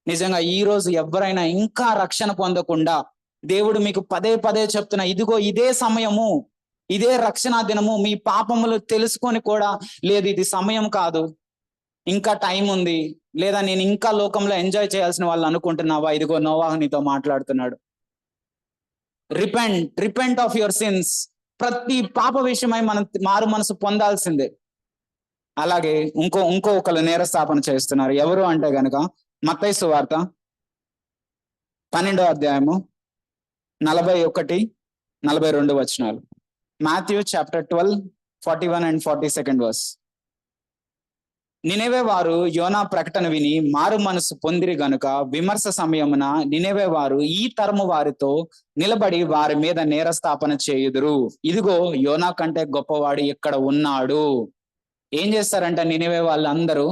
నిజంగా ఈ రోజు ఎవరైనా ఇంకా రక్షణ పొందకుండా, దేవుడు మీకు పదే పదే చెప్తున్నా, ఇదిగో ఇదే సమయము, ఇదే రక్షణ దినము, మీ పాపములు తెలుసుకొని కూడా లేదు ఇది సమయం కాదు, ఇంకా టైం ఉంది, లేదా నేను ఇంకా లోకంలో ఎంజాయ్ చేయాల్సిన వాళ్ళు అనుకుంటున్నావా? ఇదిగో నోవాహు నీతో మాట్లాడుతున్నాడు. Repent of your sins. ప్రతి పాప విషయమై మనం మారు మనసు పొందాల్సిందే. అలాగే ఇంకొకరు నేరస్థాపన చేస్తున్నారు. ఎవరు అంటే గనక మత్తయి సువార్త 12వ అధ్యాయము 41-42 వచనాలు. Matthew chapter 12, 41 and 42 verse. నినెవే వారు యోనా ప్రకటన విని మారు మనసు పొందిరి గనుక విమర్శ సమయమున నినెవే వారు ఈ తరము వారితో నిలబడి వారి మీద నేరస్థాపన చేయుదురు. ఇదిగో యోనా కంటే గొప్పవాడు ఇక్కడ ఉన్నాడు. ఏం చేస్తారంట నినెవే వాళ్ళందరూ?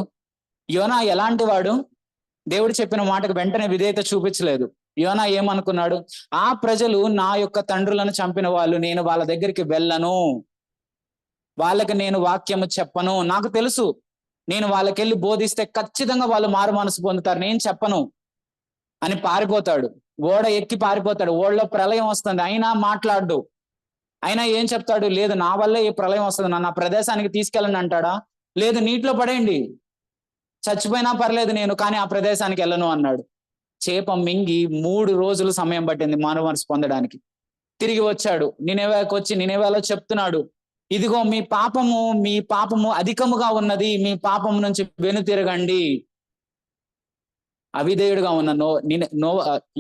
యోనా ఎలాంటి వాడు? దేవుడు చెప్పిన మాటకు వెంటనే విధేయత చూపించలేదు. యోనా ఏమనుకున్నాడు? ఆ ప్రజలు నా యొక్క తండ్రులను చంపిన వాళ్ళు, నేను వాళ్ళ దగ్గరికి వెళ్ళను, వాళ్ళకి నేను వాక్యము చెప్పను, నాకు తెలుసు నేను వాళ్ళకెళ్ళి బోధిస్తే ఖచ్చితంగా వాళ్ళు మారు మనసు పొందుతారు, నేను చెప్పను అని పారిపోతాడు. ఓడ ఎక్కి పారిపోతాడు. ఓడలో ప్రళయం వస్తుంది, అయినా మాట్లాడు. అయినా ఏం చెప్తాడు? లేదు నా వల్లే ఈ ప్రళయం వస్తుంది, నన్ను ఆ ప్రదేశానికి తీసుకెళ్ళండి అంటాడా? లేదు నీటిలో పడేయండి, చచ్చిపోయినా పర్లేదు నేను, కానీ ఆ ప్రదేశానికి వెళ్ళను అన్నాడు. చేప మింగి 3 రోజులు సమయం పట్టింది మారు మనసు పొందడానికి. తిరిగి వచ్చాడు, నినెవేకి వచ్చి నినెవేలో చెప్తున్నాడు, ఇదిగో మీ పాపము అధికముగా ఉన్నది, మీ పాపము నుంచి వెనుతిరగండి. అవిధేయుడుగా ఉన్న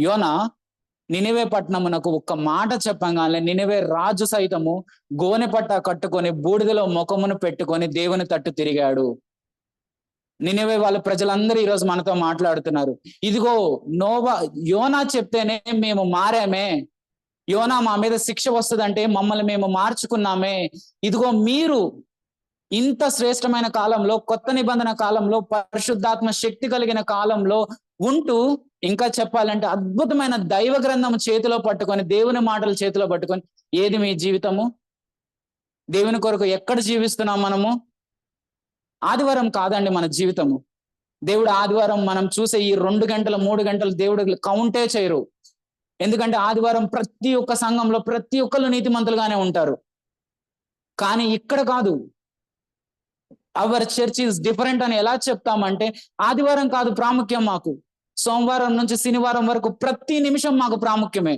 యోనా నినెవే పట్టణమునకు ఒక్క మాట చెప్పగానే నినెవే రాజు సైతము గోనె పట్ట కట్టుకొని బూడిదలో ముఖమును పెట్టుకొని దేవుని తట్టు తిరిగాడు. నినెవే వాళ్ళ ప్రజలందరూ ఈరోజు మనతో మాట్లాడుతున్నారు, ఇదిగో యోనా చెప్తేనే మేము మారామే, యోనా మా మీద శిక్ష వస్తుందంటే మమ్మల్ని మేము మార్చుకున్నామే, ఇదిగో మీరు ఇంత శ్రేష్టమైన కాలంలో, కొత్త నిబంధన కాలంలో, పరిశుద్ధాత్మ శక్తి కలిగిన కాలంలో ఉంటూ, ఇంకా చెప్పాలంటే అద్భుతమైన దైవ గ్రంథం చేతిలో పట్టుకొని, దేవుని మాటలు చేతిలో పట్టుకొని, ఏది మీ జీవితము? దేవుని కొరకు ఎక్కడ జీవిస్తున్నాం మనము? ఆదివారం కాదండి మన జీవితము. దేవుడు ఆదివారం మనం చూసే ఈ 2 గంటలు 3 గంటలు దేవుడు కౌంటే చేయరు. ఎందుకంటే ఆదివారం ప్రతి ఒక్క సంఘంలో ప్రతి ఒక్కళ్ళు నీతిమంతులుగానే ఉంటారు. కానీ ఇక్కడ కాదు. అవర్ చర్చ్ ఈస్ డిఫరెంట్ అని ఎలా చెప్తామంటే, ఆదివారం కాదు ప్రాముఖ్యం మాకు, సోమవారం నుంచి శనివారం వరకు ప్రతి నిమిషం మాకు ప్రాముఖ్యమే.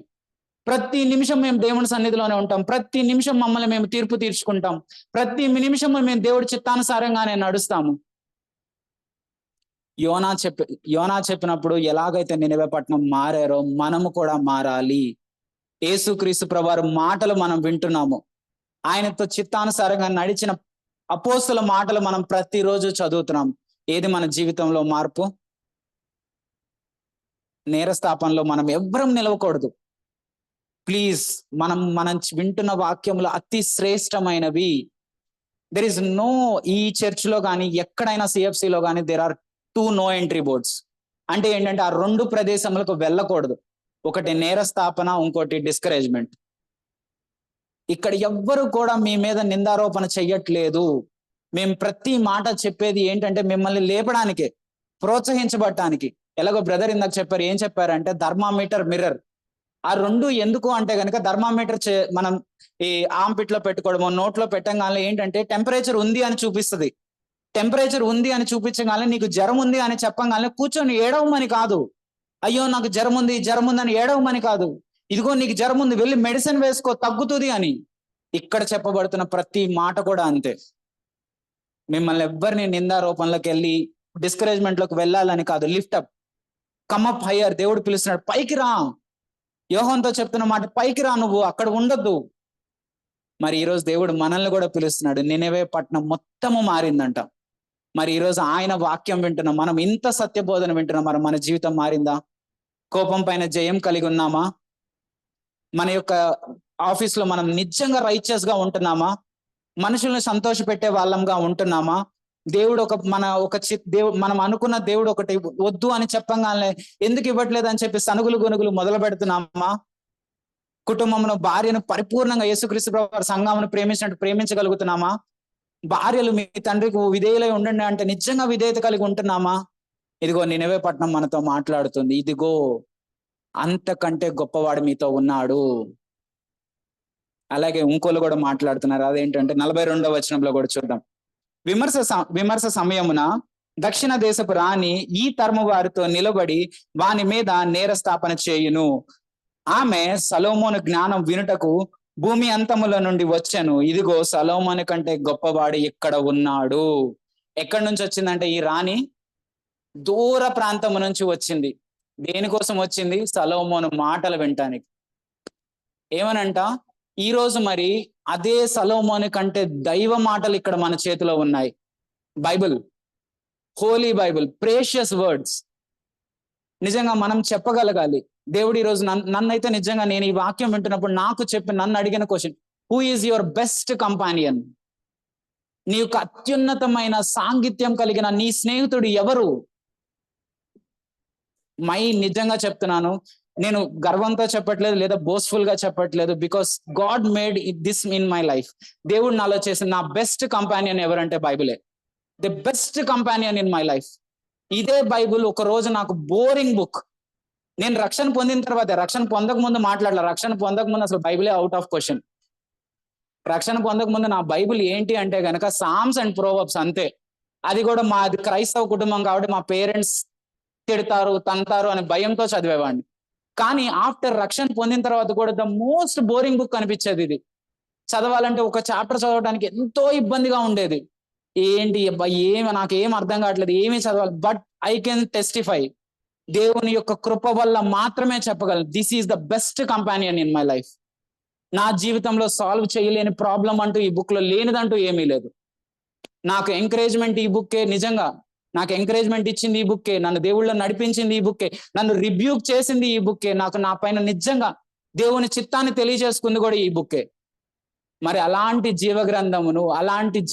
ప్రతి నిమిషం మేము దేవుని సన్నిధిలోనే ఉంటాం. ప్రతి నిమిషం మమ్మల్ని మేము తీర్పు తీర్చుకుంటాం. ప్రతి నిమిషం మేము దేవుడి చిత్తానుసారంగానే నడుస్తాము. యోనా చెప్పినప్పుడు ఎలాగైతే నినివే పట్టణం మారారో మనము కూడా మారాలి. యేసుక్రీస్తు ప్రభువారి మాటలు మనం వింటున్నాము. ఆయనతో చిత్తానుసారంగా నడిచిన అపోస్తుల మాటలు మనం ప్రతిరోజు చదువుతున్నాం. ఏది మన జీవితంలో మార్పు? నేరస్థాపనలో మనం ఎవ్వరం నిలవకూడదు. ప్లీజ్, మనం వింటున్న వాక్యములు అతి శ్రేష్టమైనవి. దెర్ ఇస్ నో, ఈ చర్చ్ లో కానీ ఎక్కడైనా సిఎఫ్సిలో కానీ there are 2 no entry boards. అంటే ఏంటంటే ఆ 2 ప్రదేశములకు వెళ్ళకూడదు. ఒకటి నేరస్థాపన, ఇంకోటి డిస్కరేజ్మెంట్. ఇక్కడ ఎవ్వరు కూడా మీ మీద నిందారోపణ చెయ్యట్లేదు. మేము ప్రతి మాట చెప్పేది ఏంటంటే మిమ్మల్ని లేపడానికే, ప్రోత్సహించబడటానికి. ఎలాగో బ్రదర్ ఇందాక చెప్పారు, ఏం చెప్పారంటే థర్మామీటర్, మిర్రర్. ఆ 2 ఎందుకు అంటే కనుక, థర్మామీటర్ మనం ఈ ఆంపిట్లో పెట్టుకోవడము, నోట్లో పెట్టగానే ఏంటంటే టెంపరేచర్ ఉంది అని చూపిస్తుంది. టెంపరేచర్ ఉంది అని చూపించగానే, నీకు జ్వరం ఉంది అని చెప్పగానే కూర్చొని ఏడవమని కాదు. అయ్యో నాకు జ్వరం ఉంది అని ఏడవమని కాదు. ఇదిగో నీకు జ్వరం ఉంది, వెళ్ళి మెడిసిన్ వేసుకో, తగ్గుతుంది అని. ఇక్కడ చెప్పబడుతున్న ప్రతి మాట కూడా అంతే. మిమ్మల్ని ఎవ్వరిని నిందారోపణలోకి వెళ్ళి డిస్కరేజ్మెంట్ లోకి వెళ్ళాలని కాదు. Lift up, come up higher. దేవుడు పిలుస్తున్నాడు, పైకి రా. యోహానుతో చెప్తున్న మాట, పైకి రా, నువ్వు అక్కడ ఉండొద్దు. మరి ఈరోజు దేవుడు మనల్ని కూడా పిలుస్తున్నాడు. నినివే పట్టణం మొత్తము మారిందంట. మరి ఈరోజు ఆయన వాక్యం వింటున్నాం, మనం ఇంత సత్యబోధన వింటున్నాం. మరి మన జీవితం మారిందా? కోపం పైన జయం కలిగి ఉన్నామా? మన యొక్క ఆఫీస్ లో మనం నిజంగా రైచియస్ గా ఉంటున్నామా? మనుషుల్ని సంతోష పెట్టే వాళ్ళంగా ఉంటున్నామా? దేవుడు మనం అనుకున్న దేవుడు ఒకటి వద్దు అని చెప్పగానే ఎందుకు ఇవ్వట్లేదు అని చెప్పి సనుగులు గొనుగులు మొదలు పెడుతున్నామా? కుటుంబంలో భార్యను పరిపూర్ణంగా యేసుక్రీస్తు ప్రభువు సంఘమును ప్రేమించినట్టు ప్రేమించగలుగుతున్నామా? భార్యలు మీ తండ్రికి విధేయులై ఉండండి అంటే నిజంగా విధేయత కలిగి ఉంటున్నామా? ఇదిగో నినివే పట్టణం మనతో మాట్లాడుతుంది. ఇదిగో అంతకంటే గొప్పవాడు మీతో ఉన్నాడు. అలాగే ఇంకోళ్ళు కూడా మాట్లాడుతున్నారు. అదేంటంటే 42వ వచనంలో కూడా చూద్దాం. విమర్శ సమయమున దక్షిణ దేశపు రాణి ఈ తరము వారితో నిలబడి వాని మీద నేరస్థాపన చేయును. ఆమె సలోమోను జ్ఞానం వినుటకు భూమి అంతముల నుండి వచ్చెను. ఇదిగో సలోమోను కంటే గొప్పవాడు ఇక్కడ ఉన్నాడు. ఎక్కడి నుంచి వచ్చిందంటే ఈ రాణి దూర ప్రాంతము నుంచి వచ్చింది. దేనికోసం వచ్చింది? సలోమోను మాటలు వినటానికి. ఏమనంట, ఈ రోజు మరి అదే సలోమోను కంటే దైవ మాటలు ఇక్కడ మన చేతిలో ఉన్నాయి. Bible, Holi Bible, precious words. నిజంగా మనం చెప్పగలగాలి. దేవుడు ఈరోజు నన్నైతే నిజంగా నేను ఈ వాక్యం వింటున్నప్పుడు నాకు నన్ను అడిగిన question, who is your best companion? నీ యొక్క అత్యున్నతమైన సాంగిత్యం కలిగిన నీ స్నేహితుడు ఎవరు? నిజంగా చెప్తున్నాను, నేను గర్వంతో చెప్పట్లేదు లేదా బోస్ఫుల్ గా చెప్పట్లేదు. Because God made this in my life. దేవుడు నాలో చేసిన నా బెస్ట్ కంపానియన్ ఎవరంటే బైబిలే. The best companion in my life. ఇదే బైబుల్ ఒక రోజు నాకు బోరింగ్ బుక్. నేను రక్షణ పొందిన తర్వాత, రక్షణ పొందక ముందు మాట్లాడాల, రక్షణ పొందక ముందు అసలు బైబిలే అవుట్ ఆఫ్ క్వశ్చన్. రక్షణ పొందక ముందు నా బైబిల్ ఏంటి అంటే గనక సామ్స్ అండ్ ప్రోవర్బ్స్ అంతే. అది కూడా మాది క్రైస్తవ కుటుంబం కాబట్టి మా పేరెంట్స్ తిడతారు, తంతారు అనే భయంతో చదివేవాడిని. కానీ ఆఫ్టర్ రక్షణ పొందిన తర్వాత కూడా ద మోస్ట్ బోరింగ్ బుక్ అనిపించేది ఇది. చదవాలంటే ఒక చాప్టర్ చదవడానికి ఎంతో ఇబ్బందిగా ఉండేది. ఏంటి నాకేం అర్థం కావట్లేదు, ఏమీ చదవాలి. బట్ ఐ కెన్ టెస్టిఫై, దేవుని యొక్క కృప వల్ల మాత్రమే చెప్పగలను, this is the best companion in my life. నా జీవితంలో సాల్వ్ చేయలేని ప్రాబ్లం అంటూ ఈ బుక్ లో లేనిదంటూ ఏమీ లేదు. నాకు ఎంకరేజ్మెంట్ ఈ బుక్కే. నిజంగా నాకు ఎంకరేజ్మెంట్ ఇచ్చింది ఈ బుక్కే. నన్ను దేవుళ్ళో నడిపించింది ఈ బుక్కే. నన్ను రిబ్యూక్ చేసింది ఈ బుక్కే. నాకు నా పైన నిజంగా దేవుని చిత్తాన్ని తెలియజేసుకుంది కూడా ఈ బుక్కే. మరి అలాంటి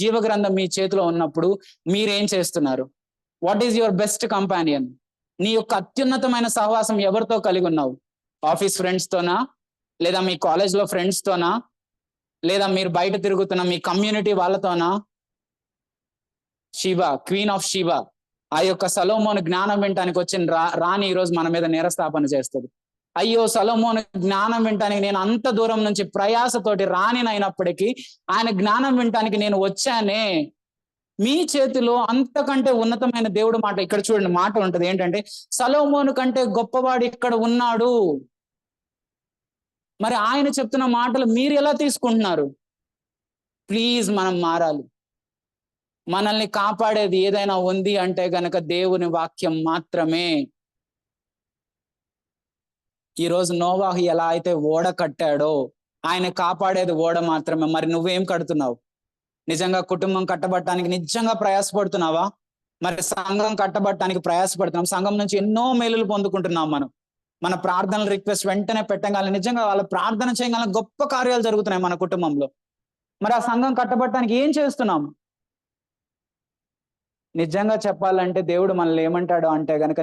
జీవగ్రంథం మీ చేతిలో ఉన్నప్పుడు మీరేం చేస్తున్నారు? What is your best companion? నీ యొక్క అత్యున్నతమైన సహవాసం ఎవరితో కలిగి ఉన్నావు? ఆఫీస్ ఫ్రెండ్స్ తోనా, లేదా మీ కాలేజ్లో ఫ్రెండ్స్ తోనా, లేదా మీరు బయట తిరుగుతున్న మీ కమ్యూనిటీ వాళ్ళతోనా? షీబా, క్వీన్ ఆఫ్ షీబా, ఆ యొక్క సొలొమోను జ్ఞానం వినటానికి వచ్చిన రాణి ఈరోజు మన మీద నేరస్థాపన చేస్తుంది. అయ్యో, సొలొమోను జ్ఞానం వినటానికి నేను అంత దూరం నుంచి ప్రయాసతోటి రాణినైనప్పటికీ ఆయన జ్ఞానం వినటానికి నేను వచ్చానే. మీ చేతిలో అంతకంటే ఉన్నతమైన దేవుడు మాట ఇక్కడ చూడండి, మాట ఉంటది ఏంటంటే, సొలొమోను కంటే గొప్పవాడు ఇక్కడ ఉన్నాడు. మరి ఆయన చెప్తున్న మాటలు మీరు ఎలా తీసుకుంటున్నారు? ప్లీజ్ మనం మారాలి. మనల్ని కాపాడేది ఏదైనా ఉంది అంటే గనక దేవుని వాక్యం మాత్రమే. ఈరోజు నోవాహు ఎలా అయితే ఓడ కట్టాడో ఆయన కాపాడేది ఓడ మాత్రమే. మరి నువ్వేం కడుతున్నావు? నిజంగా కుటుంబం కట్టబడటానికి నిజంగా ప్రయాసపడుతున్నావా? మరి సంఘం కట్టబడటానికి ప్రయాసపడుతున్నాం. సంఘం నుంచి ఎన్నో మేలులు పొందుకుంటున్నాం. మన ప్రార్థనలు రిక్వెస్ట్ వెంటనే పెట్టగలం. నిజంగా వాళ్ళ ప్రార్థన చేయగల గొప్ప కార్యాలు జరుగుతున్నాయి మన కుటుంబంలో. మరి ఆ సంఘం కట్టబడటానికి ఏం చేస్తున్నాం? నిజంగా చెప్పాలంటే దేవుడు మనల్ని ఏమంటాడు అంటే గనక,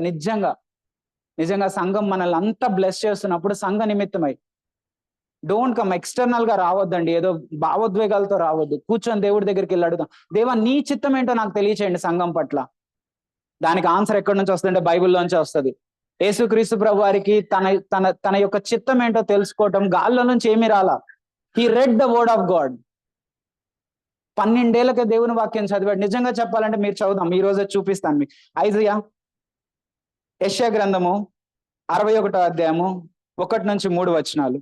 నిజంగా సంఘం మనల్ని అంతా బ్లెస్ చేస్తున్నప్పుడు సంఘ నిమిత్తమై డోంట్ కమ్, ఎక్స్టర్నల్ గా రావద్దండి, ఏదో భావోద్వేగాలతో రావద్దు. కూర్చొని దేవుడి దగ్గరికి వెళ్ళి అడుగుదాం, దేవా నీ చిత్తం ఏంటో నాకు తెలియచేయండి సంఘం పట్ల. దానికి ఆన్సర్ ఎక్కడి నుంచి వస్తుందంటే బైబిల్లోంచి వస్తుంది. యేసుక్రీస్తు ప్రభు వారికి తన యొక్క చిత్తం ఏంటో తెలుసుకోవటం గాల్లో నుంచి ఏమీ రాలా. He read the word of God. 12 ఏళ్లకే దేవుని వాక్యం చదివాడు. నిజంగా చెప్పాలంటే మీరు చదువుదాం, ఈ రోజే చూపిస్తాను మీకు. ఐజయా, యెషయా గ్రంథము 61వ అధ్యాయము 1 నుంచి 3 వచనాలు.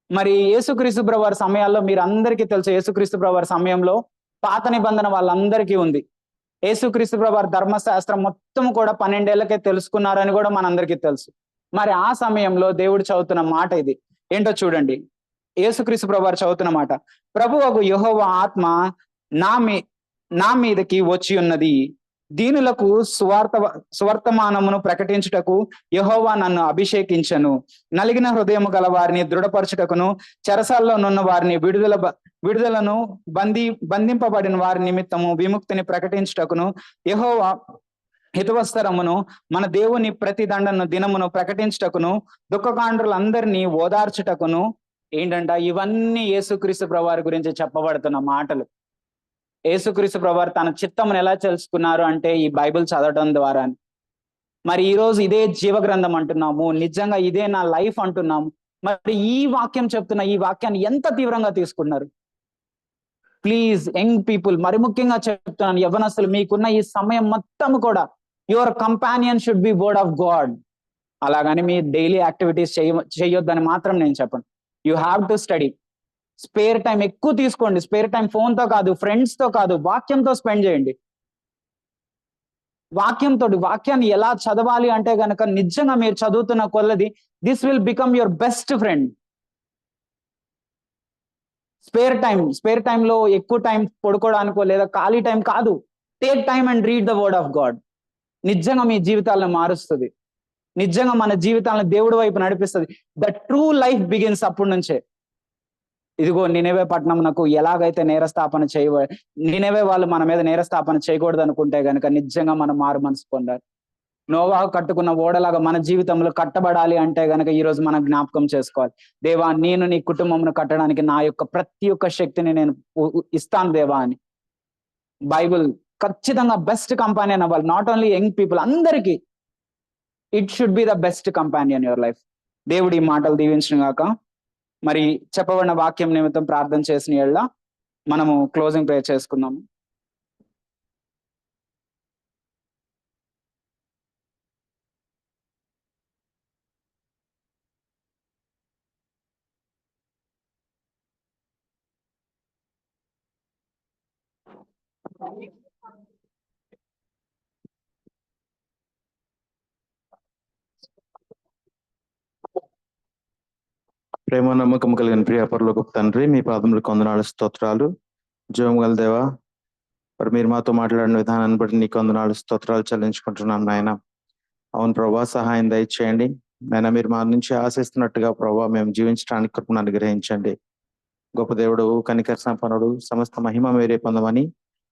మరి యేసుక్రీస్తు ప్రభు వారి సమయాల్లో మీరు అందరికీ తెలుసు, యేసుక్రీస్తు ప్రభు వారి సమయంలో పాత నిబంధన వాళ్ళందరికీ ఉంది. యేసుక్రీస్తు ప్రభు వారి ధర్మశాస్త్రం మొత్తం కూడా 12 ఏళ్లకే తెలుసుకున్నారని కూడా మనందరికీ తెలుసు. మరి ఆ సమయంలో దేవుడు చదువుతున్న మాట ఇది ఏంటో చూడండి. యేసుక్రీస్తు ప్రభు వారు చదువుతున్న మాట, ప్రభువగు యెహోవా ఆత్మ నా మీదకి వచ్చి ఉన్నది, దీనులకు సువర్తమానమును ప్రకటించుటకు యెహోవా నన్ను అభిషేకించను, నలిగిన హృదయము గల వారిని దృఢపరచుటకును, చెరసాల్లో నున్న వారిని విడుదలను, బంధింపబడిన వారి నిమిత్తము విముక్తిని ప్రకటించుటకును, యెహోవా హితవస్తరమును మన దేవుని ప్రతిదండను దినమును ప్రకటించుటకును, దుఃఖకాండ్రులందరినీ ఓదార్చుటకును. ఏంటంట? ఇవన్నీ యేసుక్రీస్తు ప్రభు వారి గురించి చెప్పబడుతున్న మాటలు. యేసుక్రీస్తు ప్రభు వారు తన చిత్తమును ఎలా తెలుసుకున్నారు అంటే ఈ బైబిల్ చదవడం ద్వారా. మరి ఈ రోజు ఇదే జీవగ్రంథం అంటున్నాము, నిజంగా ఇదే నా లైఫ్ అంటున్నాము. మరి ఈ వాక్యం చెప్తున్న ఈ వాక్యాన్ని ఎంత తీవ్రంగా తీసుకున్నారు? ప్లీజ్ యంగ్ పీపుల్, మరి ముఖ్యంగా చెప్తున్నాను యవ్వనస్తులు, మీకున్న ఈ సమయం మొత్తం కూడా your companion should be word of God. అలాగని మీ డైలీ యాక్టివిటీస్ చేయొద్దని మాత్రం నేను చెప్పను. You have to study. Spare time ఎక్కువ తీసుకోండి. స్పేర్ టైం ఫోన్తో కాదు, ఫ్రెండ్స్తో కాదు, వాక్యంతో స్పెండ్ చేయండి. వాక్యాన్ని ఎలా చదవాలి అంటే గనక, నిజంగా మీరు చదువుతున్న కొలది this will become your best friend. Spare టైంలో ఎక్కువ టైం పడుకోవడానికో లేదా ఖాళీ టైం కాదు. Take time and read the word of God. నిజంగా మీ జీవితాలను మారుస్తుంది. నిజంగా మన జీవితాలను దేవుడి వైపు నడిపిస్తుంది. ద ట్రూ లైఫ్ బిగిన్స్ అప్పటి నుంచే. ఇదిగో నినెవే పట్టణంనకు ఎలాగైతే నినెవే వాళ్ళు మన మీద నేరస్థాపన చేయకూడదు అనుకుంటే గనక నిజంగా మనం మారు మనసు పొందాలి. నోవాహు కట్టుకున్న ఓడలాగా మన జీవితంలో కట్టబడాలి అంటే గనక ఈ రోజు మనం జ్ఞాపకం చేసుకోవాలి, దేవా నేను నీ కుటుంబంను కట్టడానికి నా యొక్క ప్రతి ఒక్క శక్తిని నేను ఇస్తాను దేవా అని. బైబిల్ ఖచ్చితంగా బెస్ట్ కంపానియన్ అవ్వాలి. నాట్ ఓన్లీ యంగ్ పీపుల్, అందరికీ it should be the best companion your life. దేవుడు ఈ మాటలు దీవించిన గాక. మరి చెప్పబడిన వాక్యం నిమిత్తం ప్రార్థన చేసిన యెడల మనము క్లోజింగ్ ప్రేయర్ చేసుకుందాము. ప్రేమ నమ్మకం కలిగిన ప్రియ పరలోకపు తండ్రి, మీ పాదములకు వందనాలు, స్తోత్రాలు. జీవం గల దేవా, మరి మీరు మాతో మాట్లాడిన విధానాన్ని బట్టి నీకు వందనాలు, స్తోత్రాలు చెల్లించుకుంటున్నాం నాయన. అవును ప్రభా, సహాయం దయచేయండి. నాయన మీరు మా నుంచి ఆశిస్తున్నట్టుగా ప్రభావ మేము జీవించడానికి కృపను అనుగ్రహించండి. గొప్ప దేవుడు, కనికర సంపన్నుడు, సమస్త మహిమ మీరే పొందమని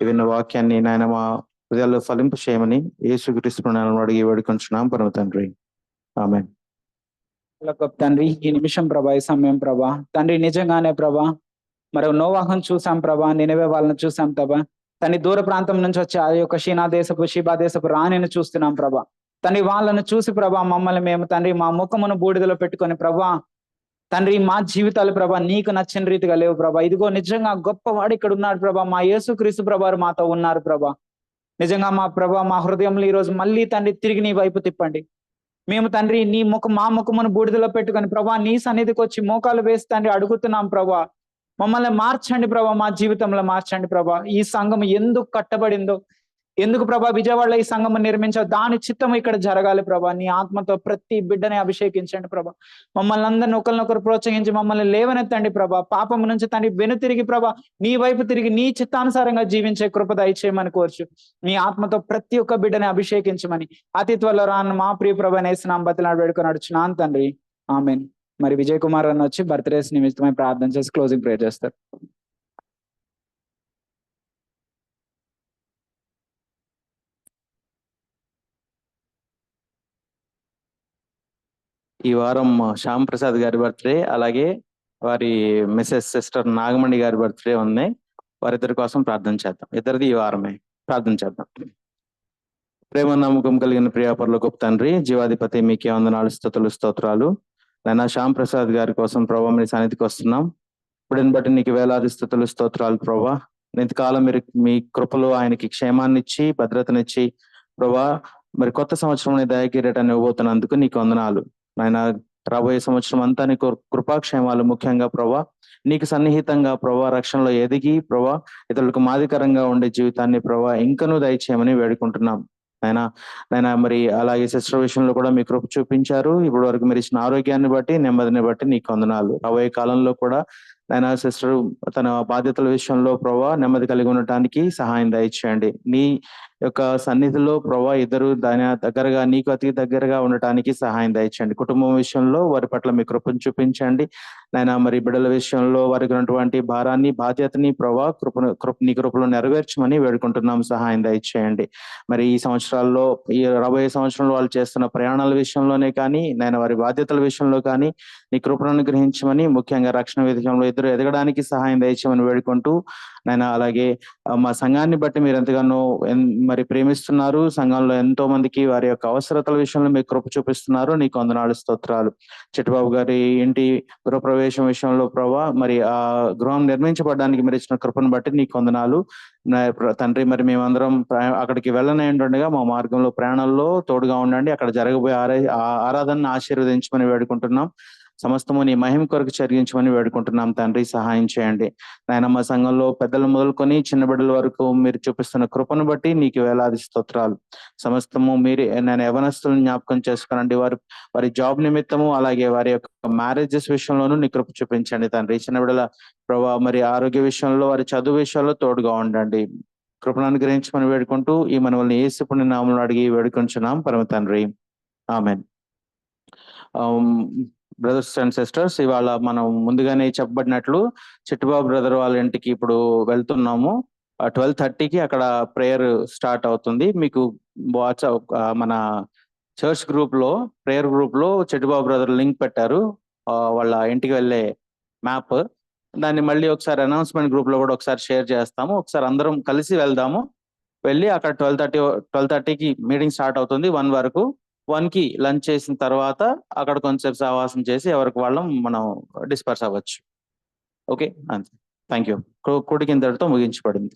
విన్న వాక్యాన్ని నాయన మా హృదయాల్లో ఫలింపు చేయమని యేసుక్రీస్తు నామమున అడిగి వేడుకొంచున్నాం పరమ తండ్రి. ఆమేన్. గొప్ప తండ్రి, ఈ నిమిషం ప్రభా, ఈ సమయం ప్రభా తండ్రి, నిజంగానే ప్రభా మరి నోవాహం చూసాం ప్రభా, నినవే వాళ్ళని చూసాం ప్రభా. తన దూర ప్రాంతం నుంచి వచ్చే ఆ యొక్క షీనా దేశపు షిబా దేశపు రాణిని చూస్తున్నాం ప్రభా. తండ్రి వాళ్ళను చూసి ప్రభా మమ్మల్ని మేము తండ్రి మా ముఖమును బూడిదలో పెట్టుకొని ప్రభా తండ్రి మా జీవితాలు ప్రభా నీకు నచ్చిన రీతిగా లేవు ప్రభా. ఇదిగో నిజంగా గొప్పవాడు ఇక్కడ ఉన్నాడు ప్రభా, మా యేసుక్రీస్తు ప్రభా మాతో ఉన్నారు ప్రభా. నిజంగా మా ప్రభా మా హృదయంలో ఈ రోజు మళ్ళీ తండ్రి తిరిగి నీ వైపు తిప్పండి. మేము తండ్రి మా ముఖమును బూడిదలో పెట్టుకొని ప్రభా నీ సన్నిధికి వచ్చి మోకాలు వేసి తండ్రి అడుగుతున్నాం ప్రభా, మమ్మల్ని మార్చండి ప్రభా, మా జీవితంలో మార్చండి ప్రభా. ఈ సంఘం ఎందుకు కట్టబడిందో, ఎందుకు ప్రభా విజయవాడలో ఈ సంఘం నిర్మించావు, దాని చిత్తము ఇక్కడ జరగాలి ప్రభా. నీ ఆత్మతో ప్రతి బిడ్డని అభిషేకించండి ప్రభా. మమ్మల్ని అందరిని ఒకరినొకరు ప్రోత్సహించి మమ్మల్ని లేవనెత్తండి ప్రభా. పాపం నుంచి తండ్రి వెనుతిరిగి ప్రభా నీ వైపు తిరిగి నీ చిత్తానుసారంగా జీవించే కృప దయచేయమని కోర్చు. నీ ఆత్మతో ప్రతి ఒక్క బిడ్డని అభిషేకించమని అతి త్వరలో రాను మా ప్రియ ప్రభు నేస్తున్నాం బతిలాడు వేడుకొని నడుచున్నాను తండ్రి. ఆమెన్. మరి విజయ్ కుమార్ అన్న వచ్చి బర్త్డేస్ నిమిత్తమై ప్రార్థన చేసి క్లోజింగ్ ప్రేయర్ చేస్తారు. ఈ వారం శ్యామ్ ప్రసాద్ గారి బర్త్డే, అలాగే వారి మిసెస్ సిస్టర్ నాగమణి గారి బర్త్డే ఉన్నాయి. వారిద్దరి కోసం ప్రార్థన చేద్దాం. ఇద్దరిది ఈ వారమే. ప్రార్థన చేద్దాం. ప్రేమ నమ్మకం కలిగిన ప్రియాపరలో గొప్ప తండ్రి, జీవాధిపతి మీకే వందనాలు, స్తుతులు, స్తోత్రాలు. నాయన శ్యామ్ ప్రసాద్ గారి కోసం ప్రభావ మీ సన్నిధికి వస్తున్నాం. ఇప్పుడుని బట్టి నీకు వేలాది స్తుతులు, స్తోత్రాలు ప్రభా. ఇంతకాలం మీరు మీ కృపలో ఆయనకి క్షేమాన్ని ఇచ్చి భద్రతనిచ్చి ప్రభా మరి కొత్త సంవత్సరం దయకిరీటాన్ని ఇవ్వబోతున్నందుకు నీకు వందనాలు నాయన. రాబోయే సంవత్సరం అంతా నీకు కృపాక్షేమాలు, ముఖ్యంగా ప్రభా నీకు సన్నిహితంగా ప్రభా రక్షణలో ఎదిగి ప్రభా ఇతరులకు మాదికరంగా ఉండే జీవితాన్ని ప్రభా ఇంకనూ దయచేయమని వేడుకుంటున్నాం నాయన. మరి అలాగే సిస్టర్ విషయంలో కూడా మీ కృప చూపించారు. ఇప్పటి వరకు మీరు ఇచ్చిన ఆరోగ్యాన్ని బట్టి, నెమ్మదిని బట్టి నీకు వందనాలు. రాబోయే కాలంలో కూడా నాయన సిస్టర్ తన బాధ్యతల విషయంలో ప్రభా నెమ్మది కలిగి ఉండటానికి సహాయం దయచేయండి. నీ యొక్క సన్నిధిలో ప్రభా ఇద్దరు దాని దగ్గరగా నీకు అతి దగ్గరగా ఉండటానికి సహాయం దయచేయండి. కుటుంబం విషయంలో వారి పట్ల మీ కృపను చూపించండి నాయన. మరి బిడ్డల విషయంలో వారికి ఉన్నటువంటి భారాన్ని, బాధ్యతని ప్రభా నీ కృపలో నెరవేర్చమని వేడుకుంటున్నాం. సహాయం దయచేయండి. మరి ఈ సంవత్సరాల్లో, ఈ రాబోయే సంవత్సరంలో వాళ్ళు చేస్తున్న ప్రయాణాల విషయంలోనే కానీ నాయన వారి బాధ్యతల విషయంలో కానీ నీ కృపను అనుగ్రహించమని, ముఖ్యంగా రక్షణ విషయంలో ఇద్దరు ఎదగడానికి సహాయం దయచేయమని వేడుకుంటూ నాయన. అలాగే మా సంఘాన్ని బట్టి మీరు ఎంతగానో మరి ప్రేమిస్తున్నారు. సంఘంలో ఎంతో మందికి వారి యొక్క అవసరతల విషయంలో మీకు కృప చూపిస్తున్నారు. నీకు వందనాలు, స్తోత్రాలు. చిట్టుబాబు గారి ఇంటి గృహప్రవేశం విషయంలో ప్రభా మరి ఆ గృహం నిర్మించబడడానికి మీరు ఇచ్చిన కృపను బట్టి నీకు వందనాలు తండ్రి. మరి మేమందరం అక్కడికి వెళ్ళనైండగా మా మార్గంలో ప్రయాణంలో తోడుగా ఉండండి. అక్కడ జరగబోయే ఆరాధనను ఆశీర్వదించమని వేడుకుంటున్నాం. సమస్తము నీ మహిమ కొరకు చర్యించమని వేడుకుంటున్నాం తండ్రి. సహాయం చేయండి నాయన. మా సంఘంలో పెద్దలు మొదలుకొని చిన్న బిడ్డల వరకు మీరు చూపిస్తున్న కృపను బట్టి నీకు వేలాది స్తోత్రాలు. సమస్తము మీరు నేను యవనస్తులను జ్ఞాపకం చేసుకోనండి. వారి జాబ్ నిమిత్తము, అలాగే వారి యొక్క మ్యారేజెస్ విషయంలోనూ నీ కృప చూపించండి తండ్రి. చిన్న బిడ్డల ప్రభావ మరి ఆరోగ్య విషయంలో, వారి చదువు విషయంలో తోడుగా ఉండండి. కృపను అనుగ్రహించమని వేడుకుంటూ ఈ మనల్ని యేసుని నామములో అడిగి వేడుకొంచున్నాం పరమ తండ్రి. ఆమెన్. బ్రదర్స్ అండ్ సిస్టర్స్, ఇవాళ మనం ముందుగానే చెప్పబడినట్లు చిట్టుబాబు బ్రదర్ వాళ్ళ ఇంటికి ఇప్పుడు వెళ్తున్నాము. 12:30కి అక్కడ ప్రేయర్ స్టార్ట్ అవుతుంది. మీకు వాట్సాప్ మన చర్చ్ గ్రూప్ లో, ప్రేయర్ గ్రూప్ లో చిట్టుబాబు బ్రదర్ లింక్ పెట్టారు, వాళ్ళ ఇంటికి వెళ్ళే మ్యాప్. దాన్ని మళ్ళీ ఒకసారి అనౌన్స్మెంట్ గ్రూప్ లో కూడా ఒకసారి షేర్ చేస్తాము. ఒకసారి అందరం కలిసి వెళ్దాము. వెళ్ళి అక్కడ 12:30కి మీటింగ్ స్టార్ట్ అవుతుంది. 1 వరకు. 1కి లంచ్ చేసిన తర్వాత అక్కడ కొంచెంసేపు సహవాసం చేసి ఎవరికి వాళ్ళం మనం డిస్పర్స్ అవ్వచ్చు. ఓకే, అంతే. Thank you. కూడికి ఇంతటితో ముగించబడింది.